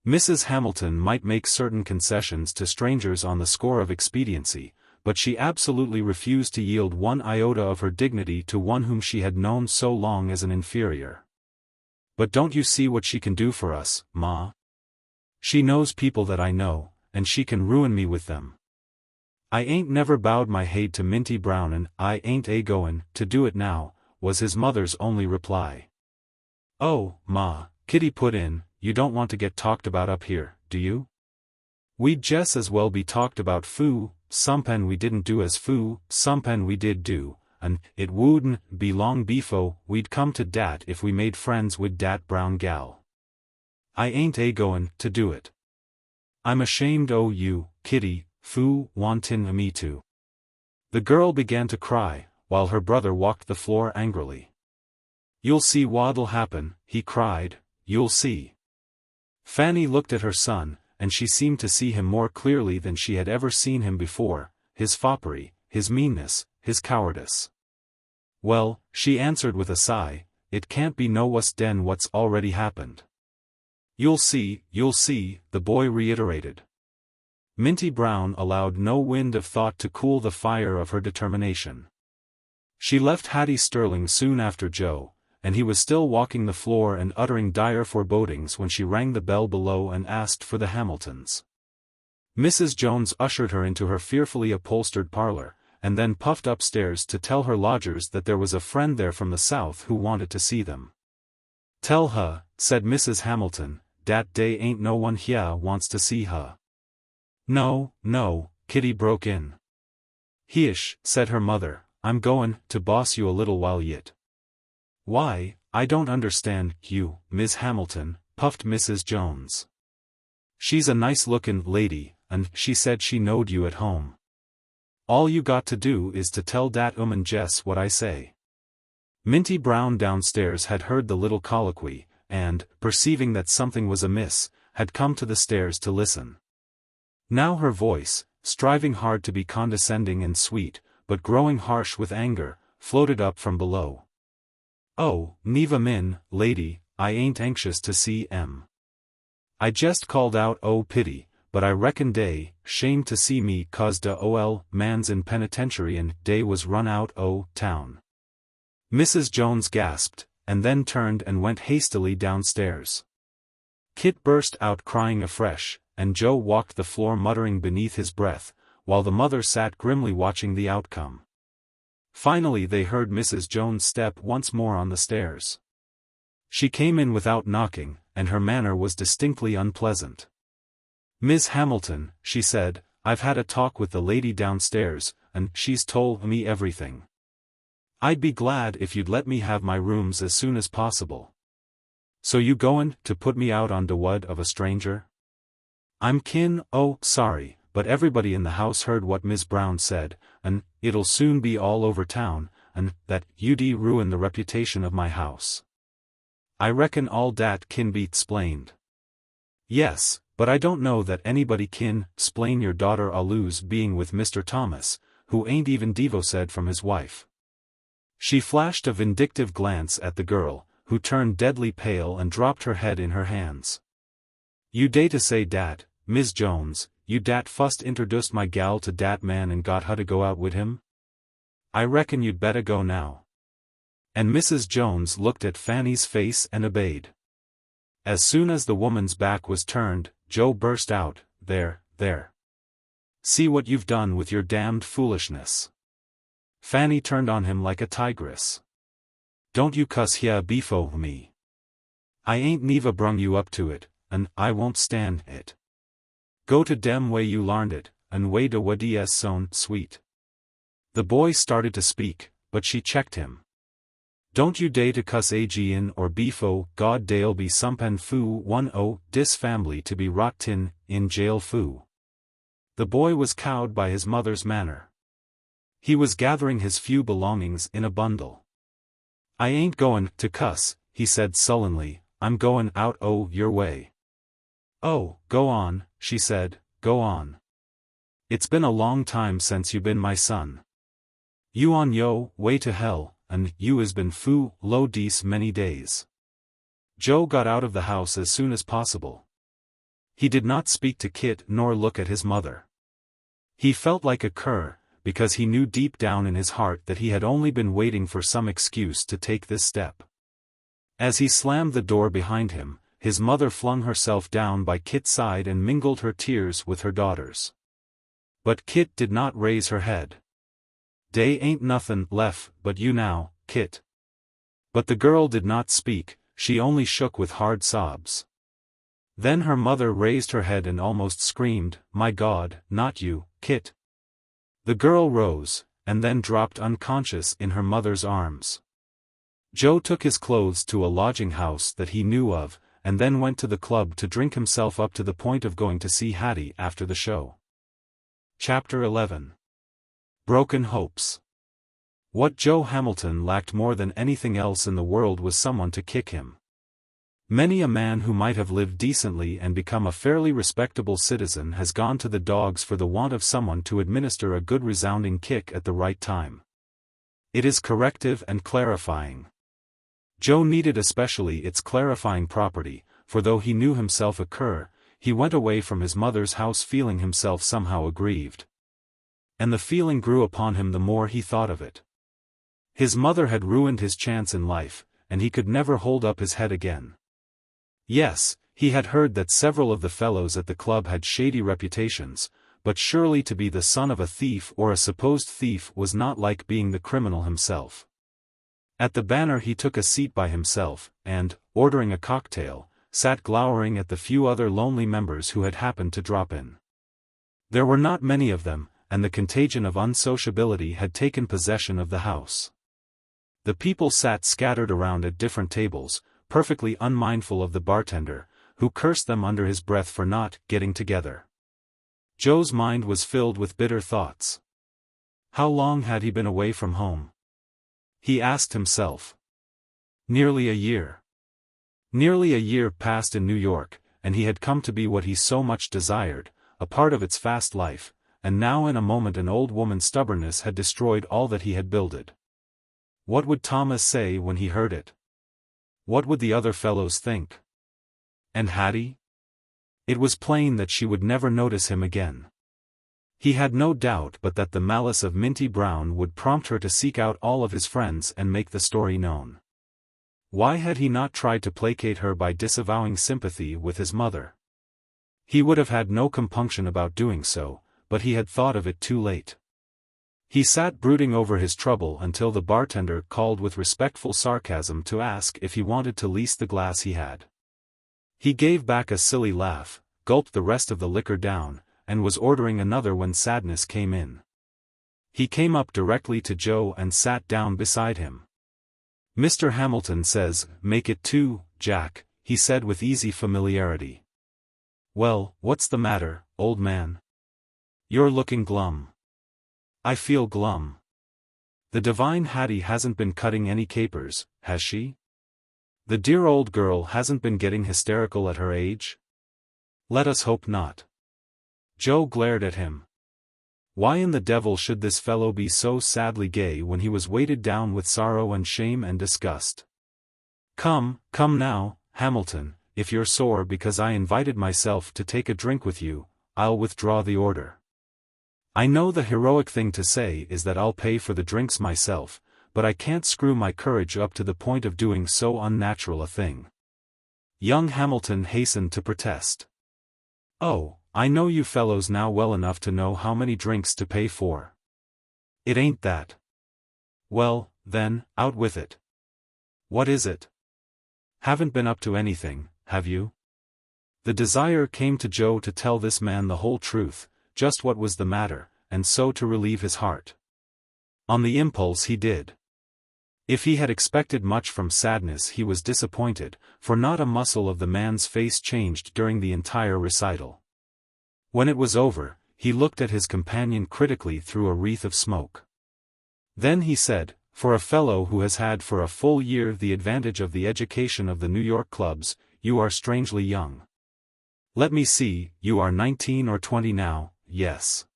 Mrs. Hamilton might make certain concessions to strangers on the score of expediency, but she absolutely refused to yield one iota of her dignity to one whom she had known so long as an inferior. "But don't you see what she can do for us, Ma? She knows people that I know, and she can ruin me with them. I ain't never bowed my haid to Minty Brown and I ain't a-goin' to do it now," was his mother's only reply. "Oh, Ma," Kitty put in, "you don't want to get talked about up here, do you? We'd just as well be talked about somepen we didn't do as somepen we did do, and it wouldn't be long befo' we'd come to dat if we made friends wid dat brown gal. I ain't a-goin' to do it. I'm ashamed o' you, Kitty, wantin' me to." The girl began to cry, while her brother walked the floor angrily. "You'll see what'll happen," he cried, "you'll see." Fannie looked at her son, and she seemed to see him more clearly than she had ever seen him before, his foppery, his meanness, his cowardice. "Well," she answered with a sigh, "it can't be no wuss den what's already happened." You'll see," the boy reiterated. Minty Brown allowed no wind of thought to cool the fire of her determination. She left Hattie Sterling soon after Joe, and he was still walking the floor and uttering dire forebodings when she rang the bell below and asked for the Hamiltons. Mrs. Jones ushered her into her fearfully upholstered parlor, and then puffed upstairs to tell her lodgers that there was a friend there from the South who wanted to see them. "Tell her," said Mrs. Hamilton, "dat dey ain't no one hyeh wants to see her." "No, no," Kitty broke in. "Heish," said her mother, "I'm goin' to boss you a little while yit." "Why, I don't understand you, Miss Hamilton," puffed Mrs. Jones. "She's a nice-lookin' lady, and she said she knowed you at home. All you got to do is to tell dat Jess what I say." Minty Brown downstairs had heard the little colloquy, and, perceiving that something was amiss, had come to the stairs to listen. Now her voice, striving hard to be condescending and sweet, but growing harsh with anger, floated up from below. "Oh, Neva Min, lady, I ain't anxious to see I jest called out oh pity, but I reckon dey, shame to see me cause de ol man's in penitentiary and dey was run out town." Mrs. Jones gasped, and then turned and went hastily downstairs. Kit burst out crying afresh, and Joe walked the floor muttering beneath his breath, while the mother sat grimly watching the outcome. Finally they heard Mrs. Jones step once more on the stairs. She came in without knocking, and her manner was distinctly unpleasant. "Miss Hamilton," she said, "I've had a talk with the lady downstairs, and she's told me everything. I'd be glad if you'd let me have my rooms as soon as possible. So you goin' to put me out on de wud of a stranger? I'm sorry, but everybody in the house heard what Miss Brown said, and it'll soon be all over town, and that you'd ruin the reputation of my house. I reckon all dat kin be explained." "Yes, but I don't know that anybody kin explain your daughter Alu's being with Mr. Thomas, who ain't even divorced from his wife." She flashed a vindictive glance at the girl, who turned deadly pale and dropped her head in her hands. "You dey to say dat, Miss Jones, you dat fust introduced my gal to dat man and got her to go out wid him? I reckon you'd better go now." And Mrs. Jones looked at Fanny's face and obeyed. As soon as the woman's back was turned, Joe burst out, There. See what you've done with your damned foolishness." Fanny turned on him like a tigress. "Don't you cuss here befo' me. I ain't neva brung you up to it, and I won't stand it. Go to dem way you larned it, and way de wadi es son sweet." The boy started to speak, but she checked him. "Don't you day to cuss agin or befo' God dey'll be sompen foo dis family to be rottin in jail foo." The boy was cowed by his mother's manner. He was gathering his few belongings in a bundle. "I ain't goin' to cuss," he said sullenly, "I'm goin' out your way." "Oh, go on," she said, "go on. It's been a long time since you been my son. You on yo way to hell, and you has been foo low dece many days." Joe got out of the house as soon as possible. He did not speak to Kit nor look at his mother. He felt like a cur, because he knew deep down in his heart that he had only been waiting for some excuse to take this step. As he slammed the door behind him, his mother flung herself down by Kit's side and mingled her tears with her daughter's. But Kit did not raise her head. "Dey ain't nothin' lef' but you now, Kit." But the girl did not speak, she only shook with hard sobs. Then her mother raised her head and almost screamed, "My God, not you, Kit." The girl rose, and then dropped unconscious in her mother's arms. Joe took his clothes to a lodging house that he knew of, and then went to the club to drink himself up to the point of going to see Hattie after the show. Chapter 11. Broken Hopes. What Joe Hamilton lacked more than anything else in the world was someone to kick him. Many a man who might have lived decently and become a fairly respectable citizen has gone to the dogs for the want of someone to administer a good resounding kick at the right time. It is corrective and clarifying. Joe needed especially its clarifying property, for though he knew himself a cur, he went away from his mother's house feeling himself somehow aggrieved. And the feeling grew upon him the more he thought of it. His mother had ruined his chance in life, and he could never hold up his head again. Yes, he had heard that several of the fellows at the club had shady reputations, but surely to be the son of a thief or a supposed thief was not like being the criminal himself. At the Banner he took a seat by himself, and, ordering a cocktail, sat glowering at the few other lonely members who had happened to drop in. There were not many of them, and the contagion of unsociability had taken possession of the house. The people sat scattered around at different tables, perfectly unmindful of the bartender, who cursed them under his breath for not getting together. Joe's mind was filled with bitter thoughts. How long had he been away from home? He asked himself. Nearly a year. Nearly a year passed in New York, and he had come to be what he so much desired, a part of its fast life, and now in a moment an old woman's stubbornness had destroyed all that he had builded. What would Thomas say when he heard it? What would the other fellows think? And Hattie? It was plain that she would never notice him again. He had no doubt but that the malice of Minty Brown would prompt her to seek out all of his friends and make the story known. Why had he not tried to placate her by disavowing sympathy with his mother? He would have had no compunction about doing so, but he had thought of it too late. He sat brooding over his trouble until the bartender called with respectful sarcasm to ask if he wanted to lease the glass he had. He gave back a silly laugh, gulped the rest of the liquor down, and was ordering another when Sadness came in. He came up directly to Joe and sat down beside him. "Mr. Hamilton says, make it 2, Jack," he said with easy familiarity. "Well, what's the matter, old man? You're looking glum." "I feel glum. The divine Hattie hasn't been cutting any capers, has she? The dear old girl hasn't been getting hysterical at her age? Let us hope not." Joe glared at him. Why in the devil should this fellow be so sadly gay when he was weighted down with sorrow and shame and disgust? Come now, Hamilton, if you're sore because I invited myself to take a drink with you, I'll withdraw the order. I know the heroic thing to say is that I'll pay for the drinks myself, but I can't screw my courage up to the point of doing so unnatural a thing. Young Hamilton hastened to protest. "Oh, I know you fellows now well enough to know how many drinks to pay for. It ain't that." "Well, then, out with it. What is it? Haven't been up to anything, have you?" The desire came to Joe to tell this man the whole truth, just what was the matter, and so to relieve his heart. On the impulse he did. If he had expected much from Sadness he was disappointed, for not a muscle of the man's face changed during the entire recital. When it was over, he looked at his companion critically through a wreath of smoke. Then he said, "For a fellow who has had for a full year the advantage of the education of the New York clubs, you are strangely young. Let me see, you are 19 or 20 now, yes.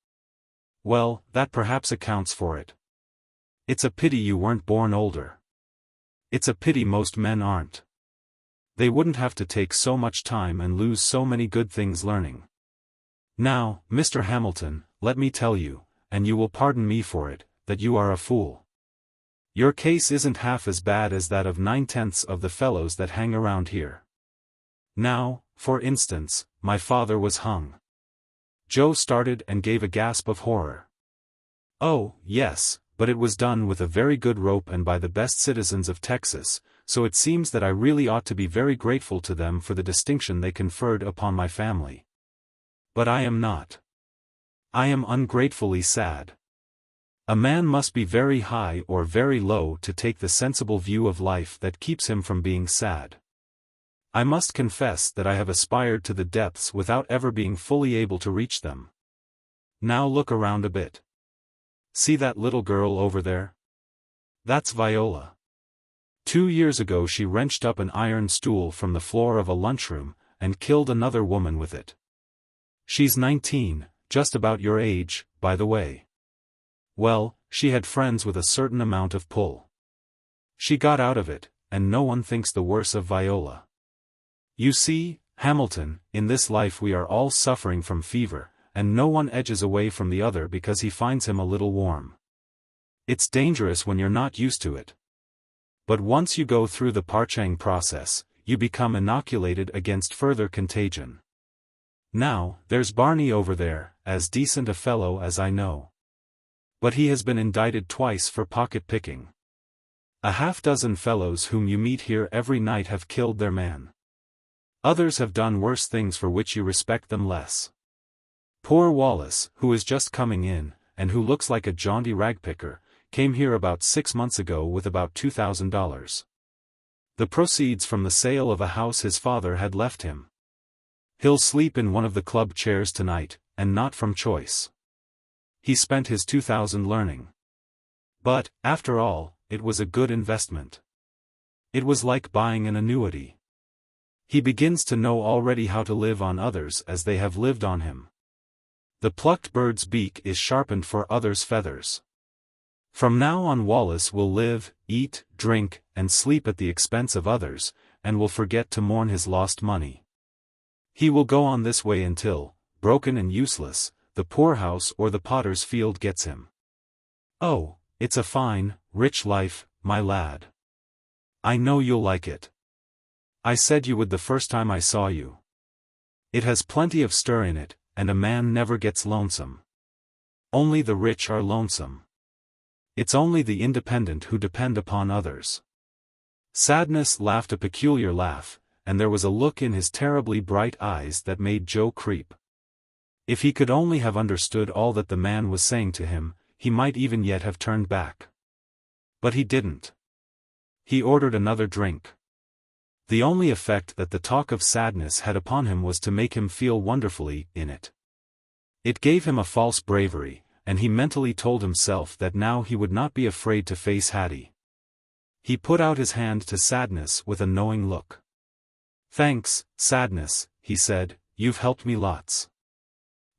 Well, that perhaps accounts for it. It's a pity you weren't born older. It's a pity most men aren't. They wouldn't have to take so much time and lose so many good things learning. Now, Mr. Hamilton, let me tell you, and you will pardon me for it, that you are a fool. Your case isn't half as bad as that of 9/10 of the fellows that hang around here. Now, for instance, my father was hung." Joe started and gave a gasp of horror. "Oh, yes, but it was done with a very good rope and by the best citizens of Texas, so it seems that I really ought to be very grateful to them for the distinction they conferred upon my family. But I am not. I am ungratefully sad. A man must be very high or very low to take the sensible view of life that keeps him from being sad. I must confess that I have aspired to the depths without ever being fully able to reach them. Now look around a bit. See that little girl over there? That's Viola. 2 years ago she wrenched up an iron stool from the floor of a lunchroom, and killed another woman with it. She's 19, just about your age, by the way. Well, she had friends with a certain amount of pull. She got out of it, and no one thinks the worse of Viola. You see, Hamilton, in this life we are all suffering from fever, and no one edges away from the other because he finds him a little warm. It's dangerous when you're not used to it. But once you go through the parching process, you become inoculated against further contagion. Now, there's Barney over there, as decent a fellow as I know. But he has been indicted twice for pocket-picking. A half-dozen fellows whom you meet here every night have killed their man. Others have done worse things for which you respect them less. Poor Wallace, who is just coming in, and who looks like a jaunty ragpicker, came here about 6 months ago with about $2,000. The proceeds from the sale of a house his father had left him. He'll sleep in one of the club chairs tonight, and not from choice. He spent his $2,000 learning. But, after all, it was a good investment. It was like buying an annuity. He begins to know already how to live on others as they have lived on him. The plucked bird's beak is sharpened for others' feathers. From now on Wallace will live, eat, drink, and sleep at the expense of others, and will forget to mourn his lost money. He will go on this way until, broken and useless, the poorhouse or the potter's field gets him. Oh, it's a fine, rich life, my lad. I know you'll like it. I said you would the first time I saw you. It has plenty of stir in it, and a man never gets lonesome. Only the rich are lonesome. It's only the independent who depend upon others. Sadness laughed a peculiar laugh, and there was a look in his terribly bright eyes that made Joe creep. If he could only have understood all that the man was saying to him, he might even yet have turned back. But he didn't. He ordered another drink. The only effect that the talk of sadness had upon him was to make him feel wonderfully in it. It gave him a false bravery, and he mentally told himself that now he would not be afraid to face Hattie. He put out his hand to Sadness with a knowing look. "Thanks, Sadness," he said, "you've helped me lots."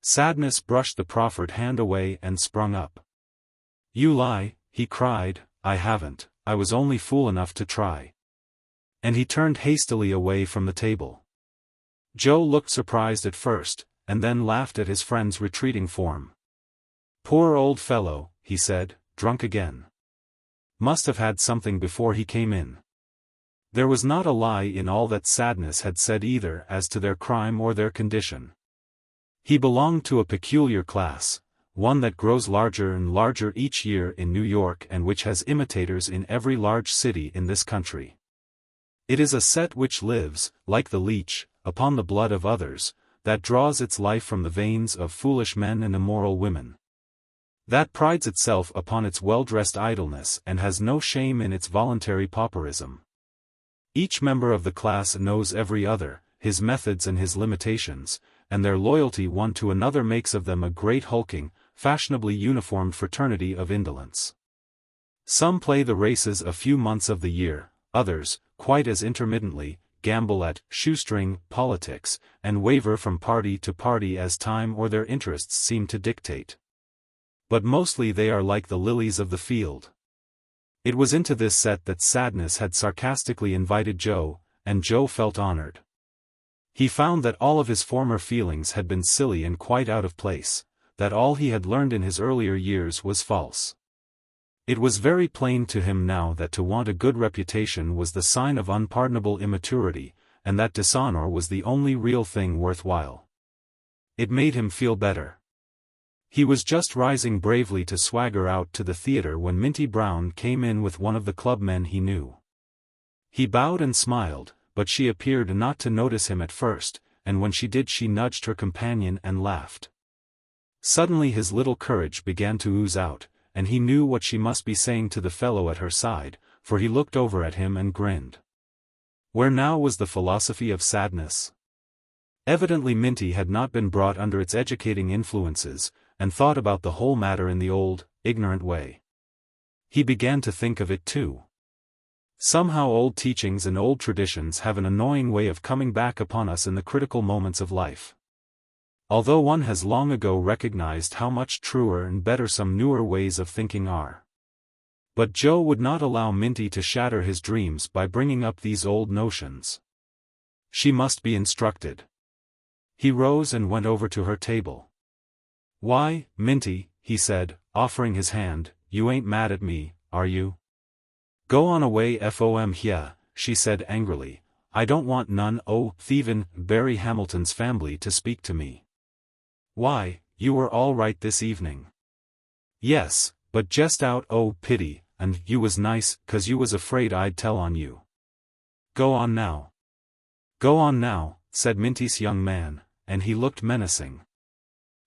Sadness brushed the proffered hand away and sprung up. "You lie," he cried, "I haven't, I was only fool enough to try." And he turned hastily away from the table. Joe looked surprised at first, and then laughed at his friend's retreating form. "Poor old fellow," he said, "drunk again. Must have had something before he came in." There was not a lie in all that Sadness had said either as to their crime or their condition. He belonged to a peculiar class, one that grows larger and larger each year in New York and which has imitators in every large city in this country. It is a set which lives, like the leech, upon the blood of others, that draws its life from the veins of foolish men and immoral women. That prides itself upon its well-dressed idleness and has no shame in its voluntary pauperism. Each member of the class knows every other, his methods and his limitations, and their loyalty one to another makes of them a great hulking, fashionably uniformed fraternity of indolence. Some play the races a few months of the year, others, quite as intermittently, gamble at shoestring politics, and waver from party to party as time or their interests seem to dictate. But mostly they are like the lilies of the field. It was into this set that Sadness had sarcastically invited Joe, and Joe felt honored. He found that all of his former feelings had been silly and quite out of place, that all he had learned in his earlier years was false. It was very plain to him now that to want a good reputation was the sign of unpardonable immaturity, and that dishonor was the only real thing worthwhile. It made him feel better. He was just rising bravely to swagger out to the theater when Minty Brown came in with one of the clubmen he knew. He bowed and smiled, but she appeared not to notice him at first, and when she did she nudged her companion and laughed. Suddenly his little courage began to ooze out, and he knew what she must be saying to the fellow at her side, for he looked over at him and grinned. Where now was the philosophy of Sadness? Evidently Minty had not been brought under its educating influences, and thought about the whole matter in the old, ignorant way. He began to think of it too. Somehow old teachings and old traditions have an annoying way of coming back upon us in the critical moments of life. Although one has long ago recognized how much truer and better some newer ways of thinking are. But Joe would not allow Minty to shatter his dreams by bringing up these old notions. She must be instructed. He rose and went over to her table. "Why, Minty," he said, offering his hand, "you ain't mad at me, are you?" "Go on away from here," she said angrily. "I don't want none o' thievin' Barry Hamilton's family to speak to me." "Why, you were all right this evening." "Yes, but jest out o' pity, and you was nice, 'cause you was afraid I'd tell on you." "Go on now." "Go on now," said Minty's young man, and he looked menacing.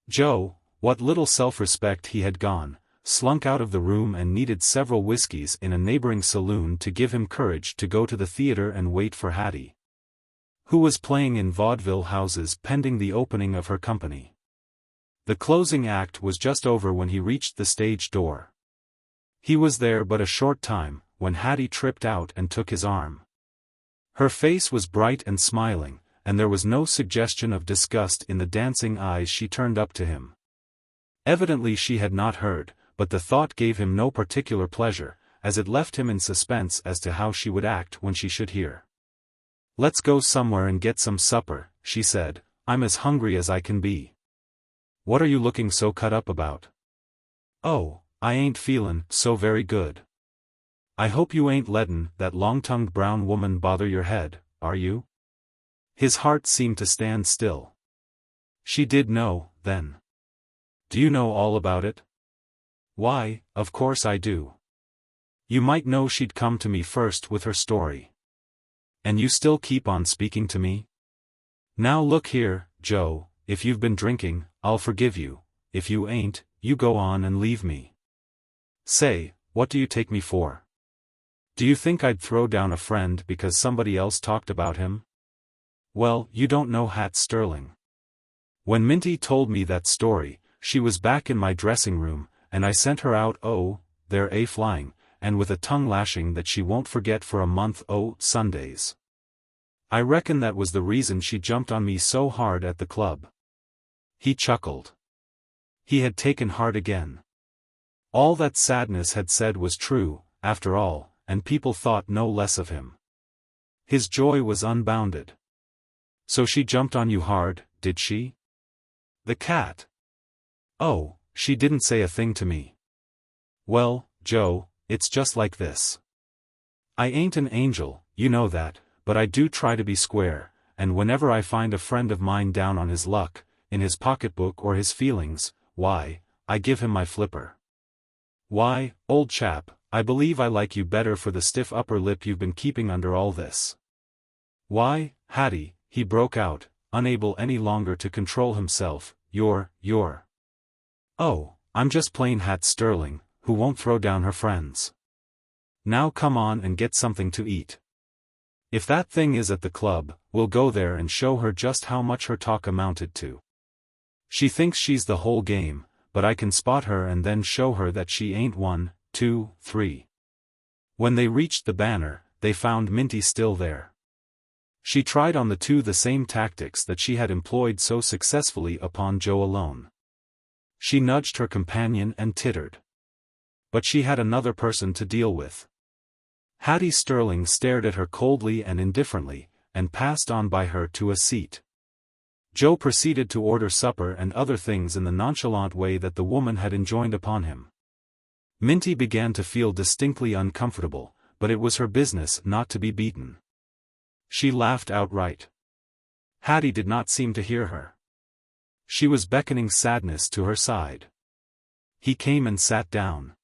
Joe, what little self-respect he had gone, slunk out of the room and needed several whiskeys in a neighboring saloon to give him courage to go to the theater and wait for Hattie, who was playing in vaudeville houses pending the opening of her company. The closing act was just over when he reached the stage door. He was there but a short time, when Hattie tripped out and took his arm. Her face was bright and smiling, and there was no suggestion of disgust in the dancing eyes she turned up to him. Evidently she had not heard, but the thought gave him no particular pleasure, as it left him in suspense as to how she would act when she should hear. "Let's go somewhere and get some supper," she said. "I'm as hungry as I can be." "What are you looking so cut up about?" "Oh, I ain't feelin' so very good." "I hope you ain't lettin' that long-tongued brown woman bother your head, are you?" His heart seemed to stand still. She did know, then. "Do you know all about it?" "Why, of course I do. You might know she'd come to me first with her story. And you still keep on speaking to me? Now look here, Joe, if you've been drinking, I'll forgive you. If you ain't, you go on and leave me. Say, what do you take me for? Do you think I'd throw down a friend because somebody else talked about him? Well, you don't know Hat Sterling. When Minty told me that story, she was back in my dressing room, and I sent her out they're flying, and with a tongue lashing that she won't forget for a month Sundays. I reckon that was the reason she jumped on me so hard at the club." He chuckled. He had taken heart again. All that Sadness had said was true, after all, and people thought no less of him. His joy was unbounded. "So she jumped on you hard, did she? The cat?" "Oh, she didn't say a thing to me." "Well, Joe, it's just like this. I ain't an angel, you know that, but I do try to be square, and whenever I find a friend of mine down on his luck, in his pocketbook or his feelings, why, I give him my flipper. Why, old chap, I believe I like you better for the stiff upper lip you've been keeping under all this. Why, Hattie," he broke out, unable any longer to control himself, you're. "Oh, I'm just plain Hat Sterling, who won't throw down her friends. Now come on and get something to eat. If that thing is at the club, we'll go there and show her just how much her talk amounted to. She thinks she's the whole game, but I can spot her and then show her that she ain't 1, 2, 3. When they reached the banner, they found Minty still there. She tried on the two the same tactics that she had employed so successfully upon Joe alone. She nudged her companion and tittered. But she had another person to deal with. Hattie Sterling stared at her coldly and indifferently, and passed on by her to a seat. Joe proceeded to order supper and other things in the nonchalant way that the woman had enjoined upon him. Minty began to feel distinctly uncomfortable, but it was her business not to be beaten. She laughed outright. Hattie did not seem to hear her. She was beckoning Sadness to her side. He came and sat down.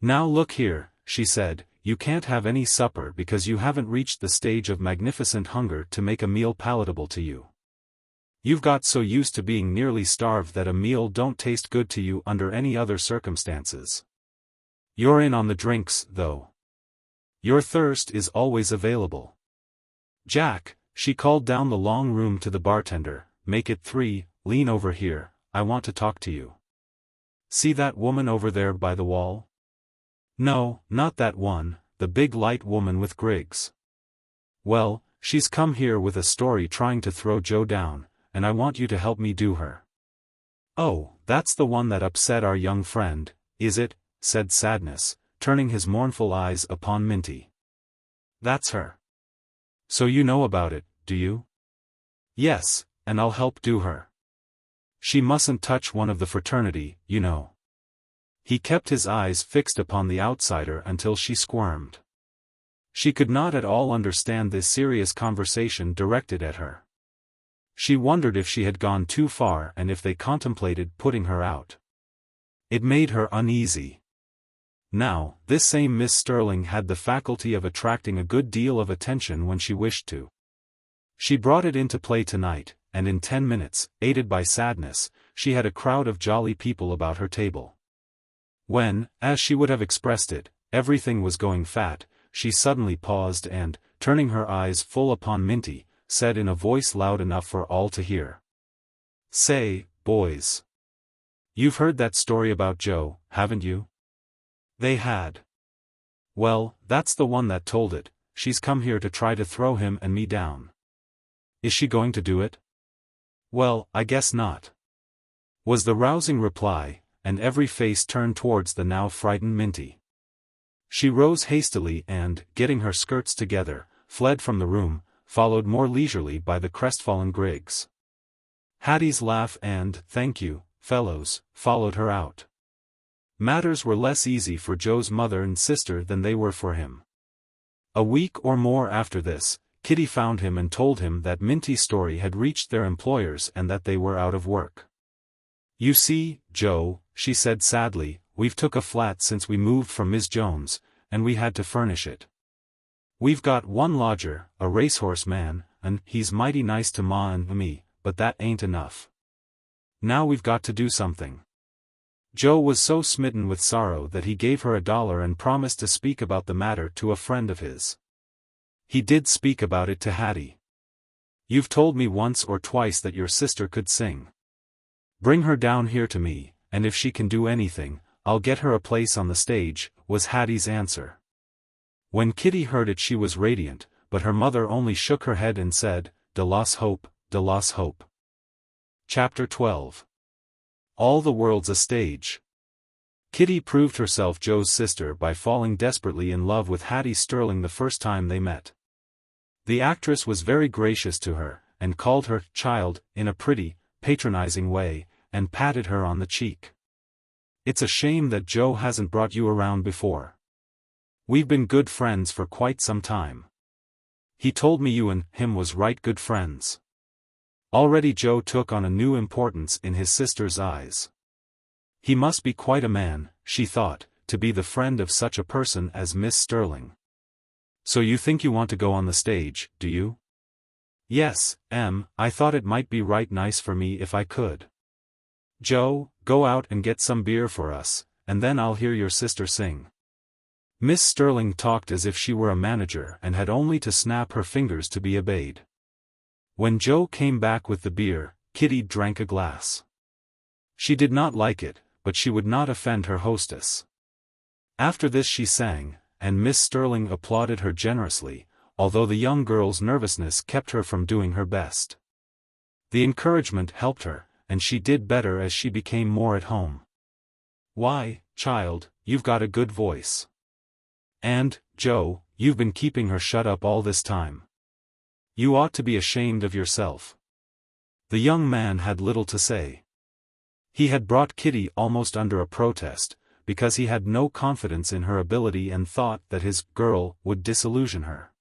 "Now look here," she said, "you can't have any supper because you haven't reached the stage of magnificent hunger to make a meal palatable to you. You've got so used to being nearly starved that a meal don't taste good to you under any other circumstances. You're in on the drinks, though. Your thirst is always available. Jack," she called down the long room to the bartender, "make it 3, lean over here, I want to talk to you. See that woman over there by the wall? No, not that one, the big light woman with Griggs. Well, she's come here with a story trying to throw Joe down, and I want you to help me do her." "Oh, that's the one that upset our young friend, is it?" said Sadness, turning his mournful eyes upon Minty. "That's her. So you know about it, do you?" "Yes, and I'll help do her. She mustn't touch one of the fraternity, you know." He kept his eyes fixed upon the outsider until she squirmed. She could not at all understand this serious conversation directed at her. She wondered if she had gone too far and if they contemplated putting her out. It made her uneasy. Now, this same Miss Sterling had the faculty of attracting a good deal of attention when she wished to. She brought it into play tonight, and in 10 minutes, aided by Sadness, she had a crowd of jolly people about her table. When, as she would have expressed it, everything was going fat, she suddenly paused and, turning her eyes full upon Minty, said in a voice loud enough for all to hear. "Say, boys. You've heard that story about Joe, haven't you?" They had. "Well, that's the one that told it," she's come here to try to throw him and me down. Is she going to do it? Well, I guess not, was the rousing reply, and every face turned towards the now frightened Minty. She rose hastily and, getting her skirts together, fled from the room, followed more leisurely by the crestfallen Griggs. Hattie's laugh and, "Thank you, fellows," followed her out. Matters were less easy for Joe's mother and sister than they were for him. A week or more after this, Kitty found him and told him that Minty's story had reached their employers and that they were out of work. "You see, Joe," she said sadly, "we've took a flat since we moved from Ms. Jones, and we had to furnish it. We've got one lodger, a racehorse man, and he's mighty nice to Ma and me, but that ain't enough. Now we've got to do something." Joe was so smitten with sorrow that he gave her $1 and promised to speak about the matter to a friend of his. He did speak about it to Hattie. "You've told me once or twice that your sister could sing. Bring her down here to me, and if she can do anything, I'll get her a place on the stage," was Hattie's answer. When Kitty heard it she was radiant, but her mother only shook her head and said, "De los hope, de los hope." Chapter 12. All the world's a stage. Kitty proved herself Joe's sister by falling desperately in love with Hattie Sterling the first time they met. The actress was very gracious to her, and called her "child" in a pretty, patronizing way, and patted her on the cheek. "It's a shame that Joe hasn't brought you around before. We've been good friends for quite some time. He told me you and him was right good friends." Already Joe took on a new importance in his sister's eyes. He must be quite a man, she thought, to be the friend of such a person as Miss Sterling. "So you think you want to go on the stage, do you?" "Yes, I thought it might be right nice for me if I could." "Joe, go out and get some beer for us, and then I'll hear your sister sing." Miss Sterling talked as if she were a manager and had only to snap her fingers to be obeyed. When Joe came back with the beer, Kitty drank a glass. She did not like it, but she would not offend her hostess. After this she sang, and Miss Sterling applauded her generously, although the young girl's nervousness kept her from doing her best. The encouragement helped her, and she did better as she became more at home. "Why, child, you've got a good voice. And, Joe, you've been keeping her shut up all this time. You ought to be ashamed of yourself." The young man had little to say. He had brought Kitty almost under a protest, because he had no confidence in her ability and thought that his girl would disillusion her.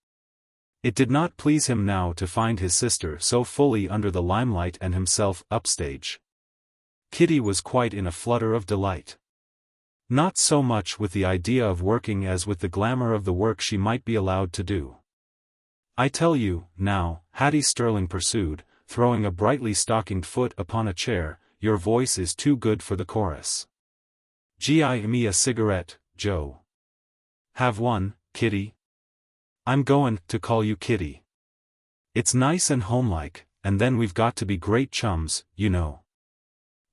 It did not please him now to find his sister so fully under the limelight and himself upstage. Kitty was quite in a flutter of delight. Not so much with the idea of working as with the glamour of the work she might be allowed to do. "I tell you, now," Hattie Sterling pursued, throwing a brightly stockinged foot upon a chair, "your voice is too good for the chorus. Give me a cigarette, Joe." "Have one, Kitty?" "I'm goin' to call you Kitty. It's nice and homelike, and then we've got to be great chums, you know."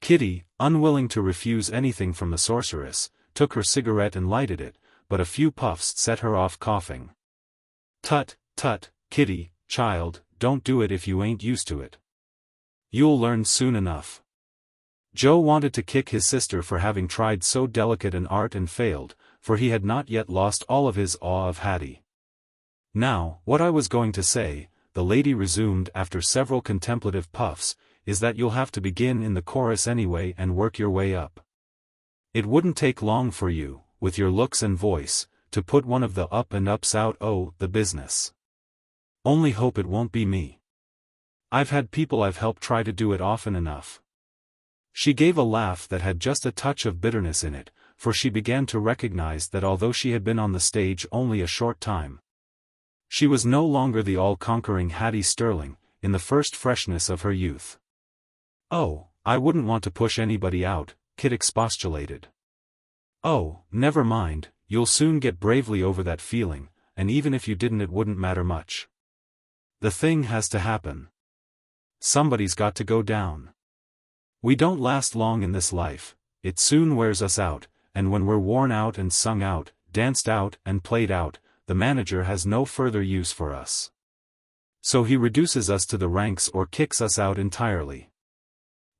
Kitty, unwilling to refuse anything from the sorceress, took her cigarette and lighted it, but a few puffs set her off coughing. "Tut, tut, Kitty, child, don't do it if you ain't used to it. You'll learn soon enough." Joe wanted to kick his sister for having tried so delicate an art and failed, for he had not yet lost all of his awe of Hattie. "Now, what I was going to say," the lady resumed after several contemplative puffs, "is that you'll have to begin in the chorus anyway and work your way up. It wouldn't take long for you, with your looks and voice, to put one of the up and ups out o' the business. Only hope it won't be me. I've had people I've helped try to do it often enough." She gave a laugh that had just a touch of bitterness in it, for she began to recognize that although she had been on the stage only a short time, she was no longer the all-conquering Hattie Sterling, in the first freshness of her youth. "Oh, I wouldn't want to push anybody out," Kit expostulated. "Oh, never mind, you'll soon get bravely over that feeling, and even if you didn't it wouldn't matter much. The thing has to happen. Somebody's got to go down. We don't last long in this life, it soon wears us out, and when we're worn out and sung out, danced out and played out, the manager has no further use for us. So he reduces us to the ranks or kicks us out entirely.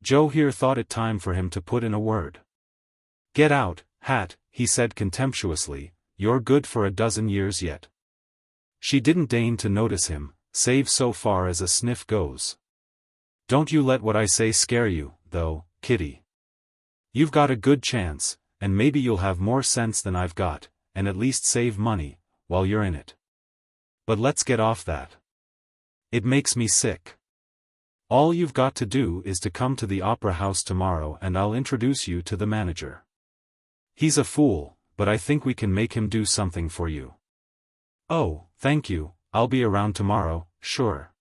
Joe here thought it time for him to put in a word. "Get out, Hat," he said contemptuously, "you're good for a dozen years yet." She didn't deign to notice him, save so far as a sniff goes. "Don't you let what I say scare you, though, Kitty. You've got a good chance, and maybe you'll have more sense than I've got, and at least save money, while you're in it. But let's get off that. It makes me sick. All you've got to do is to come to the opera house tomorrow and I'll introduce you to the manager. He's a fool, but I think we can make him do something for you." "Oh, thank you, I'll be around tomorrow, sure.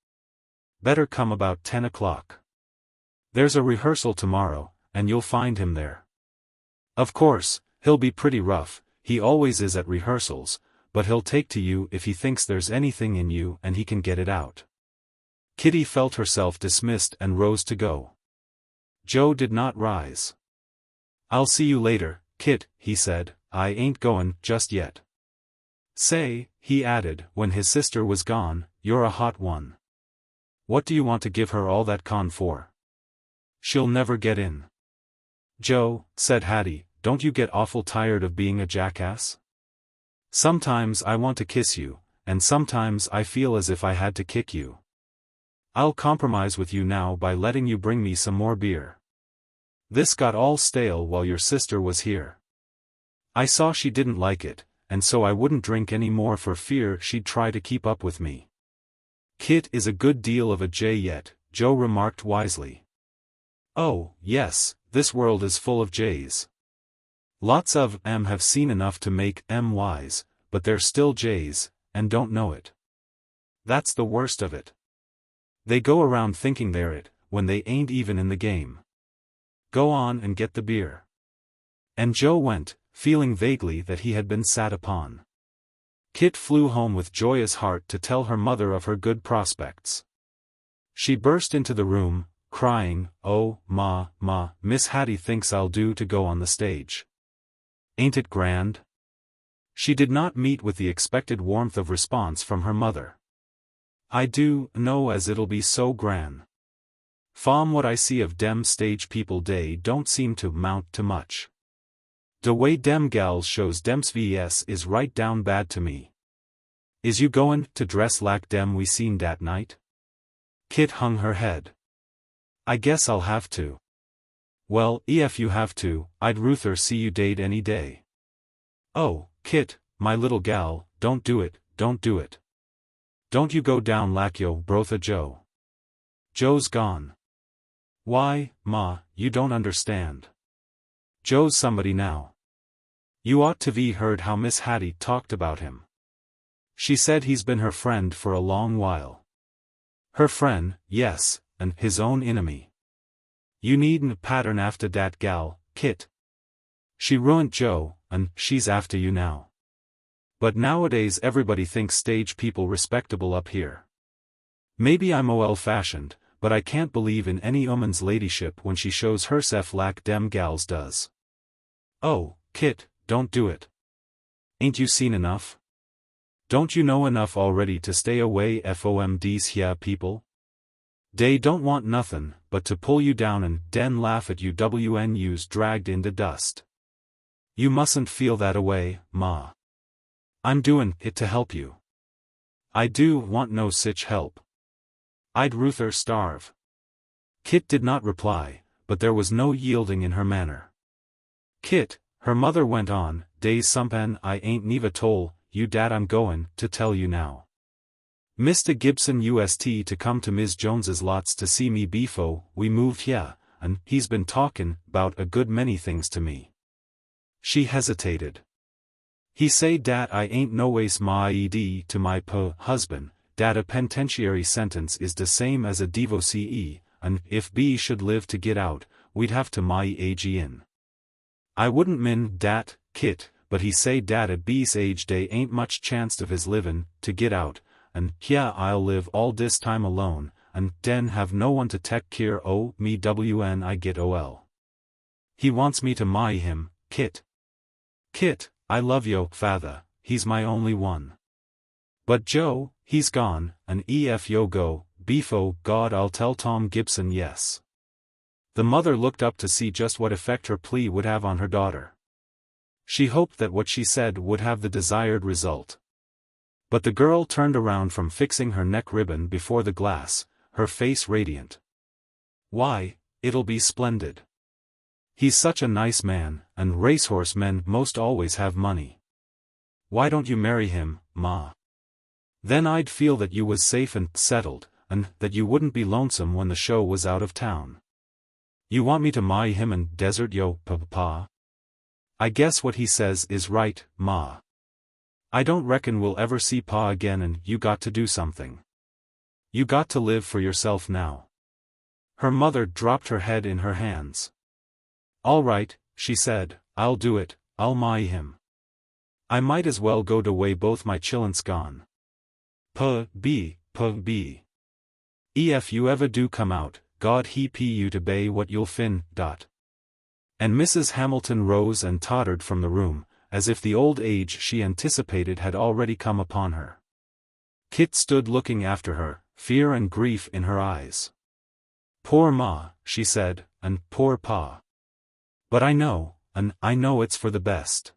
Better come about 10 o'clock. There's a rehearsal tomorrow, and you'll find him there. Of course, he'll be pretty rough, he always is at rehearsals, but he'll take to you if he thinks there's anything in you and he can get it out." Kitty felt herself dismissed and rose to go. Joe did not rise. "I'll see you later, Kit," he said, "I ain't goin' just yet. Say," he added, when his sister was gone, "you're a hot one. What do you want to give her all that con for? She'll never get in." "Joe," said Hattie, "don't you get awful tired of being a jackass? Sometimes I want to kiss you, and sometimes I feel as if I had to kick you. I'll compromise with you now by letting you bring me some more beer. This got all stale while your sister was here. I saw she didn't like it, and so I wouldn't drink any more for fear she'd try to keep up with me." "Kit is a good deal of a J yet," Joe remarked wisely. "Oh, yes, this world is full of J's. Lots of 'em have seen enough to make 'em wise, but they're still J's, and don't know it. That's the worst of it. They go around thinking they're it, when they ain't even in the game. Go on and get the beer." And Joe went, feeling vaguely that he had been sat upon. Kit flew home with joyous heart to tell her mother of her good prospects. She burst into the room, crying, "Oh, Ma, Miss Hattie thinks I'll do to go on the stage. Ain't it grand?" She did not meet with the expected warmth of response from her mother. "I do know as it'll be so gran. From what I see of dem stage people dey don't seem to mount to much. De way dem gals shows dems vs is right down bad to me. Is you goin' to dress lak dem we seen dat night?" Kit hung her head. "I guess I'll have to." "Well, ef you have to, I'd ruther see you date any day." "Oh, Kit, my little gal, don't do it, don't do it. Don't you go down lak yo brother Joe. Joe's gone." "Why, Ma, you don't understand. Joe's somebody now. You ought to ve heard how Miss Hattie talked about him. She said he's been her friend for a long while." "Her friend, yes, and his own enemy. You needn't pattern after dat gal, Kit. She ruined Joe, and she's after you now. But nowadays everybody thinks stage people respectable up here. Maybe I'm old-fashioned, but I can't believe in any 'oman's ladyship when she shows hersef lak dem gals does." "Oh, Kit, don't do it. Ain't you seen enough? Don't you know enough already to stay away from these here people? Dey don't want nothin' but to pull you down and den laugh at you when you's dragged into dust. You mustn't feel that away, Ma. I'm doin' it to help you. I do want no sich help. I'd ruther starve." Kit did not reply, but there was no yielding in her manner. "Kit," her mother went on, "dey's somepen I ain't neva tole you dat I'm goin' to tell you now. Mr. Gibson ust to come to Ms. Jones's lots to see me befo' we moved hyeh, and he's been talkin' 'bout a good many things to me." She hesitated. "He say dat I ain't no ways maed to my husband, dat a penitentiary sentence is de same as a divorcee, and if B should live to get out, we'd have to my age in. I wouldn't min dat, Kit, but he say dat at B's age dey ain't much chance of his livin' to get out, and yeah I'll live all dis time alone, and den have no one to tek care o' me when I get ol. He wants me to marry him, Kit. Kit, I love yo, father, he's my only one. But Joe, he's gone, and ef yo go, beefo, God I'll tell Tom Gibson yes. The mother looked up to see just what effect her plea would have on her daughter. She hoped that what she said would have the desired result. But the girl turned around from fixing her neck ribbon before the glass, her face radiant. Why, it'll be splendid. He's such a nice man, and racehorse men most always have money. Why don't you marry him, Ma? Then I'd feel that you was safe and settled, and that you wouldn't be lonesome when the show was out of town. You want me to marry him and desert yo, Papa? I guess what he says is right, Ma. I don't reckon we'll ever see Pa again, and you got to do something. You got to live for yourself now. Her mother dropped her head in her hands. All right, she said, I'll do it, I'll marry him. I might as well go to way both my chillun's gone. P.B. If you ever do come out, God he you to bay what you'll fin. And Mrs. Hamilton rose and tottered from the room, as if the old age she anticipated had already come upon her. Kit stood looking after her, fear and grief in her eyes. Poor Ma, she said, and poor Pa. But I know it's for the best.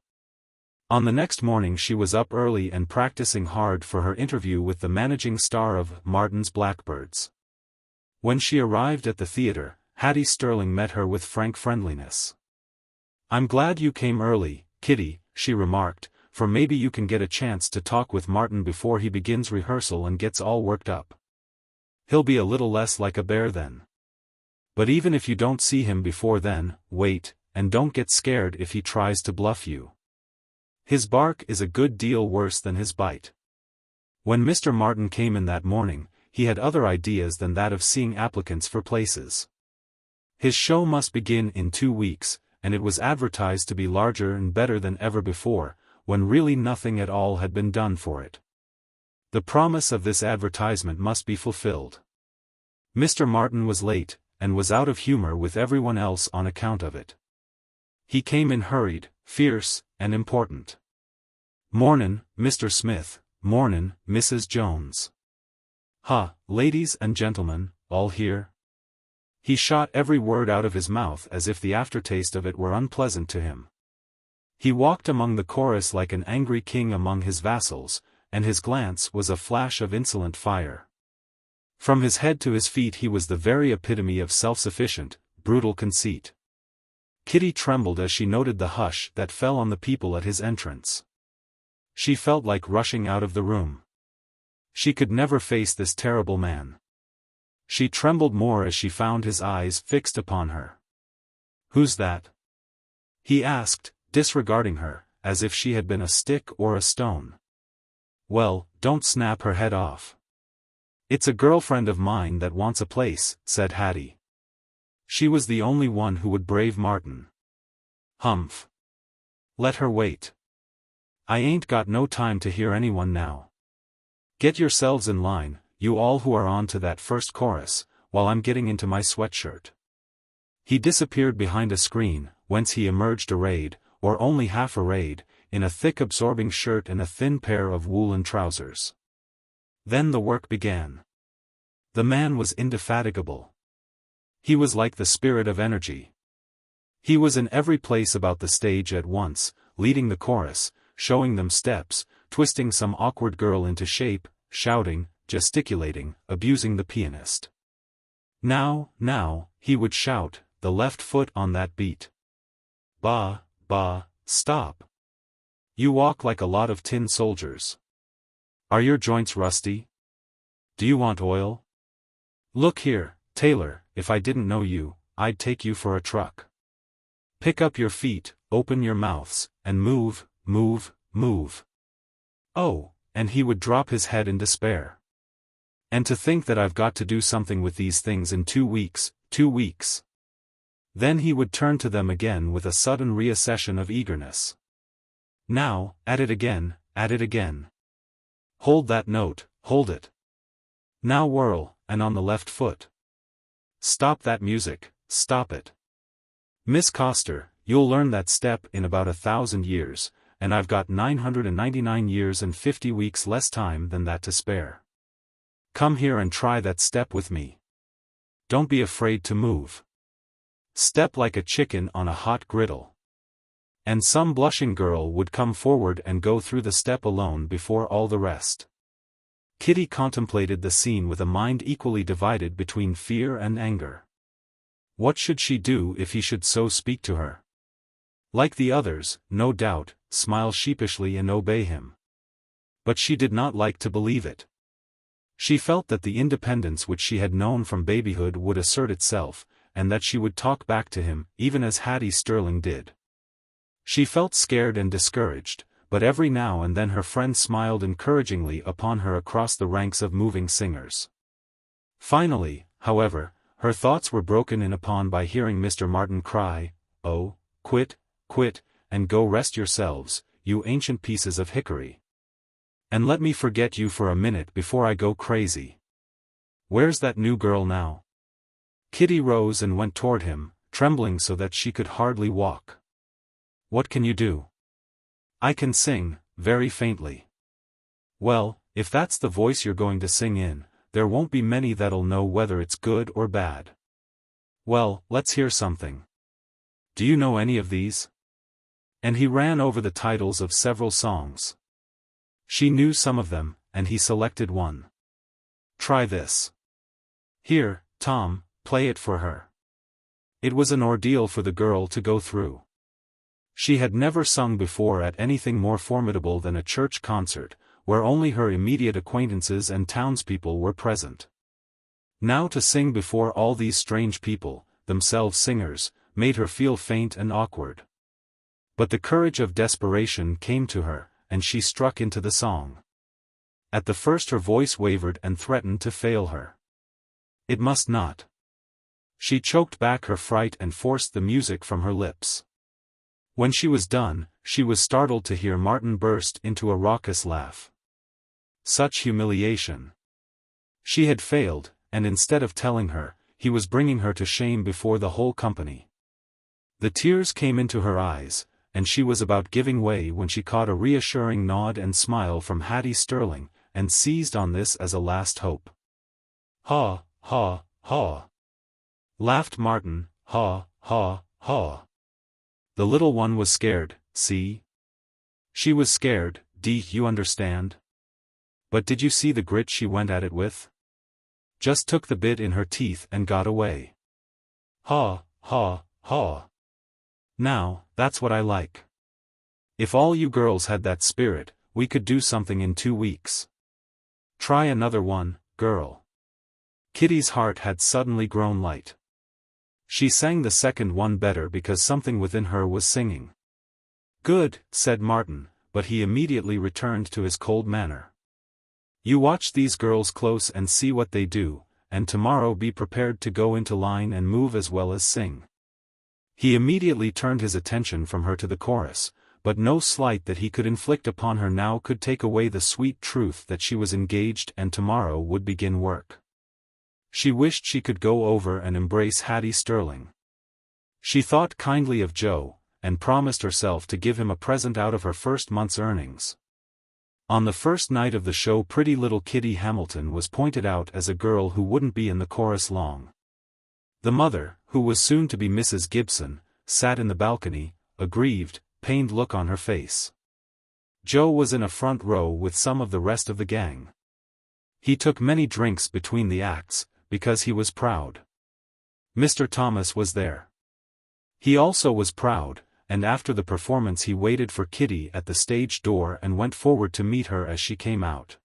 On the next morning she was up early and practicing hard for her interview with the managing star of Martin's Blackbirds. When she arrived at the theater, Hattie Sterling met her with frank friendliness. I'm glad you came early, Kitty, she remarked, for maybe you can get a chance to talk with Martin before he begins rehearsal and gets all worked up. He'll be a little less like a bear then. But even if you don't see him before then, wait, and don't get scared if he tries to bluff you. His bark is a good deal worse than his bite. When Mr. Martin came in that morning, he had other ideas than that of seeing applicants for places. His show must begin in 2 weeks, and it was advertised to be larger and better than ever before, when really nothing at all had been done for it. The promise of this advertisement must be fulfilled. Mr. Martin was late, and was out of humor with everyone else on account of it. He came in hurried, fierce, and important. Mornin', Mr. Smith, mornin', Mrs. Jones. Ladies and gentlemen, all here? He shot every word out of his mouth as if the aftertaste of it were unpleasant to him. He walked among the chorus like an angry king among his vassals, and his glance was a flash of insolent fire. From his head to his feet he was the very epitome of self-sufficient, brutal conceit. Kitty trembled as she noted the hush that fell on the people at his entrance. She felt like rushing out of the room. She could never face this terrible man. She trembled more as she found his eyes fixed upon her. Who's that? He asked, disregarding her, as if she had been a stick or a stone. Well, don't snap her head off. It's a girlfriend of mine that wants a place, said Hattie. She was the only one who would brave Martin. Humph. Let her wait. I ain't got no time to hear anyone now. Get yourselves in line, you all who are on to that first chorus, while I'm getting into my sweatshirt. He disappeared behind a screen, whence he emerged arrayed, or only half arrayed, in a thick absorbing shirt and a thin pair of woolen trousers. Then the work began. The man was indefatigable. He was like the spirit of energy. He was in every place about the stage at once, leading the chorus, showing them steps, twisting some awkward girl into shape, shouting, gesticulating, abusing the pianist. Now, he would shout, the left foot on that beat. Bah, stop. You walk like a lot of tin soldiers. Are your joints rusty? Do you want oil? Look here, Taylor, if I didn't know you, I'd take you for a truck. Pick up your feet, open your mouths, and move. Oh, and he would drop his head in despair. And to think that I've got to do something with these things in 2 weeks, 2 weeks. Then he would turn to them again with a sudden reaccession of eagerness. Now, at it again. Hold that note, hold it. Now whirl, and on the left foot. Stop that music, stop it. Miss Coster, you'll learn that step in about 1,000 years, and I've got 999 years and 50 weeks less time than that to spare. Come here and try that step with me. Don't be afraid to move. Step like a chicken on a hot griddle. And some blushing girl would come forward and go through the step alone before all the rest. Kitty contemplated the scene with a mind equally divided between fear and anger. What should she do if he should so speak to her? Like the others, no doubt, smile sheepishly and obey him. But she did not like to believe it. She felt that the independence which she had known from babyhood would assert itself, and that she would talk back to him, even as Hattie Sterling did. She felt scared and discouraged, but every now and then her friend smiled encouragingly upon her across the ranks of moving singers. Finally, however, her thoughts were broken in upon by hearing Mr. Martin cry, "Oh, quit, quit, and go rest yourselves, you ancient pieces of hickory. And let me forget you for a minute before I go crazy. Where's that new girl now?" Kitty rose and went toward him, trembling so that she could hardly walk. "What can you do?" "I can sing, very faintly." "Well, if that's the voice you're going to sing in, there won't be many that'll know whether it's good or bad." "Well, let's hear something. Do you know any of these?" And he ran over the titles of several songs. She knew some of them, and he selected one. "Try this. Here, Tom, play it for her." It was an ordeal for the girl to go through. She had never sung before at anything more formidable than a church concert, where only her immediate acquaintances and townspeople were present. Now to sing before all these strange people, themselves singers, made her feel faint and awkward. But the courage of desperation came to her, and she struck into the song. At the first her voice wavered and threatened to fail her. It must not. She choked back her fright and forced the music from her lips. When she was done, she was startled to hear Martin burst into a raucous laugh. Such humiliation. She had failed, and instead of telling her, he was bringing her to shame before the whole company. The tears came into her eyes, and she was about giving way when she caught a reassuring nod and smile from Hattie Sterling, and seized on this as a last hope. "Ha, ha, ha!" laughed Martin, "ha, ha, ha!" The little one was scared, see? She was scared, you understand? But did you see the grit she went at it with? Just took the bit in her teeth and got away. Ha, ha, ha. Now, that's what I like. If all you girls had that spirit, we could do something in 2 weeks. Try another one, girl. Kitty's heart had suddenly grown light. She sang the second one better because something within her was singing. "Good," said Martin, but he immediately returned to his cold manner. "You watch these girls close and see what they do, and tomorrow be prepared to go into line and move as well as sing." He immediately turned his attention from her to the chorus, but no slight that he could inflict upon her now could take away the sweet truth that she was engaged and tomorrow would begin work. She wished she could go over and embrace Hattie Sterling. She thought kindly of Joe, and promised herself to give him a present out of her first month's earnings. On the first night of the show pretty little Kitty Hamilton was pointed out as a girl who wouldn't be in the chorus long. The mother, who was soon to be Mrs. Gibson, sat in the balcony, a grieved, pained look on her face. Joe was in a front row with some of the rest of the gang. He took many drinks between the acts, because he was proud. Mr. Thomas was there. He also was proud, and after the performance he waited for Kitty at the stage door and went forward to meet her as she came out.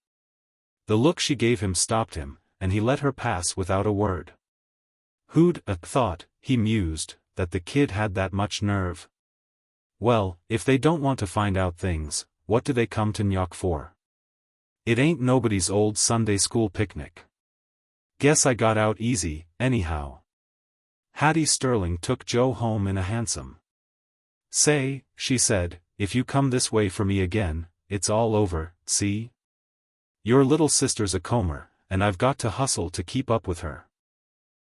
The look she gave him stopped him, and he let her pass without a word. Who'd thought, he mused, that the kid had that much nerve? Well, if they don't want to find out things, what do they come to Nyok for? It ain't nobody's old Sunday school picnic. Guess I got out easy, anyhow. Hattie Sterling took Joe home in a hansom. "Say," she said, "if you come this way for me again, it's all over, see? Your little sister's a comer, and I've got to hustle to keep up with her."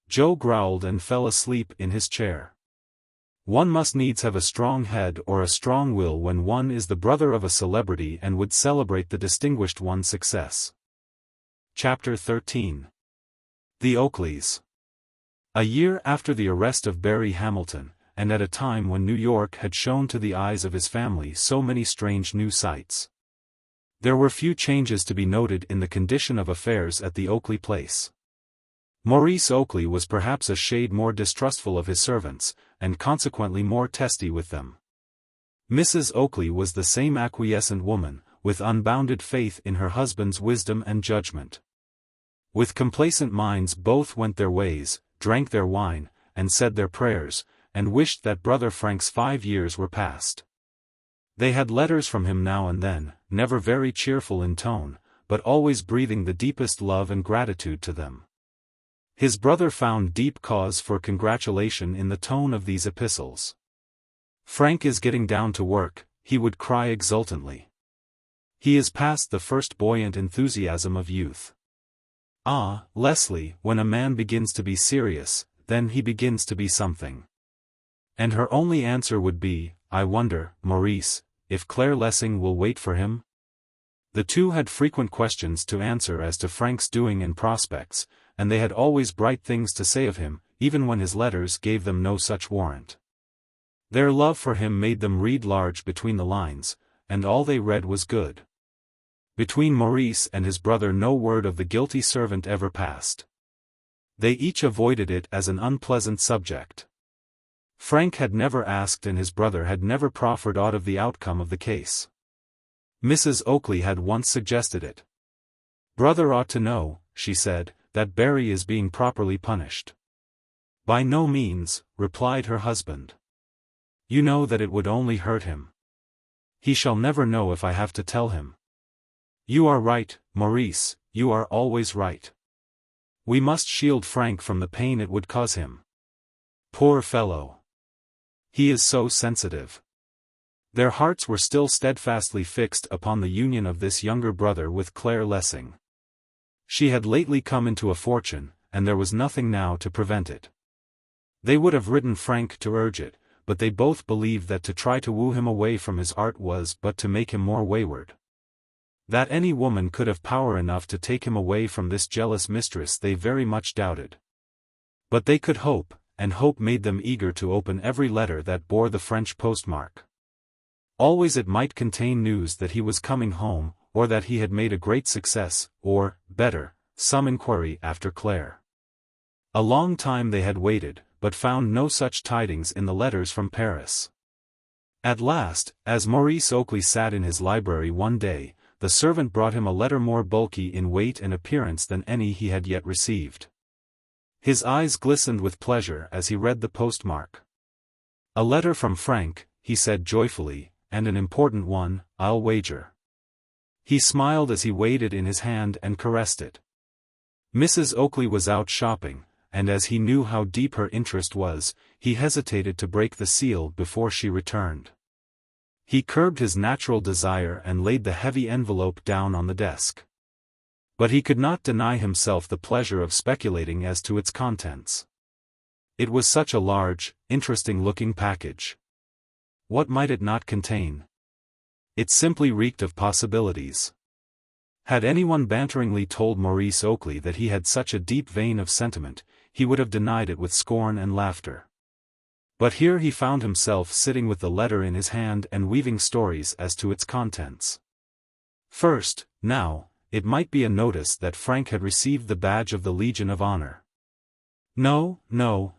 Joe growled and fell asleep in his chair. One must needs have a strong head or a strong will when one is the brother of a celebrity and would celebrate the distinguished one's success. Chapter 13. The Oakleys. A year after the arrest of Barry Hamilton, and at a time when New York had shown to the eyes of his family so many strange new sights, there were few changes to be noted in the condition of affairs at the Oakley place. Maurice Oakley was perhaps a shade more distrustful of his servants, and consequently more testy with them. Mrs. Oakley was the same acquiescent woman, with unbounded faith in her husband's wisdom and judgment. With complacent minds both went their ways, drank their wine, and said their prayers, and wished that brother Frank's 5 years were past. They had letters from him now and then, never very cheerful in tone, but always breathing the deepest love and gratitude to them. His brother found deep cause for congratulation in the tone of these epistles. "Frank is getting down to work," he would cry exultantly. "He is past the first buoyant enthusiasm of youth. Ah, Leslie, when a man begins to be serious, then he begins to be something." And her only answer would be, "I wonder, Maurice, if Claire Lessing will wait for him?" The two had frequent questions to answer as to Frank's doing and prospects, and they had always bright things to say of him, even when his letters gave them no such warrant. Their love for him made them read large between the lines, and all they read was good. Between Maurice and his brother no word of the guilty servant ever passed. They each avoided it as an unpleasant subject. Frank had never asked and his brother had never proffered aught of the outcome of the case. Mrs. Oakley had once suggested it. "Brother ought to know," she said, "that Barry is being properly punished." "By no means," replied her husband. "You know that it would only hurt him. He shall never know if I have to tell him." "You are right, Maurice, you are always right. We must shield Frank from the pain it would cause him. Poor fellow. He is so sensitive." Their hearts were still steadfastly fixed upon the union of this younger brother with Claire Lessing. She had lately come into a fortune, and there was nothing now to prevent it. They would have written Frank to urge it, but they both believed that to try to woo him away from his art was but to make him more wayward. That any woman could have power enough to take him away from this jealous mistress they very much doubted. But they could hope, and hope made them eager to open every letter that bore the French postmark. Always it might contain news that he was coming home, or that he had made a great success, or, better, some inquiry after Claire. A long time they had waited, but found no such tidings in the letters from Paris. At last, as Maurice Oakley sat in his library one day, the servant brought him a letter more bulky in weight and appearance than any he had yet received. His eyes glistened with pleasure as he read the postmark. "A letter from Frank," he said joyfully, "and an important one, I'll wager." He smiled as he weighed it in his hand and caressed it. Mrs. Oakley was out shopping, and as he knew how deep her interest was, he hesitated to break the seal before she returned. He curbed his natural desire and laid the heavy envelope down on the desk. But he could not deny himself the pleasure of speculating as to its contents. It was such a large, interesting-looking package. What might it not contain? It simply reeked of possibilities. Had anyone banteringly told Maurice Oakley that he had such a deep vein of sentiment, he would have denied it with scorn and laughter. But here he found himself sitting with the letter in his hand and weaving stories as to its contents. First, now, it might be a notice that Frank had received the badge of the Legion of Honor. No,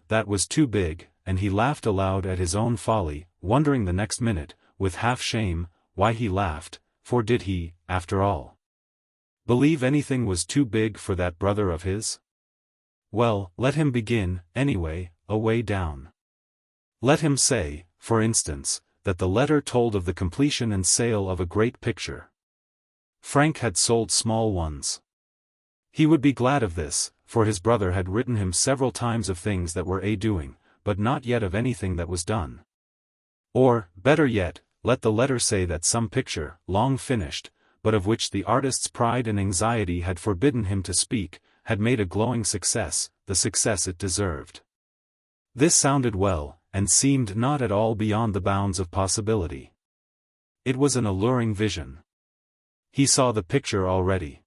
that was too big, and he laughed aloud at his own folly, wondering the next minute, with half shame, why he laughed, for did he, after all, believe anything was too big for that brother of his? Well, let him begin, anyway, away down. Let him say, for instance, that the letter told of the completion and sale of a great picture. Frank had sold small ones. He would be glad of this, for his brother had written him several times of things that were doing, but not yet of anything that was done. Or, better yet, let the letter say that some picture, long finished, but of which the artist's pride and anxiety had forbidden him to speak, had made a glowing success, the success it deserved. This sounded well, and seemed not at all beyond the bounds of possibility. It was an alluring vision. He saw the picture already.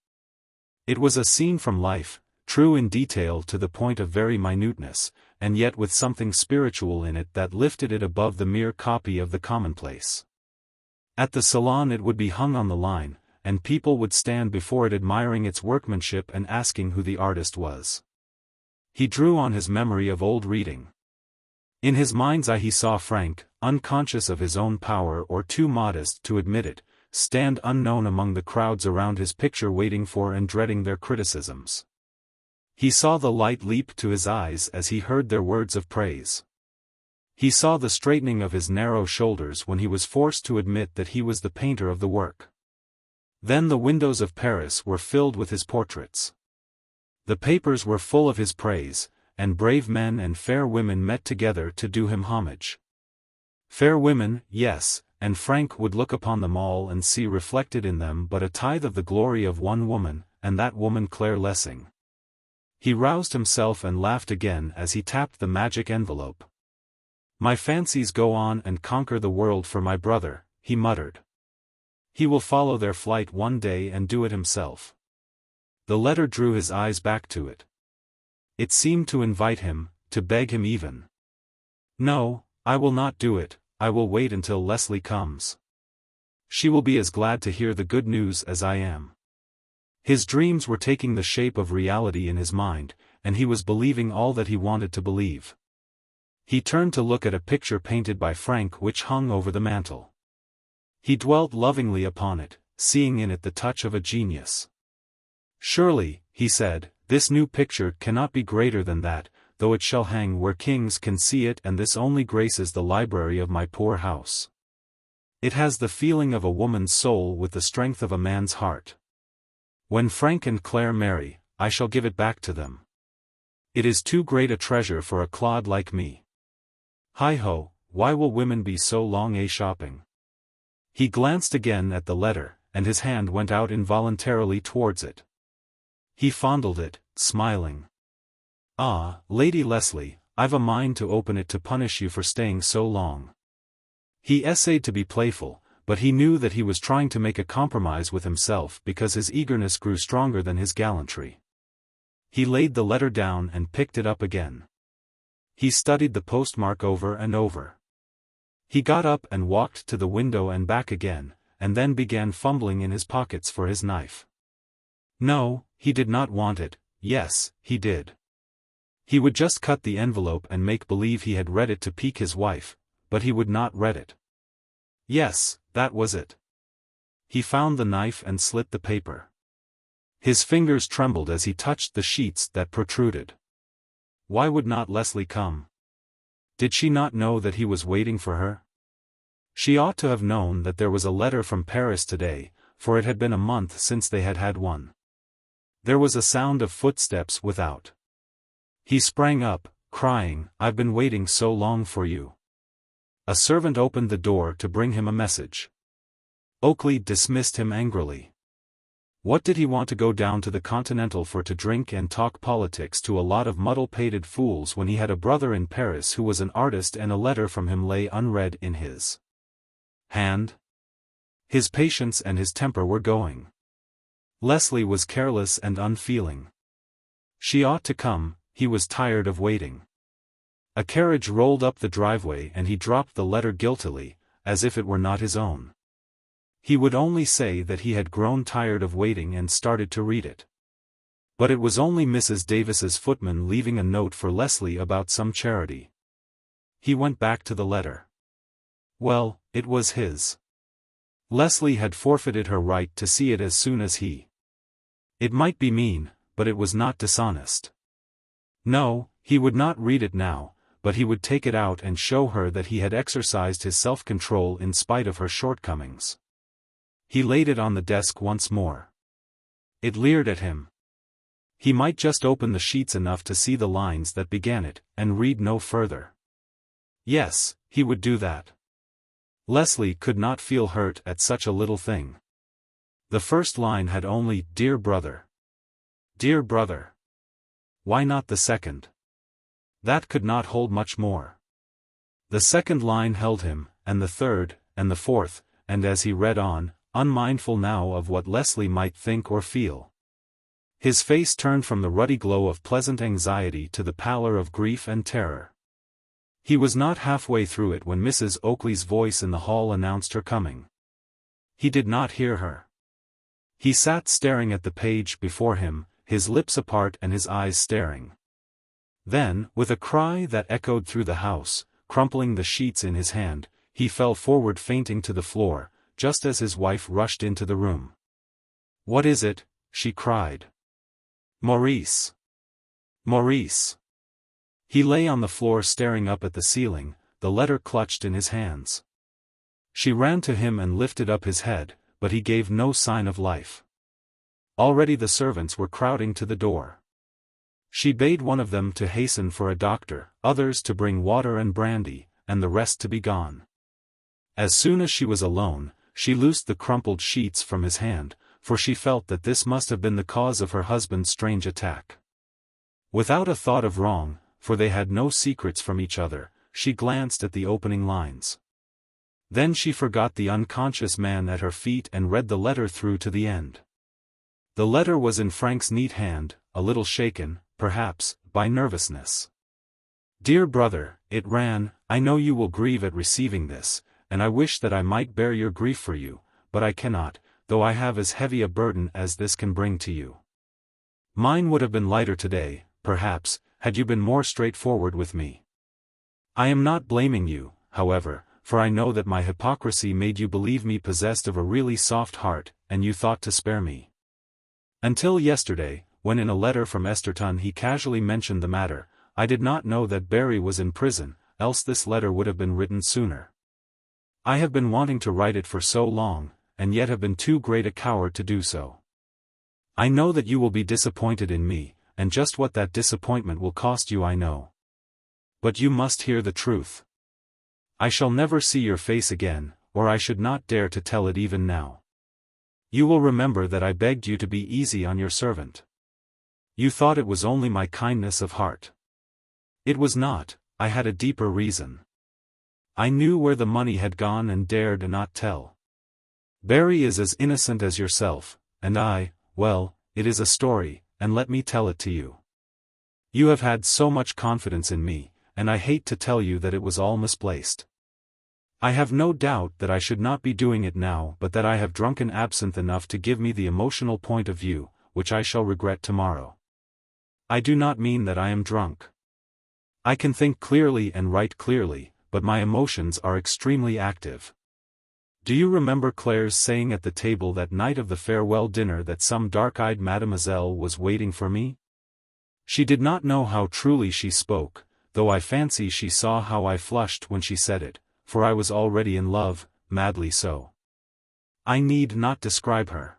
It was a scene from life, true in detail to the point of very minuteness, and yet with something spiritual in it that lifted it above the mere copy of the commonplace. At the salon it would be hung on the line, and people would stand before it admiring its workmanship and asking who the artist was. He drew on his memory of old reading. In his mind's eye he saw Frank, unconscious of his own power or too modest to admit it, stand unknown among the crowds around his picture waiting for and dreading their criticisms. He saw the light leap to his eyes as he heard their words of praise. He saw the straightening of his narrow shoulders when he was forced to admit that he was the painter of the work. Then the windows of Paris were filled with his portraits. The papers were full of his praise, and brave men and fair women met together to do him homage. Fair women, yes, and Frank would look upon them all and see reflected in them but a tithe of the glory of one woman, and that woman Claire Lessing. He roused himself and laughed again as he tapped the magic envelope. "My fancies go on and conquer the world for my brother," he muttered. "He will follow their flight one day and do it himself." The letter drew his eyes back to it. It seemed to invite him, to beg him even. "No, I will not do it, I will wait until Leslie comes. She will be as glad to hear the good news as I am." His dreams were taking the shape of reality in his mind, and he was believing all that he wanted to believe. He turned to look at a picture painted by Frank which hung over the mantel. He dwelt lovingly upon it, seeing in it the touch of a genius. "Surely," he said, "this new picture cannot be greater than that, though it shall hang where kings can see it, and this only graces the library of my poor house. It has the feeling of a woman's soul with the strength of a man's heart. When Frank and Claire marry, I shall give it back to them. It is too great a treasure for a clod like me. Hi-ho, why will women be so long shopping?" He glanced again at the letter, and his hand went out involuntarily towards it. He fondled it, smiling. "Ah, Lady Leslie, I've a mind to open it to punish you for staying so long." He essayed to be playful, but he knew that he was trying to make a compromise with himself because his eagerness grew stronger than his gallantry. He laid the letter down and picked it up again. He studied the postmark over and over. He got up and walked to the window and back again, and then began fumbling in his pockets for his knife. No, he did not want it. Yes, he did. He would just cut the envelope and make believe he had read it to pique his wife, but he would not read it. Yes, that was it. He found the knife and slit the paper. His fingers trembled as he touched the sheets that protruded. Why would not Leslie come? Did she not know that he was waiting for her? She ought to have known that there was a letter from Paris today, for it had been a month since they had had one. There was a sound of footsteps without. He sprang up, crying, "I've been waiting so long for you." A servant opened the door to bring him a message. Oakley dismissed him angrily. What did he want to go down to the Continental for, to drink and talk politics to a lot of muddle-pated fools when he had a brother in Paris who was an artist and a letter from him lay unread in his hand? His patience and his temper were going. Leslie was careless and unfeeling. She ought to come, he was tired of waiting. A carriage rolled up the driveway and he dropped the letter guiltily, as if it were not his own. He would only say that he had grown tired of waiting and started to read it. But it was only Mrs. Davis's footman leaving a note for Leslie about some charity. He went back to the letter. Well, it was his. Leslie had forfeited her right to see it as soon as he. It might be mean, but it was not dishonest. No, he would not read it now, but he would take it out and show her that he had exercised his self-control in spite of her shortcomings. He laid it on the desk once more. It leered at him. He might just open the sheets enough to see the lines that began it, and read no further. Yes, he would do that. Leslie could not feel hurt at such a little thing. The first line had only, "Dear brother." Dear brother. Why not the second? That could not hold much more. The second line held him, and the third, and the fourth, and as he read on, unmindful now of what Leslie might think or feel, his face turned from the ruddy glow of pleasant anxiety to the pallor of grief and terror. He was not halfway through it when Mrs. Oakley's voice in the hall announced her coming. He did not hear her. He sat staring at the page before him, his lips apart and his eyes staring. Then, with a cry that echoed through the house, crumpling the sheets in his hand, he fell forward fainting to the floor, just as his wife rushed into the room. "What is it?" she cried. "Maurice! Maurice!" He lay on the floor staring up at the ceiling, the letter clutched in his hands. She ran to him and lifted up his head, but he gave no sign of life. Already the servants were crowding to the door. She bade one of them to hasten for a doctor, others to bring water and brandy, and the rest to be gone. As soon as she was alone, she loosed the crumpled sheets from his hand, for she felt that this must have been the cause of her husband's strange attack. Without a thought of wrong, for they had no secrets from each other, she glanced at the opening lines. Then she forgot the unconscious man at her feet and read the letter through to the end. The letter was in Frank's neat hand, a little shaken, perhaps, by nervousness. "Dear brother," it ran, "I know you will grieve at receiving this, and I wish that I might bear your grief for you, but I cannot, though I have as heavy a burden as this can bring to you. Mine would have been lighter today, perhaps, had you been more straightforward with me. I am not blaming you, however, for I know that my hypocrisy made you believe me possessed of a really soft heart, and you thought to spare me. Until yesterday, when in a letter from Esterton he casually mentioned the matter, I did not know that Barry was in prison, else this letter would have been written sooner. I have been wanting to write it for so long, and yet have been too great a coward to do so. I know that you will be disappointed in me, and just what that disappointment will cost you I know. But you must hear the truth. I shall never see your face again, or I should not dare to tell it even now. You will remember that I begged you to be easy on your servant. You thought it was only my kindness of heart. It was not, I had a deeper reason. I knew where the money had gone and dared not tell. Barry is as innocent as yourself, and well, it is a story, and let me tell it to you. You have had so much confidence in me, and I hate to tell you that it was all misplaced. I have no doubt that I should not be doing it now, but that I have drunken absinthe enough to give me the emotional point of view, which I shall regret tomorrow. I do not mean that I am drunk. I can think clearly and write clearly, but my emotions are extremely active. Do you remember Claire's saying at the table that night of the farewell dinner that some dark-eyed mademoiselle was waiting for me? She did not know how truly she spoke, though I fancy she saw how I flushed when she said it, for I was already in love, madly so. I need not describe her.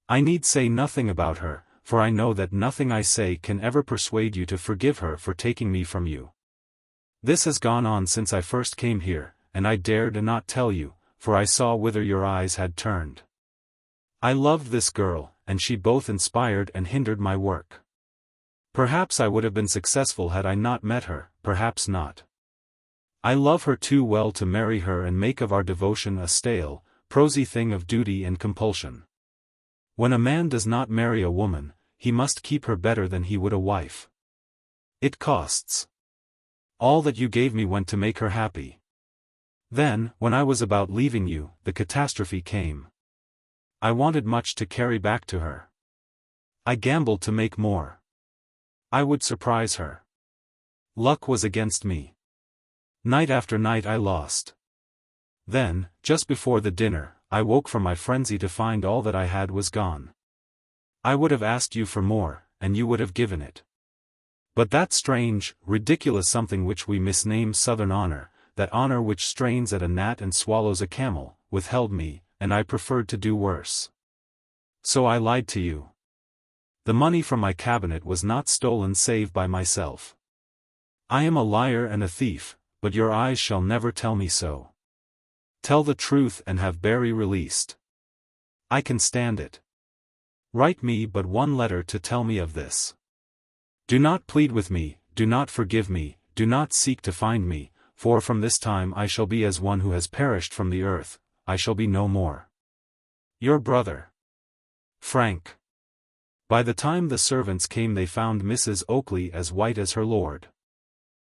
I need say nothing about her, for I know that nothing I say can ever persuade you to forgive her for taking me from you. This has gone on since I first came here, and I dared not tell you, for I saw whither your eyes had turned. I loved this girl, and she both inspired and hindered my work. Perhaps I would have been successful had I not met her, perhaps not. I love her too well to marry her and make of our devotion a stale, prosy thing of duty and compulsion. When a man does not marry a woman, he must keep her better than he would a wife. It costs. All that you gave me went to make her happy. Then, when I was about leaving you, the catastrophe came. I wanted much to carry back to her. I gambled to make more. I would surprise her. Luck was against me. Night after night I lost. Then, just before the dinner, I woke from my frenzy to find all that I had was gone. I would have asked you for more, and you would have given it. But that strange, ridiculous something which we misname Southern honor, that honor which strains at a gnat and swallows a camel, withheld me, and I preferred to do worse. So I lied to you. The money from my cabinet was not stolen save by myself. I am a liar and a thief, but your eyes shall never tell me so. Tell the truth and have Barry released. I can stand it. Write me but one letter to tell me of this. Do not plead with me, do not forgive me, do not seek to find me, for from this time I shall be as one who has perished from the earth, I shall be no more. Your brother, Frank. By the time the servants came they found Mrs. Oakley as white as her lord.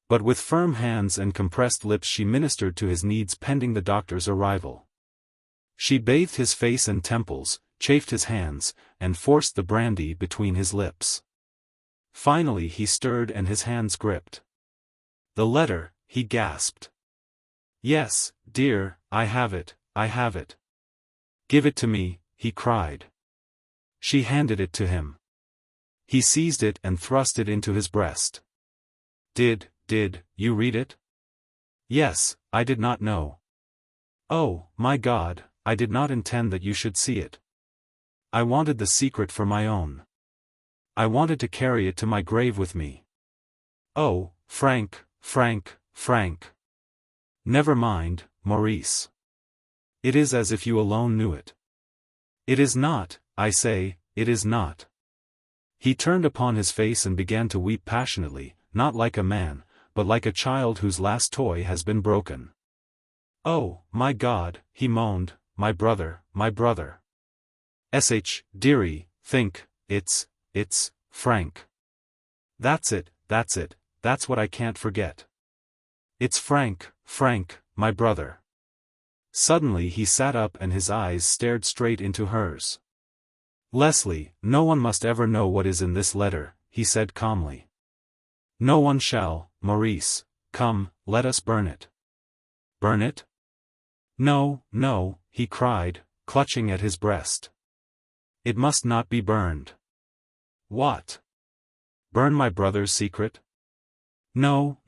But with firm hands and compressed lips she ministered to his needs pending the doctor's arrival. She bathed his face and temples, chafed his hands, and forced the brandy between his lips. Finally he stirred and his hands gripped. The letter, he gasped. Yes, dear, I have it, I have it. Give it to me, he cried. She handed it to him. He seized it and thrust it into his breast. Did you read it? Yes, I did not know. Oh, my God, I did not intend that you should see it. I wanted the secret for my own. I wanted to carry it to my grave with me. Oh, Frank. Never mind, Maurice. It is as if you alone knew it. It is not, I say, it is not. He turned upon his face and began to weep passionately, not like a man, but like a child whose last toy has been broken. Oh, my God, he moaned, my brother. Dearie, think, it's Frank. That's it, that's what I can't forget. It's Frank, my brother. Suddenly he sat up and his eyes stared straight into hers. Leslie, no one must ever know what is in this letter, he said calmly. No one shall, Maurice, come, let us burn it. Burn it? No, he cried, clutching at his breast. It must not be burned. What? Burn my brother's secret? No,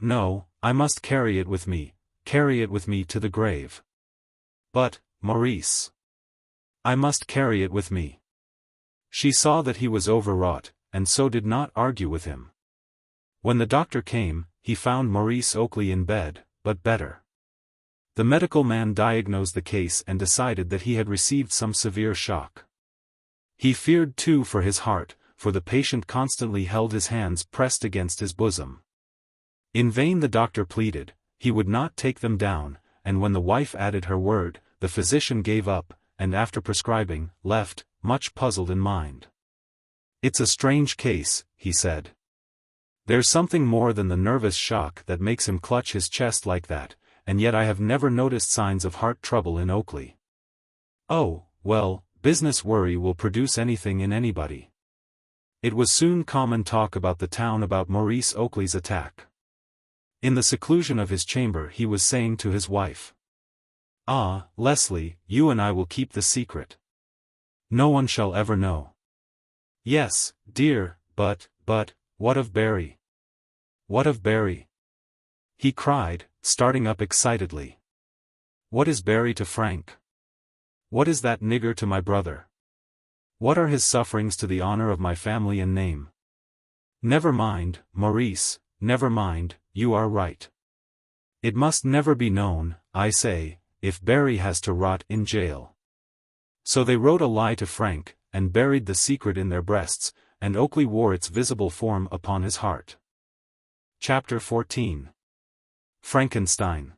I must carry it with me to the grave. But, Maurice, I must carry it with me. She saw that he was overwrought, and so did not argue with him. When the doctor came, he found Maurice Oakley in bed, but better. The medical man diagnosed the case and decided that he had received some severe shock. He feared too for his heart, for the patient constantly held his hands pressed against his bosom. In vain the doctor pleaded, he would not take them down, and when the wife added her word, the physician gave up, and after prescribing, left, much puzzled in mind. It's a strange case, he said. There's something more than the nervous shock that makes him clutch his chest like that, and yet I have never noticed signs of heart trouble in Oakley. Oh, well, business worry will produce anything in anybody. It was soon common talk about the town about Maurice Oakley's attack. In the seclusion of his chamber he was saying to his wife, "Ah, Leslie, you and I will keep the secret. No one shall ever know." "Yes, dear, but, what of Barry? What of Barry?" he cried, starting up excitedly. "What is Barry to Frank? What is that nigger to my brother? What are his sufferings to the honor of my family and name? Never mind, Maurice, never mind, you are right. It must never be known, I say, if Barry has to rot in jail." So they wrote a lie to Frank, and buried the secret in their breasts, and Oakley wore its visible form upon his heart. Chapter 14. Frankenstein.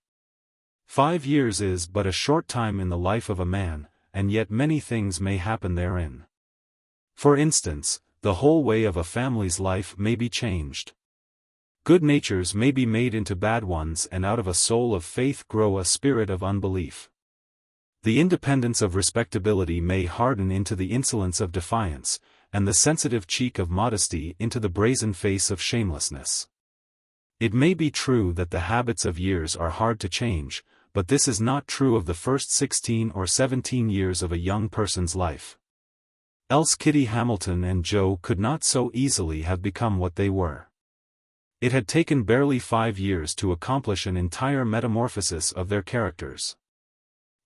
5 years is but a short time in the life of a man, and yet many things may happen therein. For instance, the whole way of a family's life may be changed. Good natures may be made into bad ones, and out of a soul of faith grow a spirit of unbelief. The independence of respectability may harden into the insolence of defiance, and the sensitive cheek of modesty into the brazen face of shamelessness. It may be true that the habits of years are hard to change, but this is not true of the first 16 or 17 years of a young person's life. Else Kitty Hamilton and Joe could not so easily have become what they were. It had taken barely 5 years to accomplish an entire metamorphosis of their characters.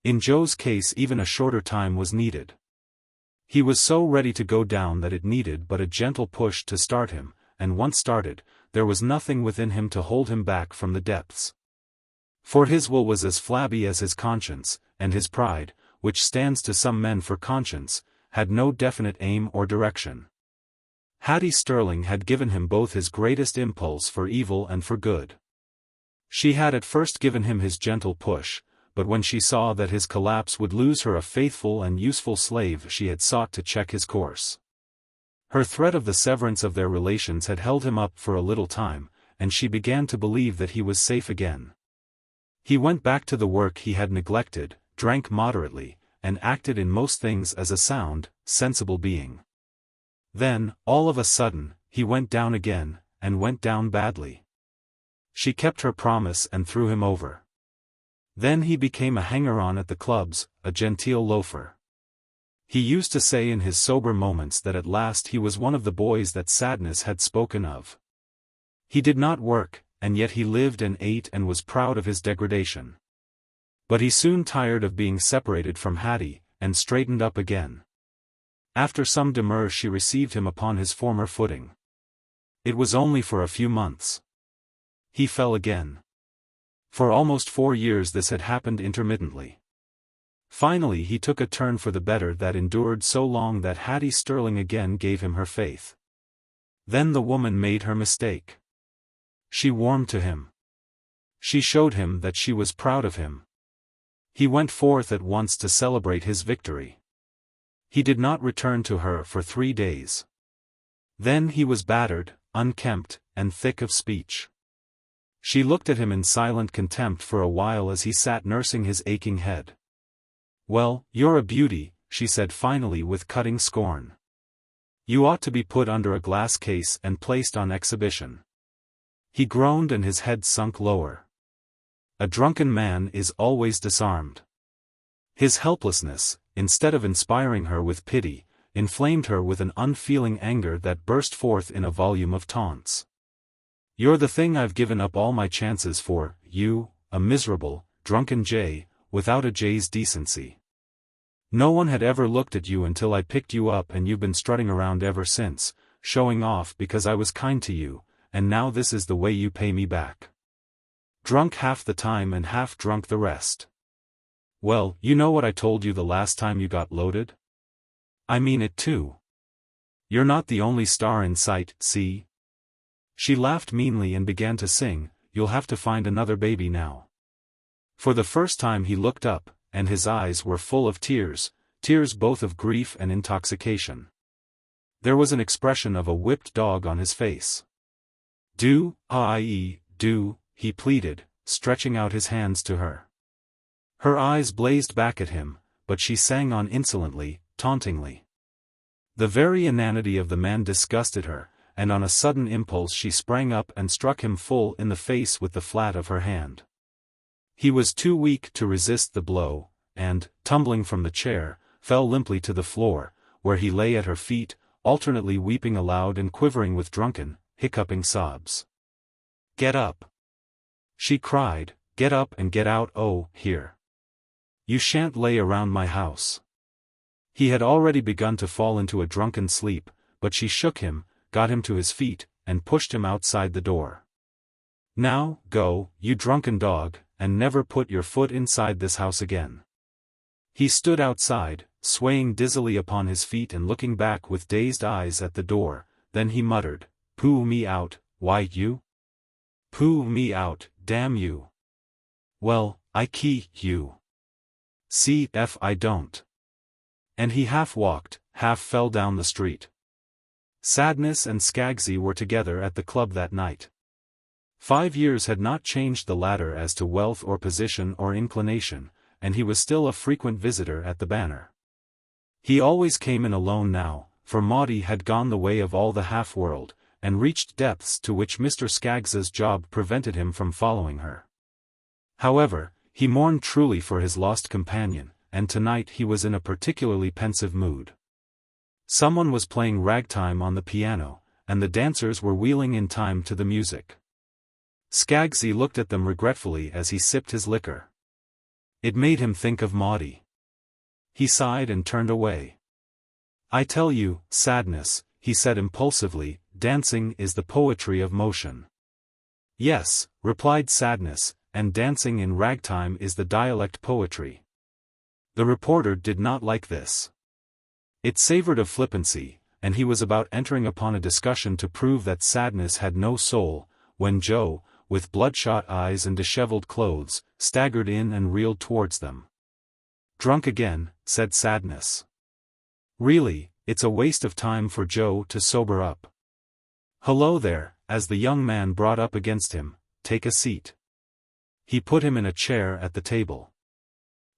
In Joe's case even a shorter time was needed. He was so ready to go down that it needed but a gentle push to start him, and once started, there was nothing within him to hold him back from the depths. For his will was as flabby as his conscience, and his pride, which stands to some men for conscience, had no definite aim or direction. Hattie Sterling had given him both his greatest impulse for evil and for good. She had at first given him his gentle push, but when she saw that his collapse would lose her a faithful and useful slave, she had sought to check his course. Her threat of the severance of their relations had held him up for a little time, and she began to believe that he was safe again. He went back to the work he had neglected, drank moderately, and acted in most things as a sound, sensible being. Then, all of a sudden, he went down again, and went down badly. She kept her promise and threw him over. Then he became a hanger-on at the clubs, a genteel loafer. He used to say in his sober moments that at last he was one of the boys that Sadness had spoken of. He did not work, and yet he lived and ate and was proud of his degradation. But he soon tired of being separated from Hattie, and straightened up again. After some demur she received him upon his former footing. It was only for a few months. He fell again. For almost 4 years this had happened intermittently. Finally he took a turn for the better that endured so long that Hattie Sterling again gave him her faith. Then the woman made her mistake. She warmed to him. She showed him that she was proud of him. He went forth at once to celebrate his victory. He did not return to her for 3 days. Then he was battered, unkempt, and thick of speech. She looked at him in silent contempt for a while as he sat nursing his aching head. "Well, you're a beauty," she said finally with cutting scorn. "You ought to be put under a glass case and placed on exhibition." He groaned and his head sunk lower. A drunken man is always disarmed. His helplessness, instead of inspiring her with pity, inflamed her with an unfeeling anger that burst forth in a volume of taunts. "You're the thing I've given up all my chances for, you, a miserable, drunken jay, without a jay's decency. No one had ever looked at you until I picked you up and you've been strutting around ever since, showing off because I was kind to you, and now this is the way you pay me back. Drunk half the time and half drunk the rest. Well, you know what I told you the last time you got loaded? I mean it too. You're not the only star in sight, see?" She laughed meanly and began to sing, "You'll have to find another baby now." For the first time he looked up, and his eyes were full of tears, tears both of grief and intoxication. There was an expression of a whipped dog on his face. "Do, do," he pleaded, stretching out his hands to her. Her eyes blazed back at him, but she sang on insolently, tauntingly. The very inanity of the man disgusted her, and on a sudden impulse she sprang up and struck him full in the face with the flat of her hand. He was too weak to resist the blow, and, tumbling from the chair, fell limply to the floor, where he lay at her feet, alternately weeping aloud and quivering with drunken, hiccuping sobs. "Get up!" she cried, "get up and get out, oh, here. You shan't lay around my house." He had already begun to fall into a drunken sleep, but she shook him, got him to his feet, and pushed him outside the door. "Now, go, you drunken dog, and never put your foot inside this house again." He stood outside, swaying dizzily upon his feet and looking back with dazed eyes at the door, then he muttered, "Pooh me out, why you? Pooh me out, damn you. Well, I key you. See if I don't." And he half walked, half fell down the street. Sadness and Skaggs were together at the club that night. 5 years had not changed the latter as to wealth or position or inclination, and he was still a frequent visitor at the Banner. He always came in alone now, for Maudie had gone the way of all the half-world, and reached depths to which Mr. Skaggs's job prevented him from following her. However, he mourned truly for his lost companion, and tonight he was in a particularly pensive mood. Someone was playing ragtime on the piano, and the dancers were wheeling in time to the music. Skaggs looked at them regretfully as he sipped his liquor. It made him think of Maudie. He sighed and turned away. "I tell you, Sadness," he said impulsively, "dancing is the poetry of motion." "Yes," replied Sadness, "and dancing in ragtime is the dialect poetry." The reporter did not like this. It savored of flippancy, and he was about entering upon a discussion to prove that Sadness had no soul, when Joe, with bloodshot eyes and disheveled clothes, staggered in and reeled towards them. "Drunk again," said Sadness. "Really, it's a waste of time for Joe to sober up. Hello there," as the young man brought up against him, "take a seat." He put him in a chair at the table.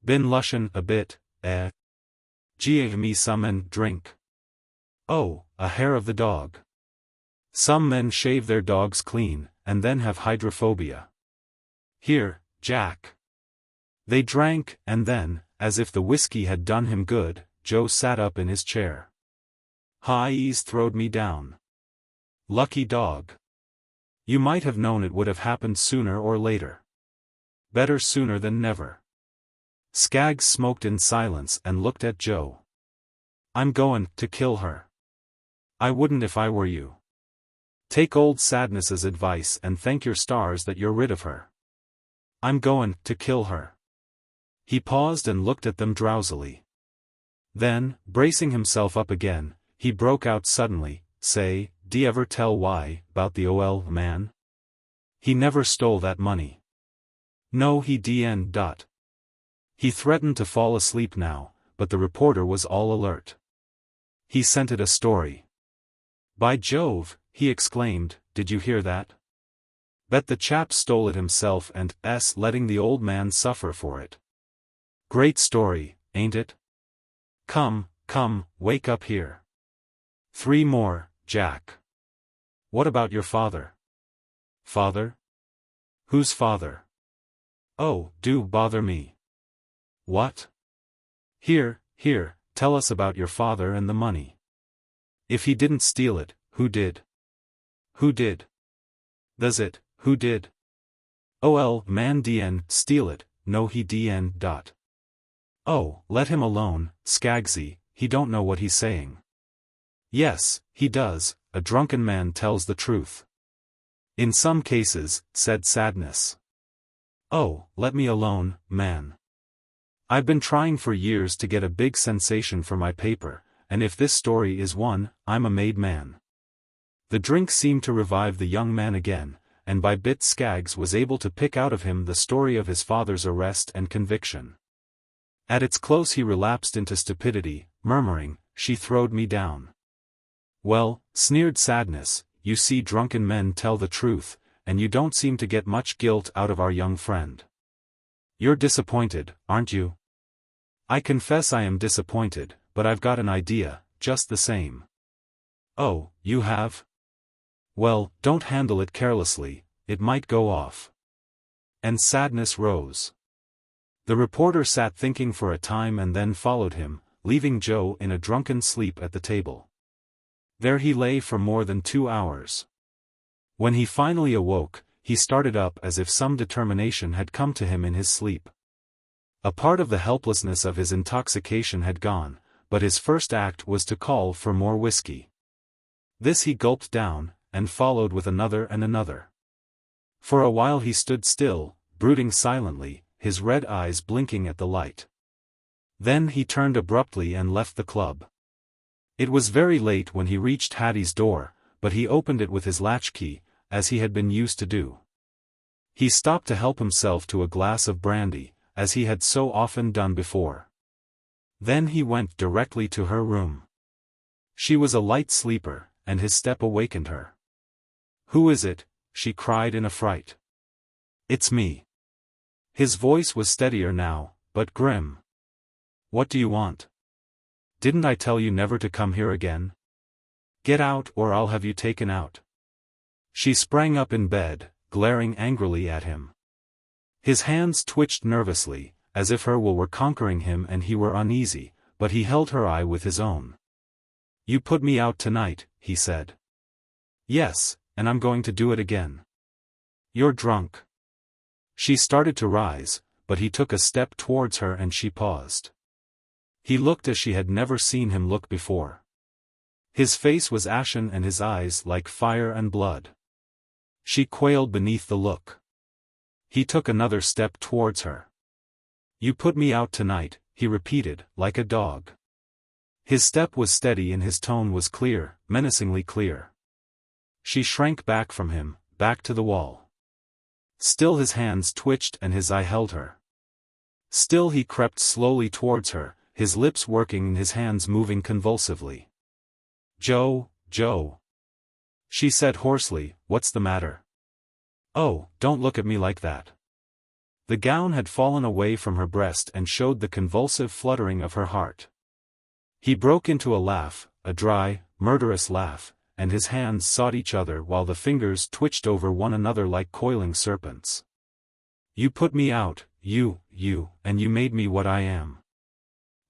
"Been lushin' a bit, eh? Give me some and drink." "Oh, a hair of the dog. Some men shave their dogs clean, and then have hydrophobia. Here, Jack." They drank, and then, as if the whiskey had done him good, Joe sat up in his chair. "He's throwed me down. Lucky dog. You might have known it would have happened sooner or later. Better sooner than never." Skaggs smoked in silence and looked at Joe. "I'm goin' to kill her. I wouldn't if I were you. Take old Sadness's advice and thank your stars that you're rid of her. I'm goin' to kill her." He paused and looked at them drowsily. Then, bracing himself up again, he broke out suddenly, "Say, d'ye ever tell why, 'bout the old man? He never stole that money. No he didn't. He threatened to fall asleep now, but the reporter was all alert. He scented a story. By Jove," he exclaimed, "did you hear that? Bet the chap stole it himself and letting the old man suffer for it. Great story, ain't it? Come, wake up here. 3 more, Jack. What about your father?" "Father? Whose father? Oh, do bother me. What? Here, tell us about your father and the money. If he didn't steal it, who did? Who did? Does it, who did? Man didn't steal it, no he didn't. Oh, let him alone, Skaggsy, he don't know what he's saying." "Yes, he does, a drunken man tells the truth." "In some cases," said Sadness. "Oh, let me alone, man. I've been trying for years to get a big sensation for my paper, and if this story is one, I'm a made man." The drink seemed to revive the young man again, and by bits Skaggs was able to pick out of him the story of his father's arrest and conviction. At its close he relapsed into stupidity, murmuring, "She throwed me down." "Well," sneered Sadness, "you see drunken men tell the truth, and you don't seem to get much guilt out of our young friend. You're disappointed, aren't you?" "I confess I am disappointed, but I've got an idea, just the same." "Oh, you have? Well, don't handle it carelessly, it might go off." And Sadness rose. The reporter sat thinking for a time and then followed him, leaving Joe in a drunken sleep at the table. There he lay for more than 2 hours. When he finally awoke, he started up as if some determination had come to him in his sleep. A part of the helplessness of his intoxication had gone, but his first act was to call for more whiskey. This he gulped down, and followed with another and another. For a while he stood still, brooding silently, his red eyes blinking at the light. Then he turned abruptly and left the club. It was very late when he reached Hattie's door, but he opened it with his latchkey, as he had been used to do. He stopped to help himself to a glass of brandy, as he had so often done before. Then he went directly to her room. She was a light sleeper, and his step awakened her. "Who is it?" she cried in a fright. "It's me." His voice was steadier now, but grim. "What do you want? Didn't I tell you never to come here again? Get out or I'll have you taken out." She sprang up in bed, glaring angrily at him. His hands twitched nervously, as if her will were conquering him and he were uneasy, but he held her eye with his own. "You put me out tonight," he said. "Yes, and I'm going to do it again." "You're drunk." She started to rise, but he took a step towards her and she paused. He looked as she had never seen him look before. His face was ashen and his eyes like fire and blood. She quailed beneath the look. He took another step towards her. "You put me out tonight," he repeated, like a dog. His step was steady and his tone was clear, menacingly clear. She shrank back from him, back to the wall. Still his hands twitched and his eye held her. Still he crept slowly towards her, his lips working and his hands moving convulsively. "Joe, Joe," she said hoarsely, "what's the matter?" "Oh, don't look at me like that." The gown had fallen away from her breast and showed the convulsive fluttering of her heart. He broke into a laugh, a dry, murderous laugh, and his hands sought each other while the fingers twitched over one another like coiling serpents. "You put me out, and you made me what I am."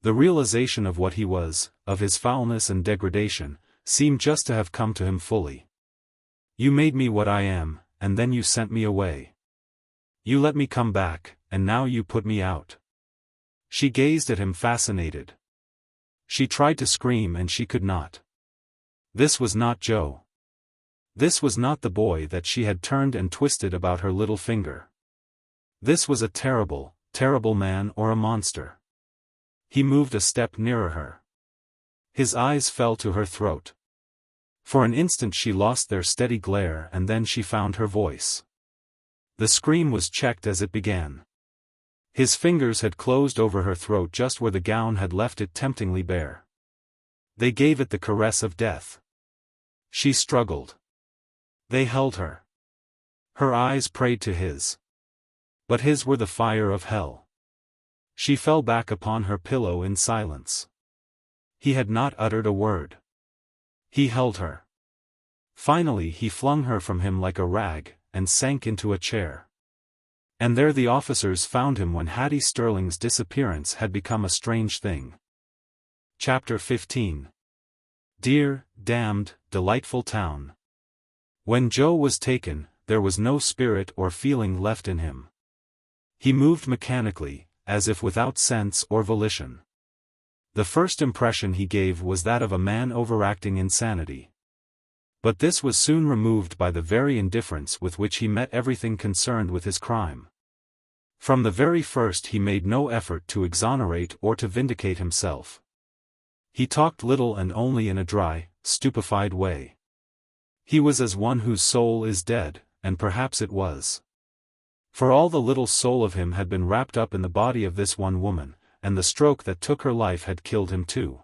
The realization of what he was, of his foulness and degradation, seemed just to have come to him fully. "You made me what I am, and then you sent me away. You let me come back, and now you put me out." She gazed at him fascinated. She tried to scream and she could not. This was not Joe. This was not the boy that she had turned and twisted about her little finger. This was a terrible, terrible man or a monster. He moved a step nearer her. His eyes fell to her throat. For an instant she lost their steady glare and then she found her voice. The scream was checked as it began. His fingers had closed over her throat just where the gown had left it temptingly bare. They gave it the caress of death. She struggled. They held her. Her eyes prayed to his. But his were the fire of hell. She fell back upon her pillow in silence. He had not uttered a word. He held her. Finally he flung her from him like a rag, and sank into a chair. And there the officers found him when Hattie Sterling's disappearance had become a strange thing. Chapter 15. Dear, damned, delightful town. When Joe was taken, there was no spirit or feeling left in him. He moved mechanically, as if without sense or volition. The first impression he gave was that of a man overacting insanity. But this was soon removed by the very indifference with which he met everything concerned with his crime. From the very first he made no effort to exonerate or to vindicate himself. He talked little and only in a dry, stupefied way. He was as one whose soul is dead, and perhaps it was. For all the little soul of him had been wrapped up in the body of this one woman, and the stroke that took her life had killed him too.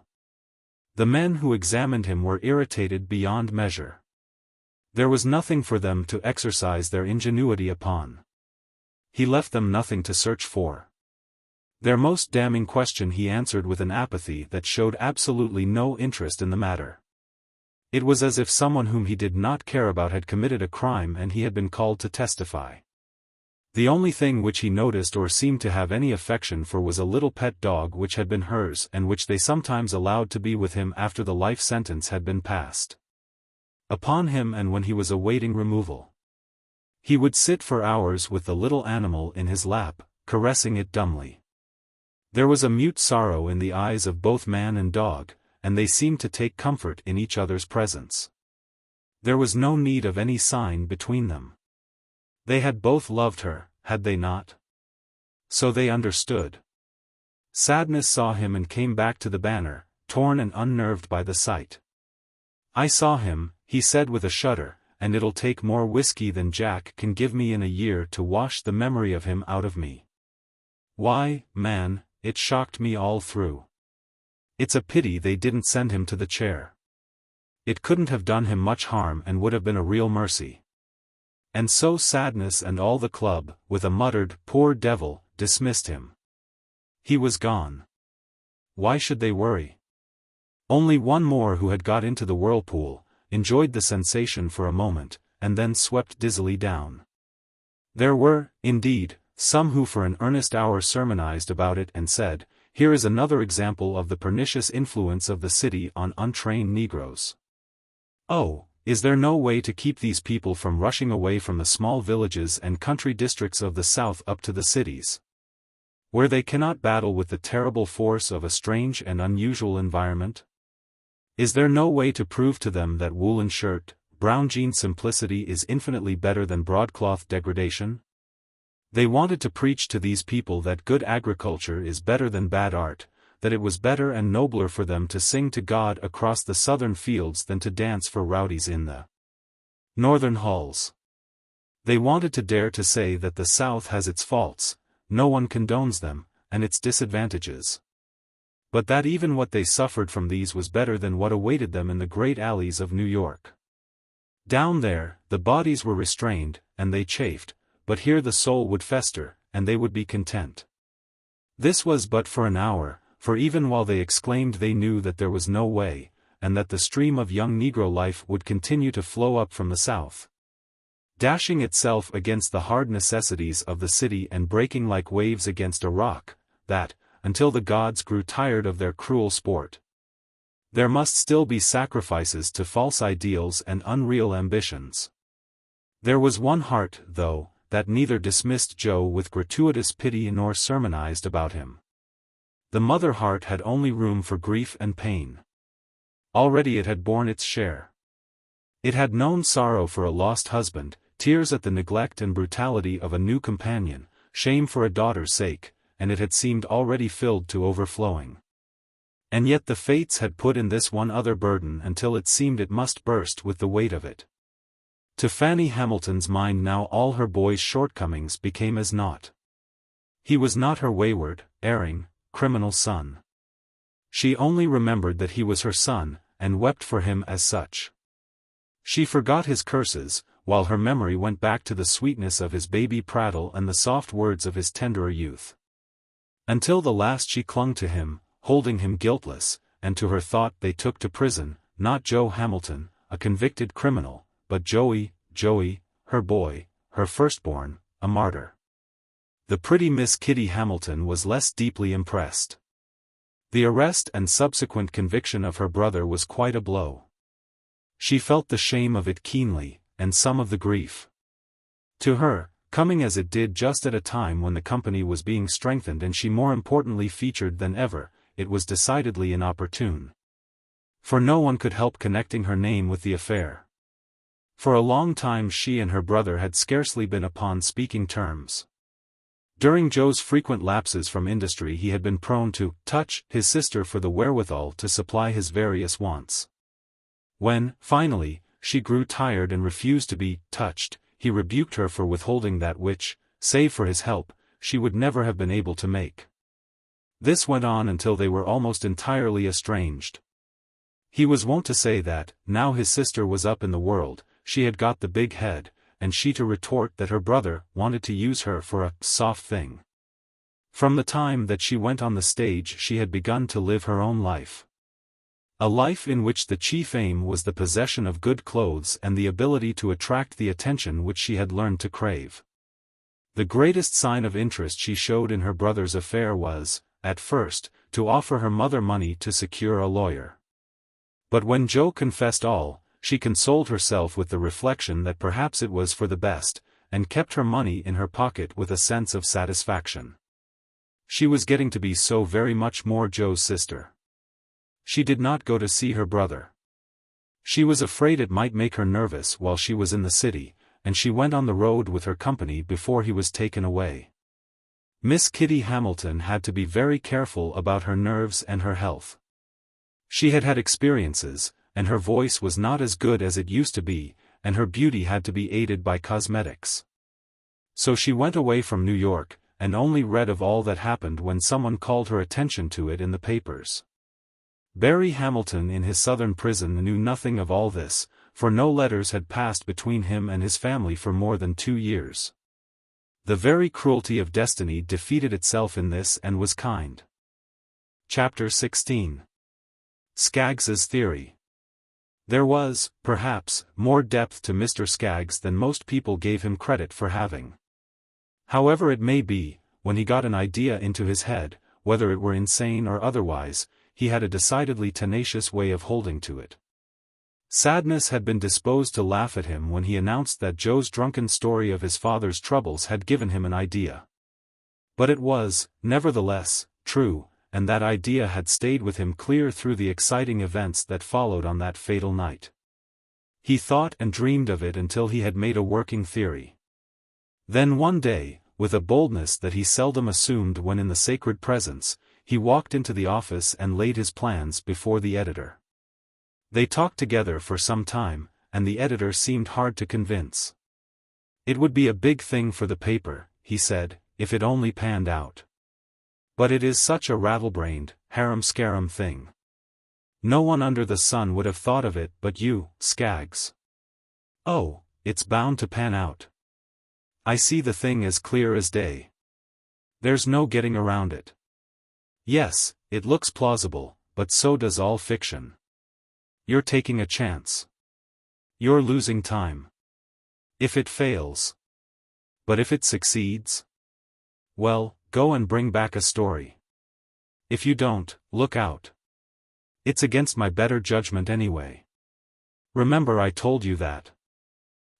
The men who examined him were irritated beyond measure. There was nothing for them to exercise their ingenuity upon. He left them nothing to search for. Their most damning question he answered with an apathy that showed absolutely no interest in the matter. It was as if someone whom he did not care about had committed a crime and he had been called to testify. The only thing which he noticed or seemed to have any affection for was a little pet dog which had been hers and which they sometimes allowed to be with him after the life sentence had been passed upon him and when he was awaiting removal. He would sit for hours with the little animal in his lap, caressing it dumbly. There was a mute sorrow in the eyes of both man and dog, and they seemed to take comfort in each other's presence. There was no need of any sign between them. They had both loved her, had they not? So they understood. Sadness saw him and came back to the banner, torn and unnerved by the sight. "I saw him," he said with a shudder, "and it'll take more whiskey than Jack can give me in a year to wash the memory of him out of me. Why, man, it shocked me all through. It's a pity they didn't send him to the chair. It couldn't have done him much harm and would have been a real mercy." And so Sadness and all the club, with a muttered, "Poor devil," dismissed him. He was gone. Why should they worry? Only one more who had got into the whirlpool, enjoyed the sensation for a moment, and then swept dizzily down. There were, indeed, some who for an earnest hour sermonized about it and said, "Here is another example of the pernicious influence of the city on untrained Negroes. Oh, is there no way to keep these people from rushing away from the small villages and country districts of the South up to the cities, where they cannot battle with the terrible force of a strange and unusual environment? Is there no way to prove to them that woolen shirt, brown jean simplicity is infinitely better than broadcloth degradation? They wanted to preach to these people that good agriculture is better than bad art, that it was better and nobler for them to sing to God across the southern fields than to dance for rowdies in the northern halls. They wanted to dare to say that the South has its faults, no one condones them, and its disadvantages. But that even what they suffered from these was better than what awaited them in the great alleys of New York. Down there, the bodies were restrained, and they chafed, but here the soul would fester, and they would be content. This was but for an hour, for even while they exclaimed they knew that there was no way, and that the stream of young Negro life would continue to flow up from the South, dashing itself against the hard necessities of the city and breaking like waves against a rock, that, until the gods grew tired of their cruel sport, there must still be sacrifices to false ideals and unreal ambitions. There was one heart, though, that neither dismissed Joe with gratuitous pity nor sermonized about him. The mother heart had only room for grief and pain. Already it had borne its share. It had known sorrow for a lost husband, tears at the neglect and brutality of a new companion, shame for a daughter's sake, and it had seemed already filled to overflowing. And yet the fates had put in this one other burden until it seemed it must burst with the weight of it. To Fannie Hamilton's mind now all her boy's shortcomings became as naught. He was not her wayward, erring, criminal son. She only remembered that he was her son, and wept for him as such. She forgot his curses, while her memory went back to the sweetness of his baby prattle and the soft words of his tenderer youth. Until the last she clung to him, holding him guiltless, and to her thought they took to prison, not Joe Hamilton, a convicted criminal, but Joey, her boy, her firstborn, a martyr. The pretty Miss Kitty Hamilton was less deeply impressed. The arrest and subsequent conviction of her brother was quite a blow. She felt the shame of it keenly, and some of the grief. To her, coming as it did just at a time when the company was being strengthened and she more importantly featured than ever, it was decidedly inopportune. For no one could help connecting her name with the affair. For a long time she and her brother had scarcely been upon speaking terms. During Joe's frequent lapses from industry he had been prone to touch his sister for the wherewithal to supply his various wants. When, finally, she grew tired and refused to be touched, he rebuked her for withholding that which, save for his help, she would never have been able to make. This went on until they were almost entirely estranged. He was wont to say that, now his sister was up in the world, she had got the big head, and she to retort that her brother wanted to use her for a soft thing. From the time that she went on the stage she had begun to live her own life. A life in which the chief aim was the possession of good clothes and the ability to attract the attention which she had learned to crave. The greatest sign of interest she showed in her brother's affair was, at first, to offer her mother money to secure a lawyer. But when Joe confessed all, she consoled herself with the reflection that perhaps it was for the best, and kept her money in her pocket with a sense of satisfaction. She was getting to be so very much more Joe's sister. She did not go to see her brother. She was afraid it might make her nervous while she was in the city, and she went on the road with her company before he was taken away. Miss Kitty Hamilton had to be very careful about her nerves and her health. She had had experiences, and her voice was not as good as it used to be, and her beauty had to be aided by cosmetics. So she went away from New York, and only read of all that happened when someone called her attention to it in the papers. Barry Hamilton in his southern prison knew nothing of all this, for no letters had passed between him and his family for more than 2 years. The very cruelty of destiny defeated itself in this and was kind. Chapter 16. Skaggs's Theory. There was, perhaps, more depth to Mr. Skaggs than most people gave him credit for having. However it may be, when he got an idea into his head, whether it were insane or otherwise, he had a decidedly tenacious way of holding to it. Sadness had been disposed to laugh at him when he announced that Joe's drunken story of his father's troubles had given him an idea. But it was, nevertheless, true, and that idea had stayed with him clear through the exciting events that followed on that fatal night. He thought and dreamed of it until he had made a working theory. Then one day, with a boldness that he seldom assumed when in the sacred presence, he walked into the office and laid his plans before the editor. They talked together for some time, and the editor seemed hard to convince. It would be a big thing for the paper, he said, if it only panned out. But it is such a rattlebrained, harum-scarum thing. No one under the sun would have thought of it but you, Skaggs. Oh, it's bound to pan out. I see the thing as clear as day. There's no getting around it. Yes, it looks plausible, but so does all fiction. You're taking a chance. You're losing time. If it fails. But if it succeeds? Well, go and bring back a story. If you don't, look out. It's against my better judgment anyway. Remember I told you that.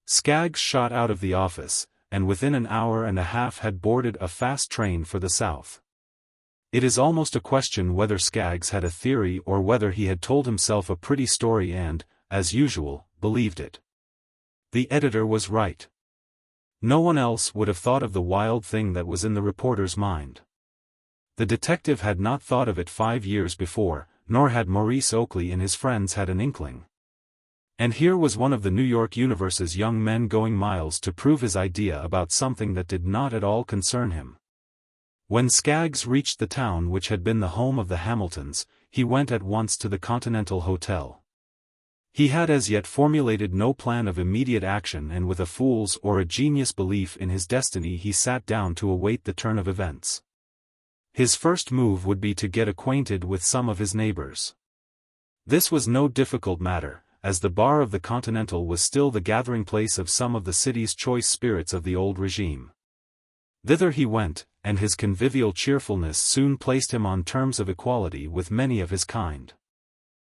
Skaggs shot out of the office, and within an hour and a half had boarded a fast train for the south. It is almost a question whether Skaggs had a theory or whether he had told himself a pretty story and, as usual, believed it. The editor was right. No one else would have thought of the wild thing that was in the reporter's mind. The detective had not thought of it 5 years before, nor had Maurice Oakley and his friends had an inkling. And here was one of the New York universe's young men going miles to prove his idea about something that did not at all concern him. When Skaggs reached the town which had been the home of the Hamiltons, he went at once to the Continental Hotel. He had as yet formulated no plan of immediate action, and with a fool's or a genius belief in his destiny he sat down to await the turn of events. His first move would be to get acquainted with some of his neighbors. This was no difficult matter, as the bar of the Continental was still the gathering place of some of the city's choice spirits of the old regime. Thither he went, and his convivial cheerfulness soon placed him on terms of equality with many of his kind.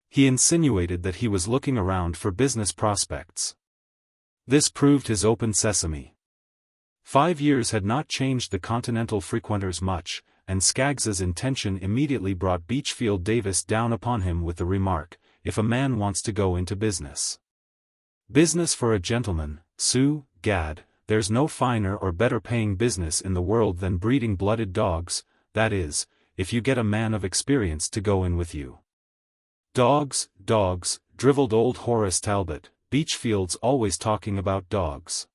He insinuated that he was looking around for business prospects. This proved his open sesame. 5 years had not changed the Continental frequenters much, and Skaggs's intention immediately brought Beachfield Davis down upon him with the remark, "If a man wants to go into business. Business for a gentleman, Sue, gad, there's no finer or better paying business in the world than breeding blooded dogs, that is, if you get a man of experience to go in with you." Dogs, dogs, drivelled old Horace Talbot, Beachfield's always talking about dogs.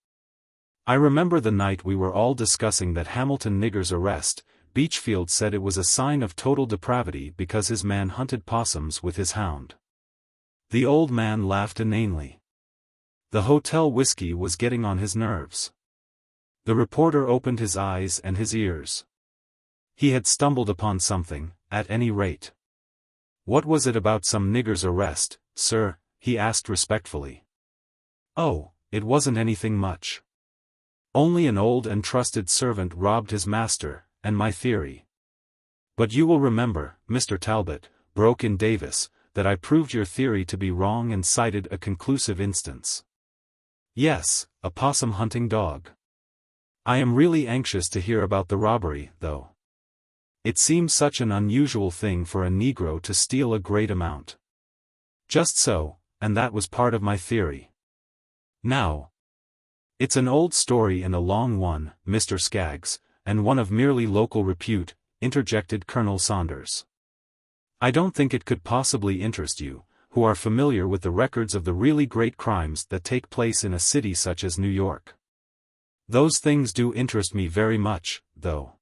I remember the night we were all discussing that Hamilton nigger's arrest, Beachfield said it was a sign of total depravity because his man hunted possums with his hound. The old man laughed inanely. The hotel whiskey was getting on his nerves. The reporter opened his eyes and his ears. He had stumbled upon something, at any rate. "What was it about some nigger's arrest, sir?" he asked respectfully. "Oh, it wasn't anything much. Only an old and trusted servant robbed his master, and my theory." "But you will remember, Mr. Talbot," broke in Davis, "that I proved your theory to be wrong and cited a conclusive instance." "Yes, a possum-hunting dog. I am really anxious to hear about the robbery, though. It seems such an unusual thing for a Negro to steal a great amount." "Just so, and that was part of my theory. Now, it's an old story and a long one, Mr. Skaggs, and one of merely local repute," interjected Colonel Saunders. "I don't think it could possibly interest you, who are familiar with the records of the really great crimes that take place in a city such as New York. Those things do interest me very much, though.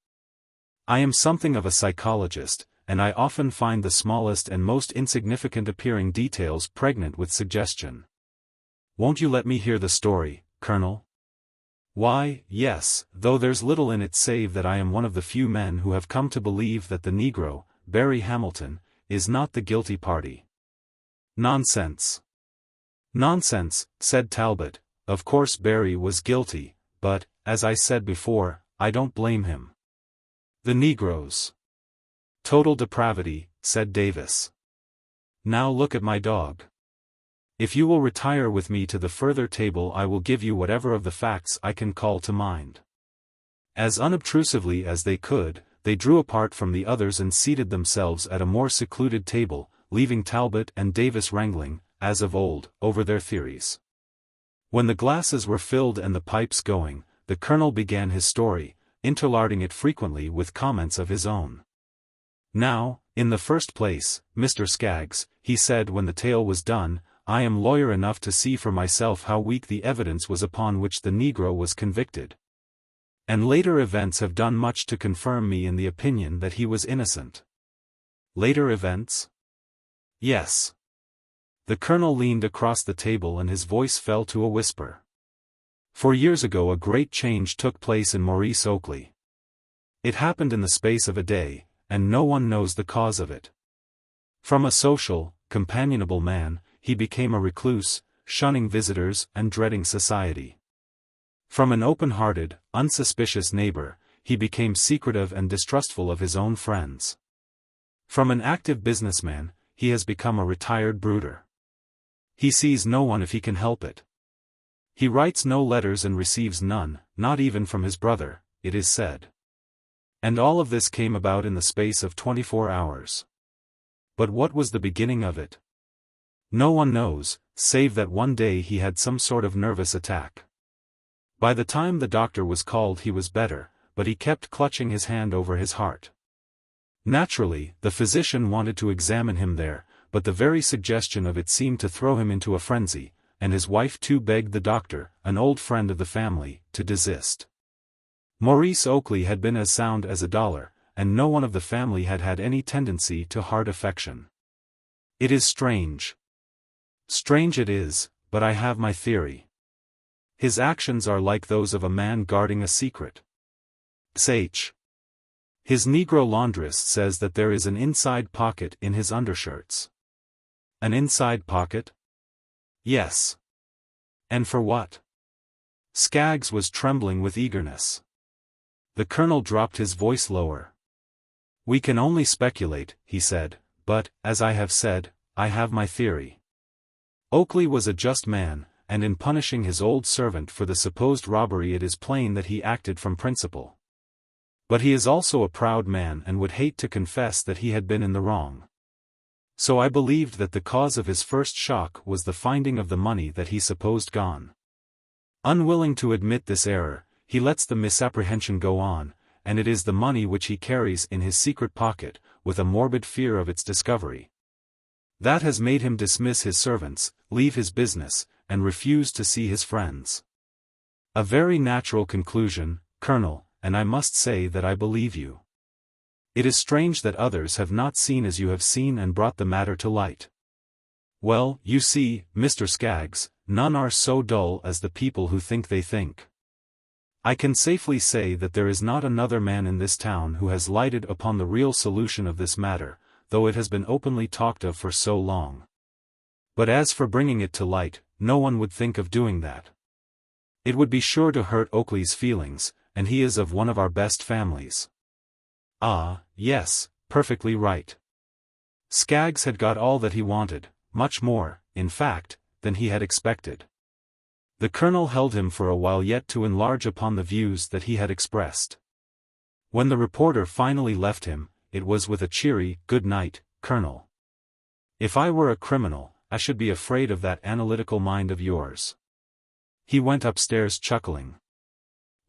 I am something of a psychologist, and I often find the smallest and most insignificant appearing details pregnant with suggestion. Won't you let me hear the story, Colonel?" "Why, yes, though there's little in it save that I am one of the few men who have come to believe that the Negro, Barry Hamilton, is not the guilty party." "Nonsense." "Nonsense," said Talbot. "Of course Barry was guilty, but, as I said before, I don't blame him. The Negroes." "Total depravity," said Davis. "Now look at my dog. If you will retire with me to the further table I will give you whatever of the facts I can call to mind." As unobtrusively as they could, they drew apart from the others and seated themselves at a more secluded table, leaving Talbot and Davis wrangling, as of old, over their theories. When the glasses were filled and the pipes going, the Colonel began his story, interlarding it frequently with comments of his own. "Now, in the first place, Mr. Skaggs," he said when the tale was done, I am lawyer enough to see for myself how weak the evidence was upon which the Negro was convicted. And later events have done much to confirm me in the opinion that he was innocent. Later events? Yes. The Colonel leaned across the table and his voice fell to a whisper. 4 years ago a great change took place in Maurice Oakley. It happened in the space of a day, and no one knows the cause of it. From a social, companionable man, he became a recluse, shunning visitors and dreading society. From an open-hearted, unsuspicious neighbor, he became secretive and distrustful of his own friends. From an active businessman, he has become a retired brooder. He sees no one if he can help it. He writes no letters and receives none, not even from his brother, it is said. And all of this came about in the space of 24 hours. But what was the beginning of it? No one knows, save that one day he had some sort of nervous attack. By the time the doctor was called he was better, but he kept clutching his hand over his heart. Naturally, the physician wanted to examine him there, but the very suggestion of it seemed to throw him into a frenzy, and his wife too begged the doctor, an old friend of the family, to desist. Maurice Oakley had been as sound as a dollar, and no one of the family had had any tendency to heart affection. It is strange. Strange it is, but I have my theory. His actions are like those of a man guarding a secret. XIII. His Negro laundress says that there is an inside pocket in his undershirts. An inside pocket? Yes. And for what? Skaggs was trembling with eagerness. The Colonel dropped his voice lower. We can only speculate, he said, but, as I have said, I have my theory. Oakley was a just man, and in punishing his old servant for the supposed robbery it is plain that he acted from principle. But he is also a proud man and would hate to confess that he had been in the wrong. So I believed that the cause of his first shock was the finding of the money that he supposed gone. Unwilling to admit this error, he lets the misapprehension go on, and it is the money which he carries in his secret pocket, with a morbid fear of its discovery. That has made him dismiss his servants, leave his business, and refuse to see his friends. A very natural conclusion, Colonel, and I must say that I believe you. It is strange that others have not seen as you have seen and brought the matter to light. Well, you see, Mr. Skaggs, none are so dull as the people who think they think. I can safely say that there is not another man in this town who has lighted upon the real solution of this matter, though it has been openly talked of for so long. But as for bringing it to light, no one would think of doing that. It would be sure to hurt Oakley's feelings, and he is of one of our best families. Ah, yes, perfectly right. Skaggs had got all that he wanted, much more, in fact, than he had expected. The Colonel held him for a while yet to enlarge upon the views that he had expressed. When the reporter finally left him, it was with a cheery, "Good night, Colonel. If I were a criminal, I should be afraid of that analytical mind of yours." He went upstairs chuckling.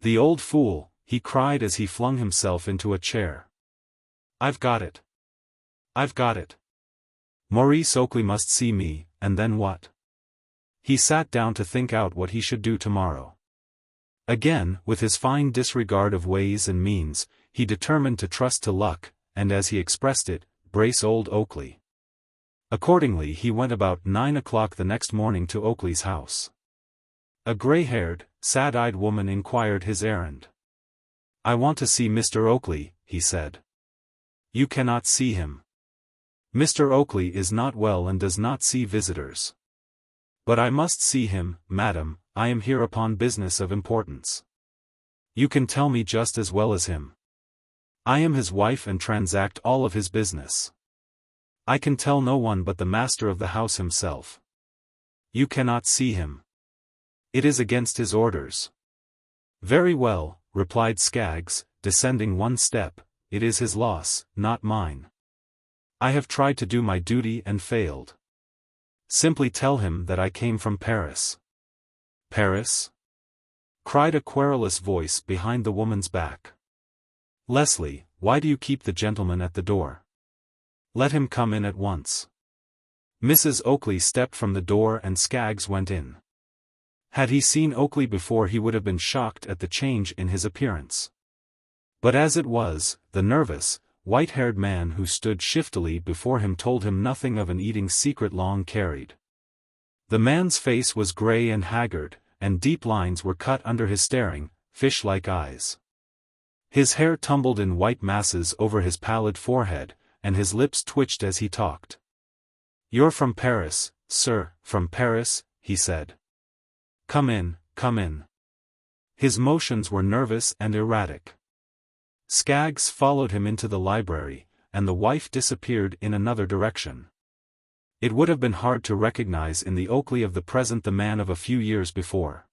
"The old fool," he cried as he flung himself into a chair. "I've got it. I've got it. Maurice Oakley must see me, and then what?" He sat down to think out what he should do tomorrow. Again, with his fine disregard of ways and means, he determined to trust to luck, and as he expressed it, brace old Oakley. Accordingly he went about 9 o'clock the next morning to Oakley's house. A gray-haired, sad-eyed woman inquired his errand. "I want to see Mr. Oakley," he said. "You cannot see him. Mr. Oakley is not well and does not see visitors." "But I must see him, madam, I am here upon business of importance." "You can tell me just as well as him. I am his wife and transact all of his business. I can tell no one but the master of the house himself." "You cannot see him. It is against his orders." "Very well," replied Skaggs, descending one step, "it is his loss, not mine. I have tried to do my duty and failed. Simply tell him that I came from Paris." "Paris?" cried a querulous voice behind the woman's back. "Leslie, why do you keep the gentleman at the door? Let him come in at once." Mrs. Oakley stepped from the door and Skaggs went in. Had he seen Oakley before, he would have been shocked at the change in his appearance. But as it was, the nervous, white-haired man who stood shiftily before him told him nothing of an eating secret long carried. The man's face was gray and haggard, and deep lines were cut under his staring, fish-like eyes. His hair tumbled in white masses over his pallid forehead, and his lips twitched as he talked. "You're from Paris, sir, from Paris," he said. "Come in, come in." His motions were nervous and erratic. Skaggs followed him into the library, and the wife disappeared in another direction. It would have been hard to recognize in the Oakley of the present the man of a few years before.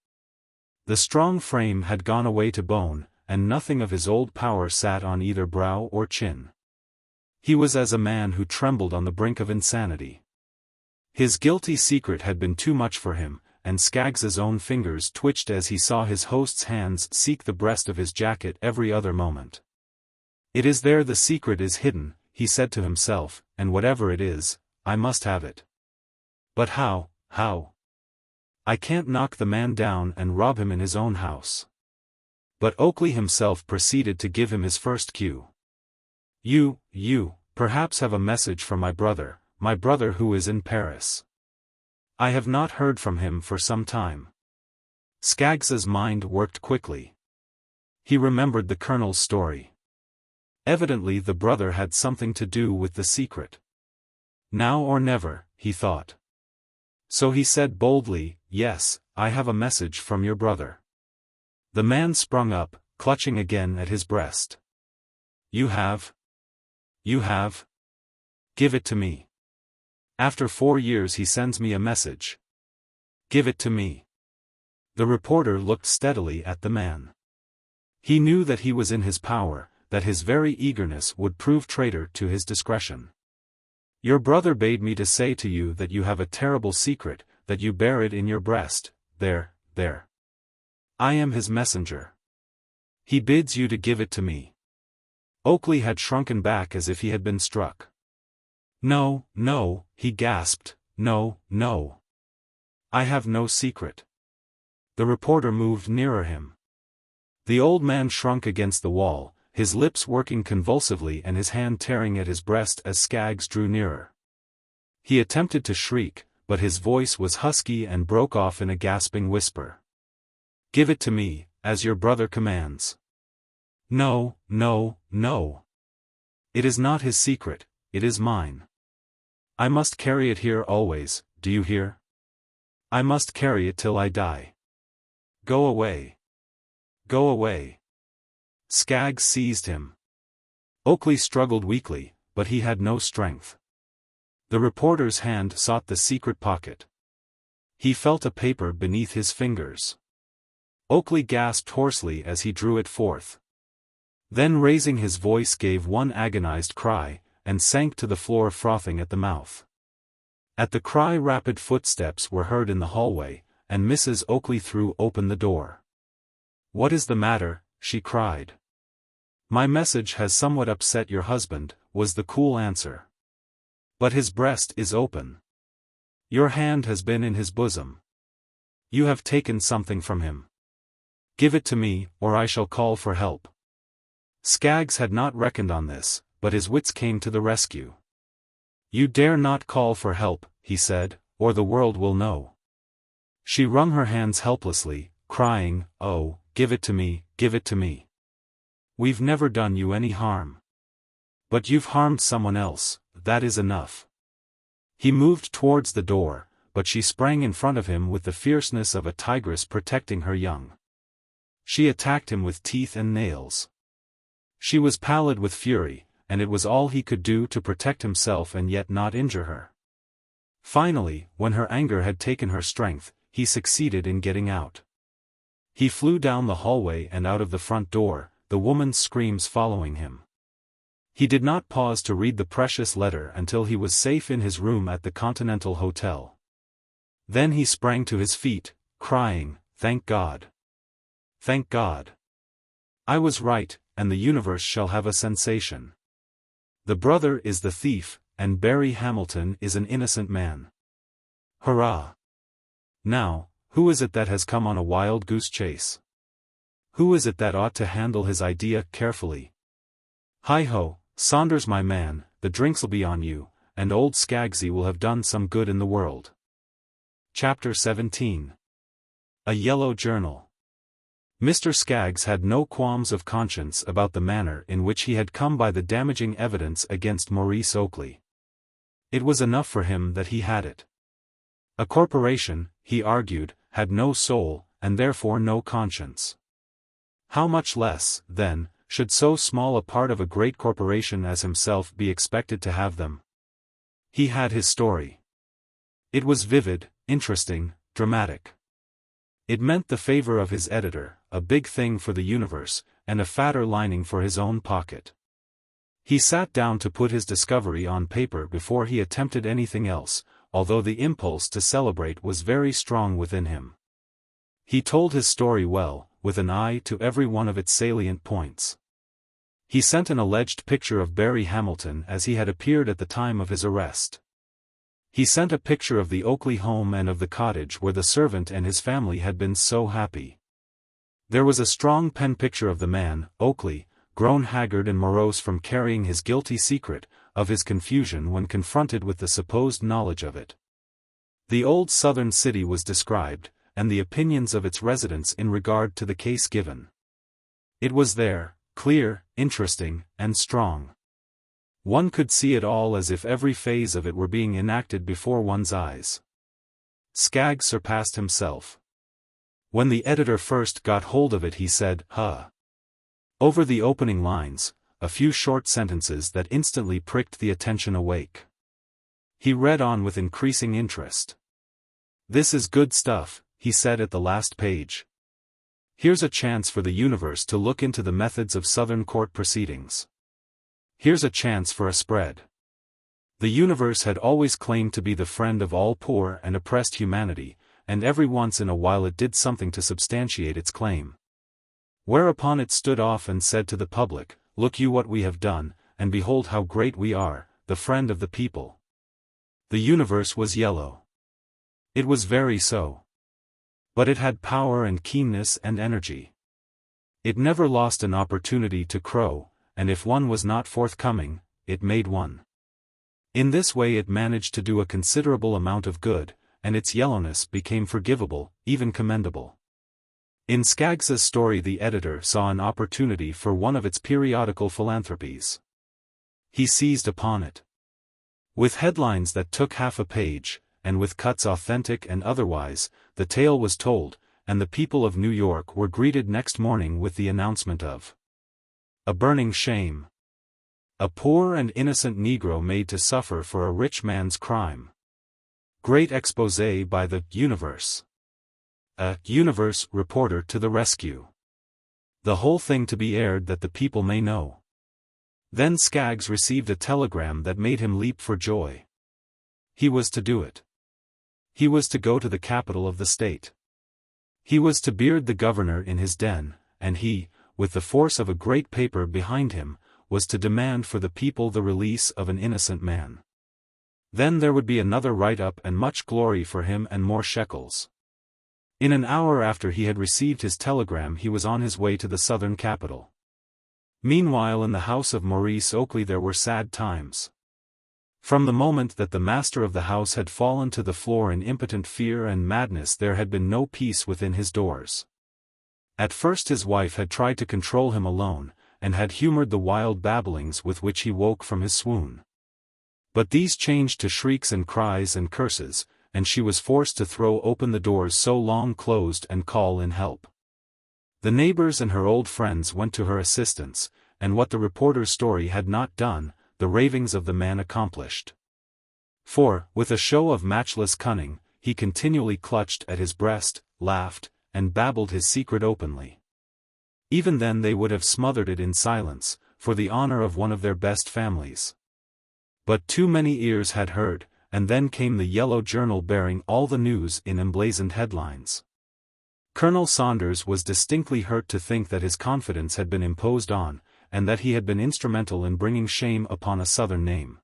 The strong frame had gone away to bone, and nothing of his old power sat on either brow or chin. He was as a man who trembled on the brink of insanity. His guilty secret had been too much for him, and Skaggs's own fingers twitched as he saw his host's hands seek the breast of his jacket every other moment. "It is there the secret is hidden," he said to himself, "and whatever it is, I must have it. But how? I can't knock the man down and rob him in his own house." But Oakley himself proceeded to give him his first cue. You, perhaps have a message for my brother who is in Paris. I have not heard from him for some time." Skaggs's mind worked quickly. He remembered the colonel's story. Evidently the brother had something to do with the secret. Now or never, he thought. So he said boldly, "Yes, I have a message from your brother." The man sprung up, clutching again at his breast. You have? Give it to me. After 4 years he sends me a message. Give it to me." The reporter looked steadily at the man. He knew that he was in his power, that his very eagerness would prove traitor to his discretion. "Your brother bade me to say to you that you have a terrible secret, that you bear it in your breast, there. I am his messenger. He bids you to give it to me." Oakley had shrunken back as if he had been struck. No, he gasped, no. I have no secret." The reporter moved nearer him. The old man shrunk against the wall, his lips working convulsively and his hand tearing at his breast as Skaggs drew nearer. He attempted to shriek, but his voice was husky and broke off in a gasping whisper. "Give it to me, as your brother commands." No. It is not his secret, it is mine. I must carry it here always, do you hear? I must carry it till I die. Go away. Skaggs seized him. Oakley struggled weakly, but he had no strength. The reporter's hand sought the secret pocket. He felt a paper beneath his fingers. Oakley gasped hoarsely as he drew it forth. Then raising his voice gave one agonized cry, and sank to the floor frothing at the mouth. At the cry rapid footsteps were heard in the hallway, and Mrs. Oakley threw open the door. "What is the matter?" she cried. "My message has somewhat upset your husband," was the cool answer. "But his breast is open. Your hand has been in his bosom. You have taken something from him. Give it to me, or I shall call for help." Skaggs had not reckoned on this, but his wits came to the rescue. "You dare not call for help," he said, "or the world will know." She wrung her hands helplessly, crying, "Oh, give it to me, give it to me. We've never done you any harm. But you've harmed someone else, that is enough." He moved towards the door, but she sprang in front of him with the fierceness of a tigress protecting her young. She attacked him with teeth and nails. She was pallid with fury, and it was all he could do to protect himself and yet not injure her. Finally, when her anger had taken her strength, he succeeded in getting out. He flew down the hallway and out of the front door, the woman's screams following him. He did not pause to read the precious letter until he was safe in his room at the Continental Hotel. Then he sprang to his feet, crying, "Thank God! Thank God! I was right, and the universe shall have a sensation. The brother is the thief, and Barry Hamilton is an innocent man. Hurrah! Now, who is it that has come on a wild goose chase? Who is it that ought to handle his idea carefully? Hi-ho, Saunders my man, the drinks'll be on you, and old Skaggsy will have done some good in the world. Chapter 17. A Yellow Journal. Mr. Skaggs had no qualms of conscience about the manner in which he had come by the damaging evidence against Maurice Oakley. It was enough for him that he had it. A corporation, he argued, had no soul, and therefore no conscience. How much less, then, should so small a part of a great corporation as himself be expected to have them? He had his story. It was vivid, interesting, dramatic. It meant the favor of his editor, a big thing for the universe, and a fatter lining for his own pocket. He sat down to put his discovery on paper before he attempted anything else, although the impulse to celebrate was very strong within him. He told his story well, with an eye to every one of its salient points. He sent an alleged picture of Barry Hamilton as he had appeared at the time of his arrest. He sent a picture of the Oakley home and of the cottage where the servant and his family had been so happy. There was a strong pen picture of the man, Oakley, grown haggard and morose from carrying his guilty secret, of his confusion when confronted with the supposed knowledge of it. The old southern city was described, and the opinions of its residents in regard to the case given. It was there, clear, interesting, and strong. One could see it all as if every phase of it were being enacted before one's eyes. Skaggs surpassed himself. When the editor first got hold of it he said, "Huh." Over the opening lines, a few short sentences that instantly pricked the attention awake. He read on with increasing interest. "This is good stuff," he said at the last page. "Here's a chance for the universe to look into the methods of Southern court proceedings. Here's a chance for a spread." The universe had always claimed to be the friend of all poor and oppressed humanity, and every once in a while it did something to substantiate its claim. Whereupon it stood off and said to the public, "Look you what we have done, and behold how great we are, the friend of the people." The universe was yellow. It was very so. But it had power and keenness and energy. It never lost an opportunity to crow, and if one was not forthcoming, it made one. In this way it managed to do a considerable amount of good, and its yellowness became forgivable, even commendable. In Skaggs's story the editor saw an opportunity for one of its periodical philanthropies. He seized upon it. With headlines that took half a page, and with cuts authentic and otherwise, the tale was told, and the people of New York were greeted next morning with the announcement of a burning shame. A poor and innocent Negro made to suffer for a rich man's crime. Great exposé by the universe. A universe reporter to the rescue. The whole thing to be aired that the people may know. Then Skaggs received a telegram that made him leap for joy. He was to do it. He was to go to the capital of the state. He was to beard the governor in his den, and he, with the force of a great paper behind him, was to demand for the people the release of an innocent man. Then there would be another write-up and much glory for him and more shekels. In an hour after he had received his telegram he was on his way to the southern capital. Meanwhile in the house of Maurice Oakley there were sad times. From the moment that the master of the house had fallen to the floor in impotent fear and madness there had been no peace within his doors. At first his wife had tried to control him alone, and had humored the wild babblings with which he woke from his swoon. But these changed to shrieks and cries and curses, and she was forced to throw open the doors so long closed and call in help. The neighbors and her old friends went to her assistance, and what the reporter's story had not done, the ravings of the man accomplished. For, with a show of matchless cunning, he continually clutched at his breast, laughed, and babbled his secret openly. Even then they would have smothered it in silence, for the honor of one of their best families. But too many ears had heard, and then came the yellow journal bearing all the news in emblazoned headlines. Colonel Saunders was distinctly hurt to think that his confidence had been imposed on, and that he had been instrumental in bringing shame upon a Southern name.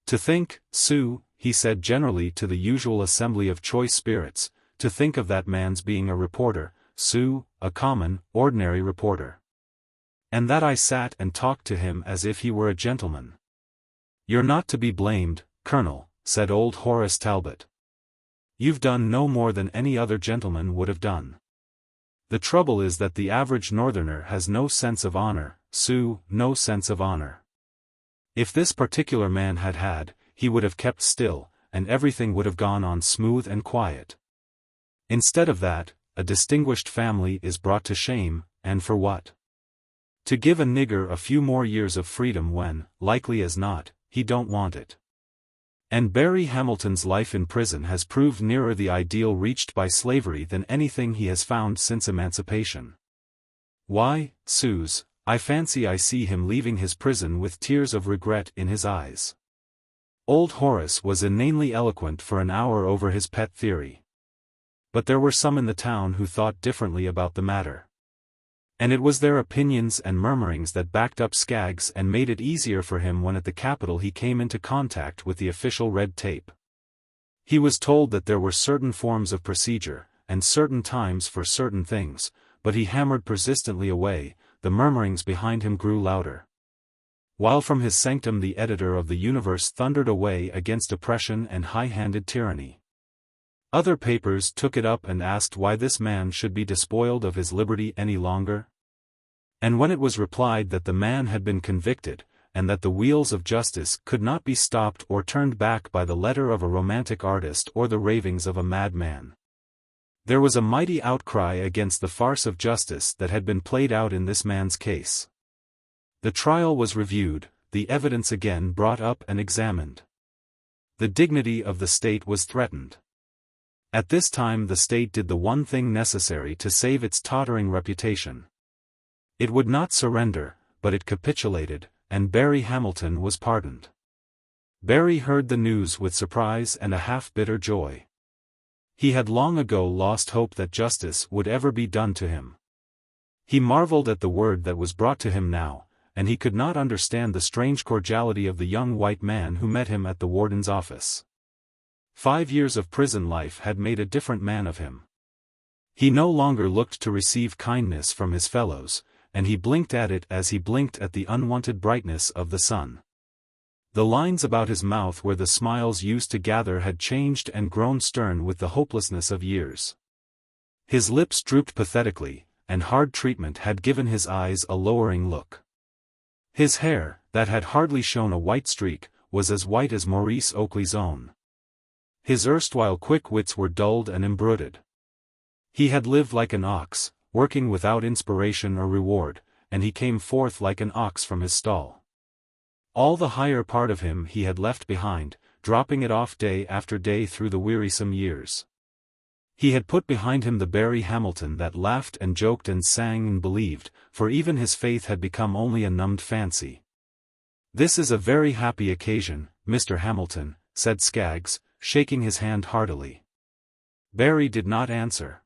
To think, Sue, he said generally to the usual assembly of choice spirits, to think of that man's being a reporter, Sue, a common, ordinary reporter. And that I sat and talked to him as if he were a gentleman. You're not to be blamed, Colonel, said old Horace Talbot. You've done no more than any other gentleman would have done. The trouble is that the average northerner has no sense of honor, Sue, no sense of honor. If this particular man had, he would have kept still, and everything would have gone on smooth and quiet. Instead of that, a distinguished family is brought to shame, and for what? To give a nigger a few more years of freedom when, likely as not, he don't want it. And Barry Hamilton's life in prison has proved nearer the ideal reached by slavery than anything he has found since emancipation. Why, Suze, I fancy I see him leaving his prison with tears of regret in his eyes. Old Horace was inanely eloquent for an hour over his pet theory. But there were some in the town who thought differently about the matter. And it was their opinions and murmurings that backed up Skaggs and made it easier for him when at the Capitol he came into contact with the official red tape. He was told that there were certain forms of procedure, and certain times for certain things, but he hammered persistently away. The murmurings behind him grew louder. While from his sanctum the editor of the Universe thundered away against oppression and high-handed tyranny. Other papers took it up and asked why this man should be despoiled of his liberty any longer. And when it was replied that the man had been convicted, and that the wheels of justice could not be stopped or turned back by the letter of a romantic artist or the ravings of a madman, there was a mighty outcry against the farce of justice that had been played out in this man's case. The trial was reviewed, the evidence again brought up and examined. The dignity of the state was threatened. At this time the state did the one thing necessary to save its tottering reputation. It would not surrender, but it capitulated, and Barry Hamilton was pardoned. Barry heard the news with surprise and a half-bitter joy. He had long ago lost hope that justice would ever be done to him. He marveled at the word that was brought to him now, and he could not understand the strange cordiality of the young white man who met him at the warden's office. 5 years of prison life had made a different man of him. He no longer looked to receive kindness from his fellows, and he blinked at it as he blinked at the unwanted brightness of the sun. The lines about his mouth where the smiles used to gather had changed and grown stern with the hopelessness of years. His lips drooped pathetically, and hard treatment had given his eyes a lowering look. His hair, that had hardly shown a white streak, was as white as Maurice Oakley's own. His erstwhile quick wits were dulled and embruted. He had lived like an ox, working without inspiration or reward, and he came forth like an ox from his stall. All the higher part of him he had left behind, dropping it off day after day through the wearisome years. He had put behind him the Barry Hamilton that laughed and joked and sang and believed, for even his faith had become only a numbed fancy. "This is a very happy occasion, Mr. Hamilton," said Skaggs, shaking his hand heartily. Barry did not answer.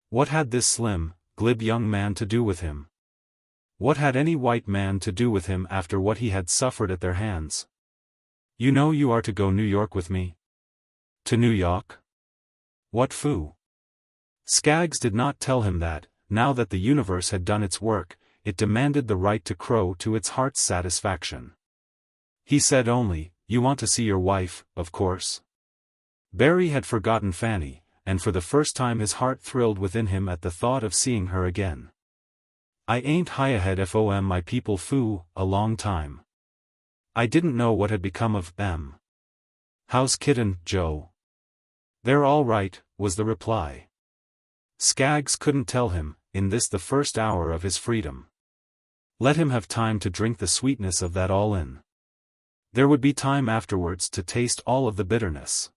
What had this slim, glib young man to do with him? What had any white man to do with him after what he had suffered at their hands? "You know you are to go New York with me." "To New York? What foo?" Skaggs did not tell him that, now that the universe had done its work, it demanded the right to crow to its heart's satisfaction. He said only, "You want to see your wife, of course." Barry had forgotten Fannie, and for the first time his heart thrilled within him at the thought of seeing her again. "I ain't high ahead from my people foo, a long time. I didn't know what had become of them. How's Kitten, Joe?" "They're all right," was the reply. Skaggs couldn't tell him, in this the first hour of his freedom. Let him have time to drink the sweetness of that all in. There would be time afterwards to taste all of the bitterness.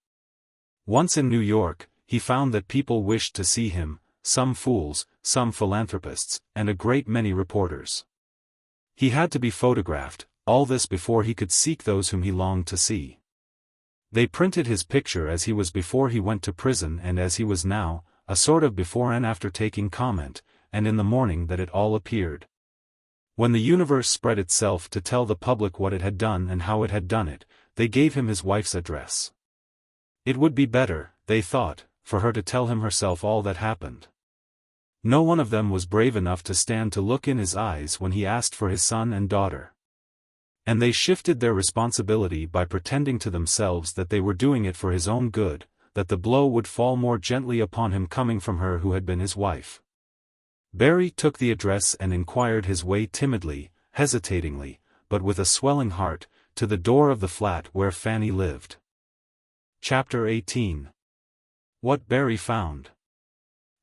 Once in New York, he found that people wished to see him, some fools, some philanthropists, and a great many reporters. He had to be photographed, all this before he could seek those whom he longed to see. They printed his picture as he was before he went to prison and as he was now, a sort of before and after taking comment, and in the morning that it all appeared. When the universe spread itself to tell the public what it had done and how it had done it, they gave him his wife's address. It would be better, they thought, for her to tell him herself all that happened. No one of them was brave enough to stand to look in his eyes when he asked for his son and daughter. And they shifted their responsibility by pretending to themselves that they were doing it for his own good, that the blow would fall more gently upon him coming from her who had been his wife. Barry took the address and inquired his way timidly, hesitatingly, but with a swelling heart, to the door of the flat where Fannie lived. Chapter 18. What Barry Found.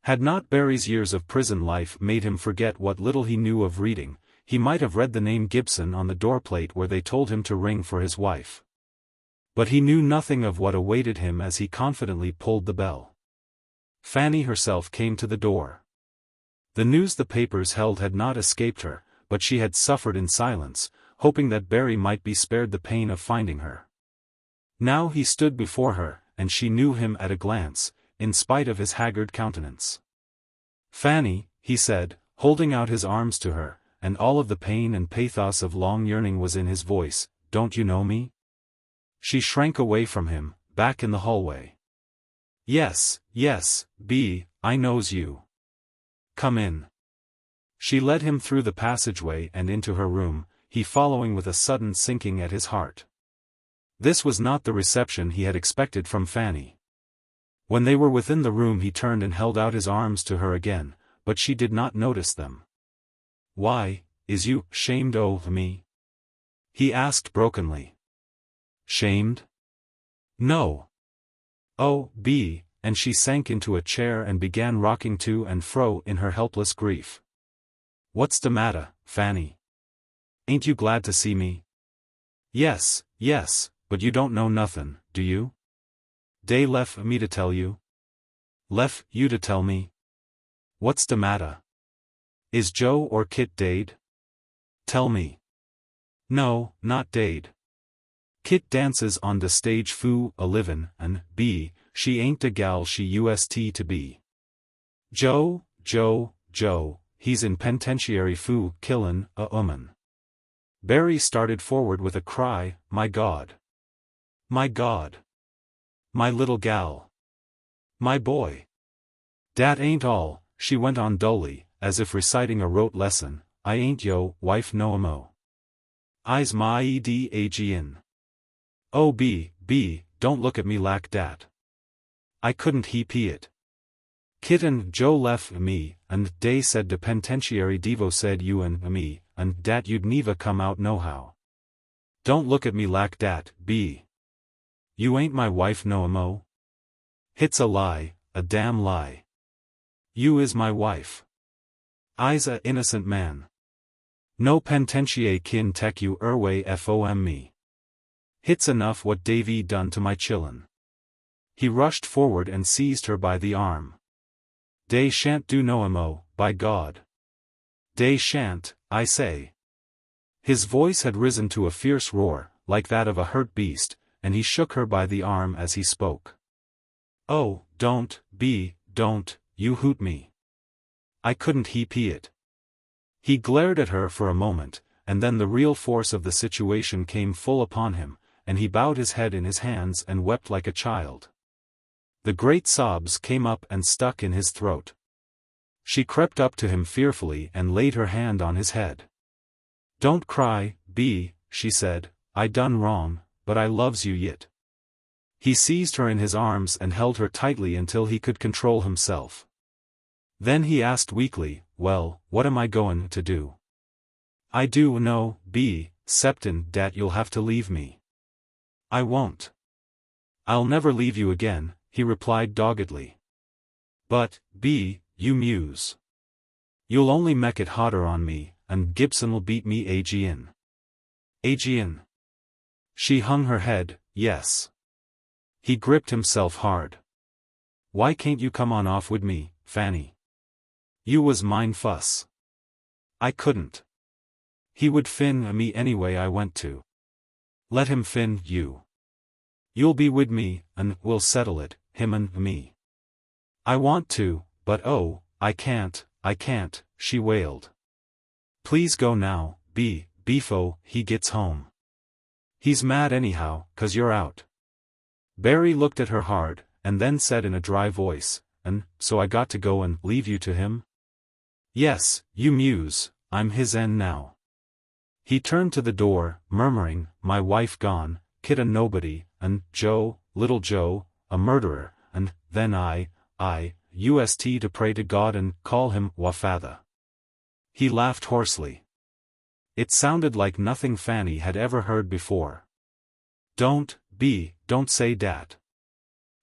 Had not Barry's years of prison life made him forget what little he knew of reading, he might have read the name Gibson on the doorplate where they told him to ring for his wife. But he knew nothing of what awaited him as he confidently pulled the bell. Fannie herself came to the door. The news the papers held had not escaped her, but she had suffered in silence, hoping that Barry might be spared the pain of finding her. Now he stood before her, and she knew him at a glance, in spite of his haggard countenance. "Fannie," he said, holding out his arms to her, and all of the pain and pathos of long yearning was in his voice, "Don't you know me?" She shrank away from him, back in the hallway. Yes, I knows you. Come in." She led him through the passageway and into her room, he following with a sudden sinking at his heart. This was not the reception he had expected from Fannie. When they were within the room he turned and held out his arms to her again, but she did not notice them. "Why, is you shamed o' me?" he asked brokenly. "Shamed? No. Oh, and she sank into a chair and began rocking to and fro in her helpless grief. "What's the matter, Fannie? Ain't you glad to see me?" Yes, but you don't know nothin', do you? Dey lef me to tell you? Lef you to tell me? What's the matter? Is Joe or Kit daid? Tell me." "No, not daid. Kit dances on de stage fu a livin', and she ain't de gal she used to be. Joe, he's in penitentiary fu killin' a 'oman." Barry started forward with a cry, "My God! My God! My little gal! My boy!" "Dat ain't all," she went on dully, as if reciting a rote lesson, "I ain't yo' wife no mo. I's ma agin. Oh don't look at me lak dat. I couldn't heap it. Kit and Joe lef me, and dey said de penitentiary devo said you and me, and dat you'd neva come out nohow. Don't look at me lak dat, You ain't my wife no mo. Hit's a lie, a damn lie. You is my wife. I's a innocent man. No penitentiary kin tek you erway from me. Hit's enough what Davy done to my chillun." He rushed forward and seized her by the arm. "Dey shan't do no mo, by God. Dey shan't, I say." His voice had risen to a fierce roar, like that of a hurt beast, and he shook her by the arm as he spoke. "Oh, don't you hoot me. I couldn't heap it." He glared at her for a moment, and then the real force of the situation came full upon him, and he bowed his head in his hands and wept like a child. The great sobs came up and stuck in his throat. She crept up to him fearfully and laid her hand on his head. "Don't cry, she said, "I done wrong, but I loves you yit." He seized her in his arms and held her tightly until he could control himself. Then he asked weakly, "Well, what am I goin' to do?" "I do know, Septin, dat you'll have to leave me." "I won't. I'll never leave you again," he replied doggedly. "But, you muse. You'll only mek it hotter on me, and Gibson'll beat me agin." "Agin?" She hung her head, "Yes." He gripped himself hard. "Why can't you come on off wid me, Fannie? You was mine fuss." "I couldn't. He would fin me anyway I went to." "Let him fin you. You'll be wid me, and we'll settle it, him and me." "I want to, but oh, I can't," she wailed. Please go now, before he gets home. He's mad anyhow, 'cause you're out." Barry looked at her hard, and then said in a dry voice, "And so I got to go and leave you to him?" "Yes, you muse, I'm his end now." He turned to the door, murmuring, "My wife gone, Kit a nobody, and Joe, little Joe, a murderer, and then I used to pray to God and call him wa father." He laughed hoarsely. It sounded like nothing Fanny had ever heard before. Don't say dat.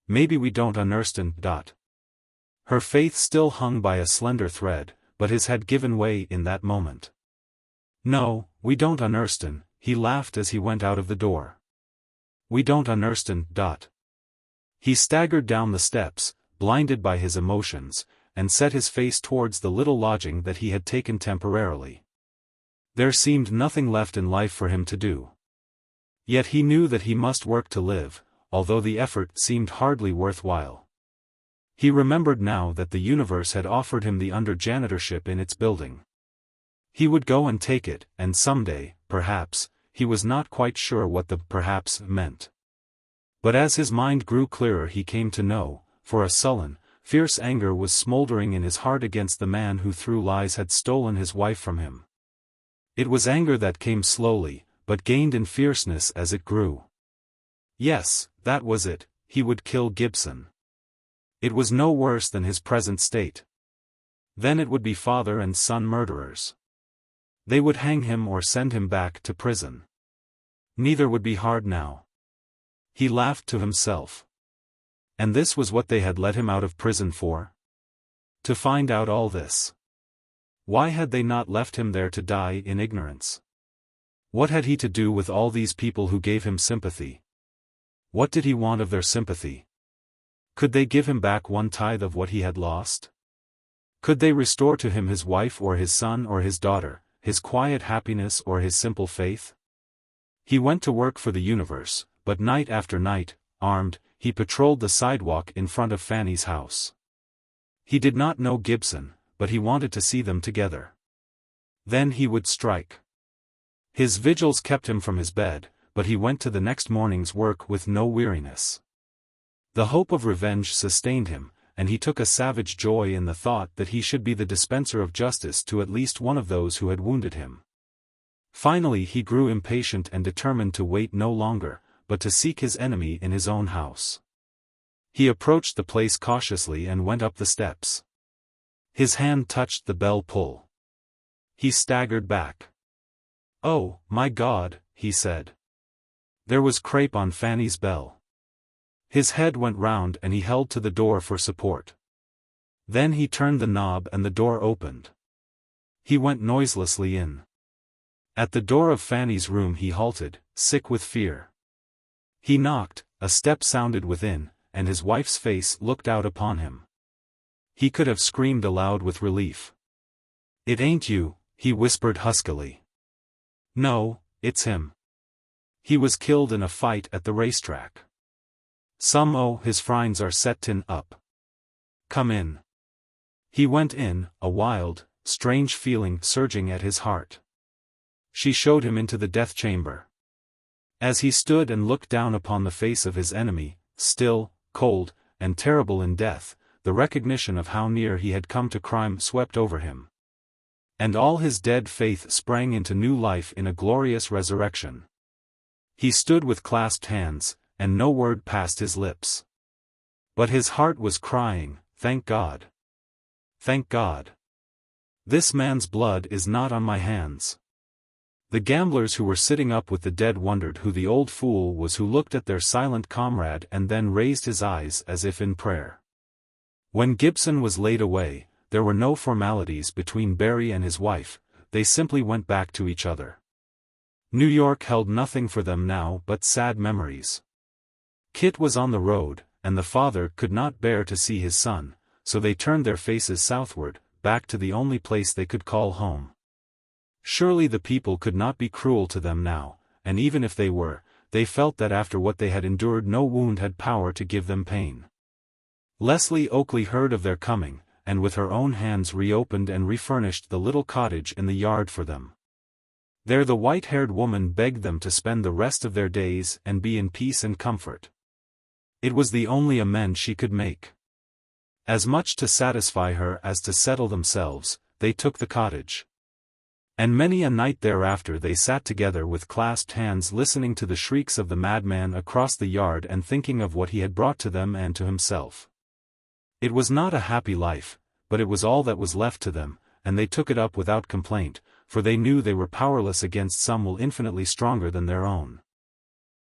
Maybe we don't understand dot." Her faith still hung by a slender thread, but his had given way in that moment. "No, we don't understand," he laughed as he went out of the door. "We don't understand dot." He staggered down the steps, blinded by his emotions, and set his face towards the little lodging that he had taken temporarily. There seemed nothing left in life for him to do. Yet he knew that he must work to live, although the effort seemed hardly worthwhile. He remembered now that the universe had offered him the under-janitorship in its building. He would go and take it, and someday, perhaps, he was not quite sure what the perhaps meant. But as his mind grew clearer he came to know, for a sullen, fierce anger was smoldering in his heart against the man who through lies had stolen his wife from him. It was anger that came slowly, but gained in fierceness as it grew. Yes, that was it, he would kill Gibson. It was no worse than his present state. Then it would be father and son murderers. They would hang him or send him back to prison. Neither would be hard now. He laughed to himself. And this was what they had let him out of prison for? To find out all this. Why had they not left him there to die in ignorance? What had he to do with all these people who gave him sympathy? What did he want of their sympathy? Could they give him back 1/10 of what he had lost? Could they restore to him his wife or his son or his daughter, his quiet happiness or his simple faith? He went to work for the universe, but night after night, armed, he patrolled the sidewalk in front of Fanny's house. He did not know Gibson, but he wanted to see them together. Then he would strike. His vigils kept him from his bed, but he went to the next morning's work with no weariness. The hope of revenge sustained him, and he took a savage joy in the thought that he should be the dispenser of justice to at least one of those who had wounded him. Finally he grew impatient and determined to wait no longer, but to seek his enemy in his own house. He approached the place cautiously and went up the steps. His hand touched the bell pull. He staggered back. "Oh, my God," he said. There was crepe on Fanny's bell. His head went round and he held to the door for support. Then he turned the knob and the door opened. He went noiselessly in. At the door of Fanny's room he halted, sick with fear. He knocked, a step sounded within, and his wife's face looked out upon him. He could have screamed aloud with relief. "It ain't you," he whispered huskily. "No, it's him. He was killed in a fight at the racetrack. His friends are settin' up. Come in." He went in, a wild, strange feeling surging at his heart. She showed him into the death chamber. As he stood and looked down upon the face of his enemy, still, cold, and terrible in death, the recognition of how near he had come to crime swept over him. And all his dead faith sprang into new life in a glorious resurrection. He stood with clasped hands, and no word passed his lips. But his heart was crying, "Thank God. Thank God. This man's blood is not on my hands." The gamblers who were sitting up with the dead wondered who the old fool was who looked at their silent comrade and then raised his eyes as if in prayer. When Gibson was laid away, there were no formalities between Barry and his wife, they simply went back to each other. New York held nothing for them now but sad memories. Kit was on the road, and the father could not bear to see his son, so they turned their faces southward, back to the only place they could call home. Surely the people could not be cruel to them now, and even if they were, they felt that after what they had endured no wound had power to give them pain. Leslie Oakley heard of their coming, and with her own hands reopened and refurnished the little cottage in the yard for them. There the white-haired woman begged them to spend the rest of their days and be in peace and comfort. It was the only amends she could make. As much to satisfy her as to settle themselves, they took the cottage. And many a night thereafter they sat together with clasped hands listening to the shrieks of the madman across the yard and thinking of what he had brought to them and to himself. It was not a happy life, but it was all that was left to them, and they took it up without complaint, for they knew they were powerless against some will infinitely stronger than their own.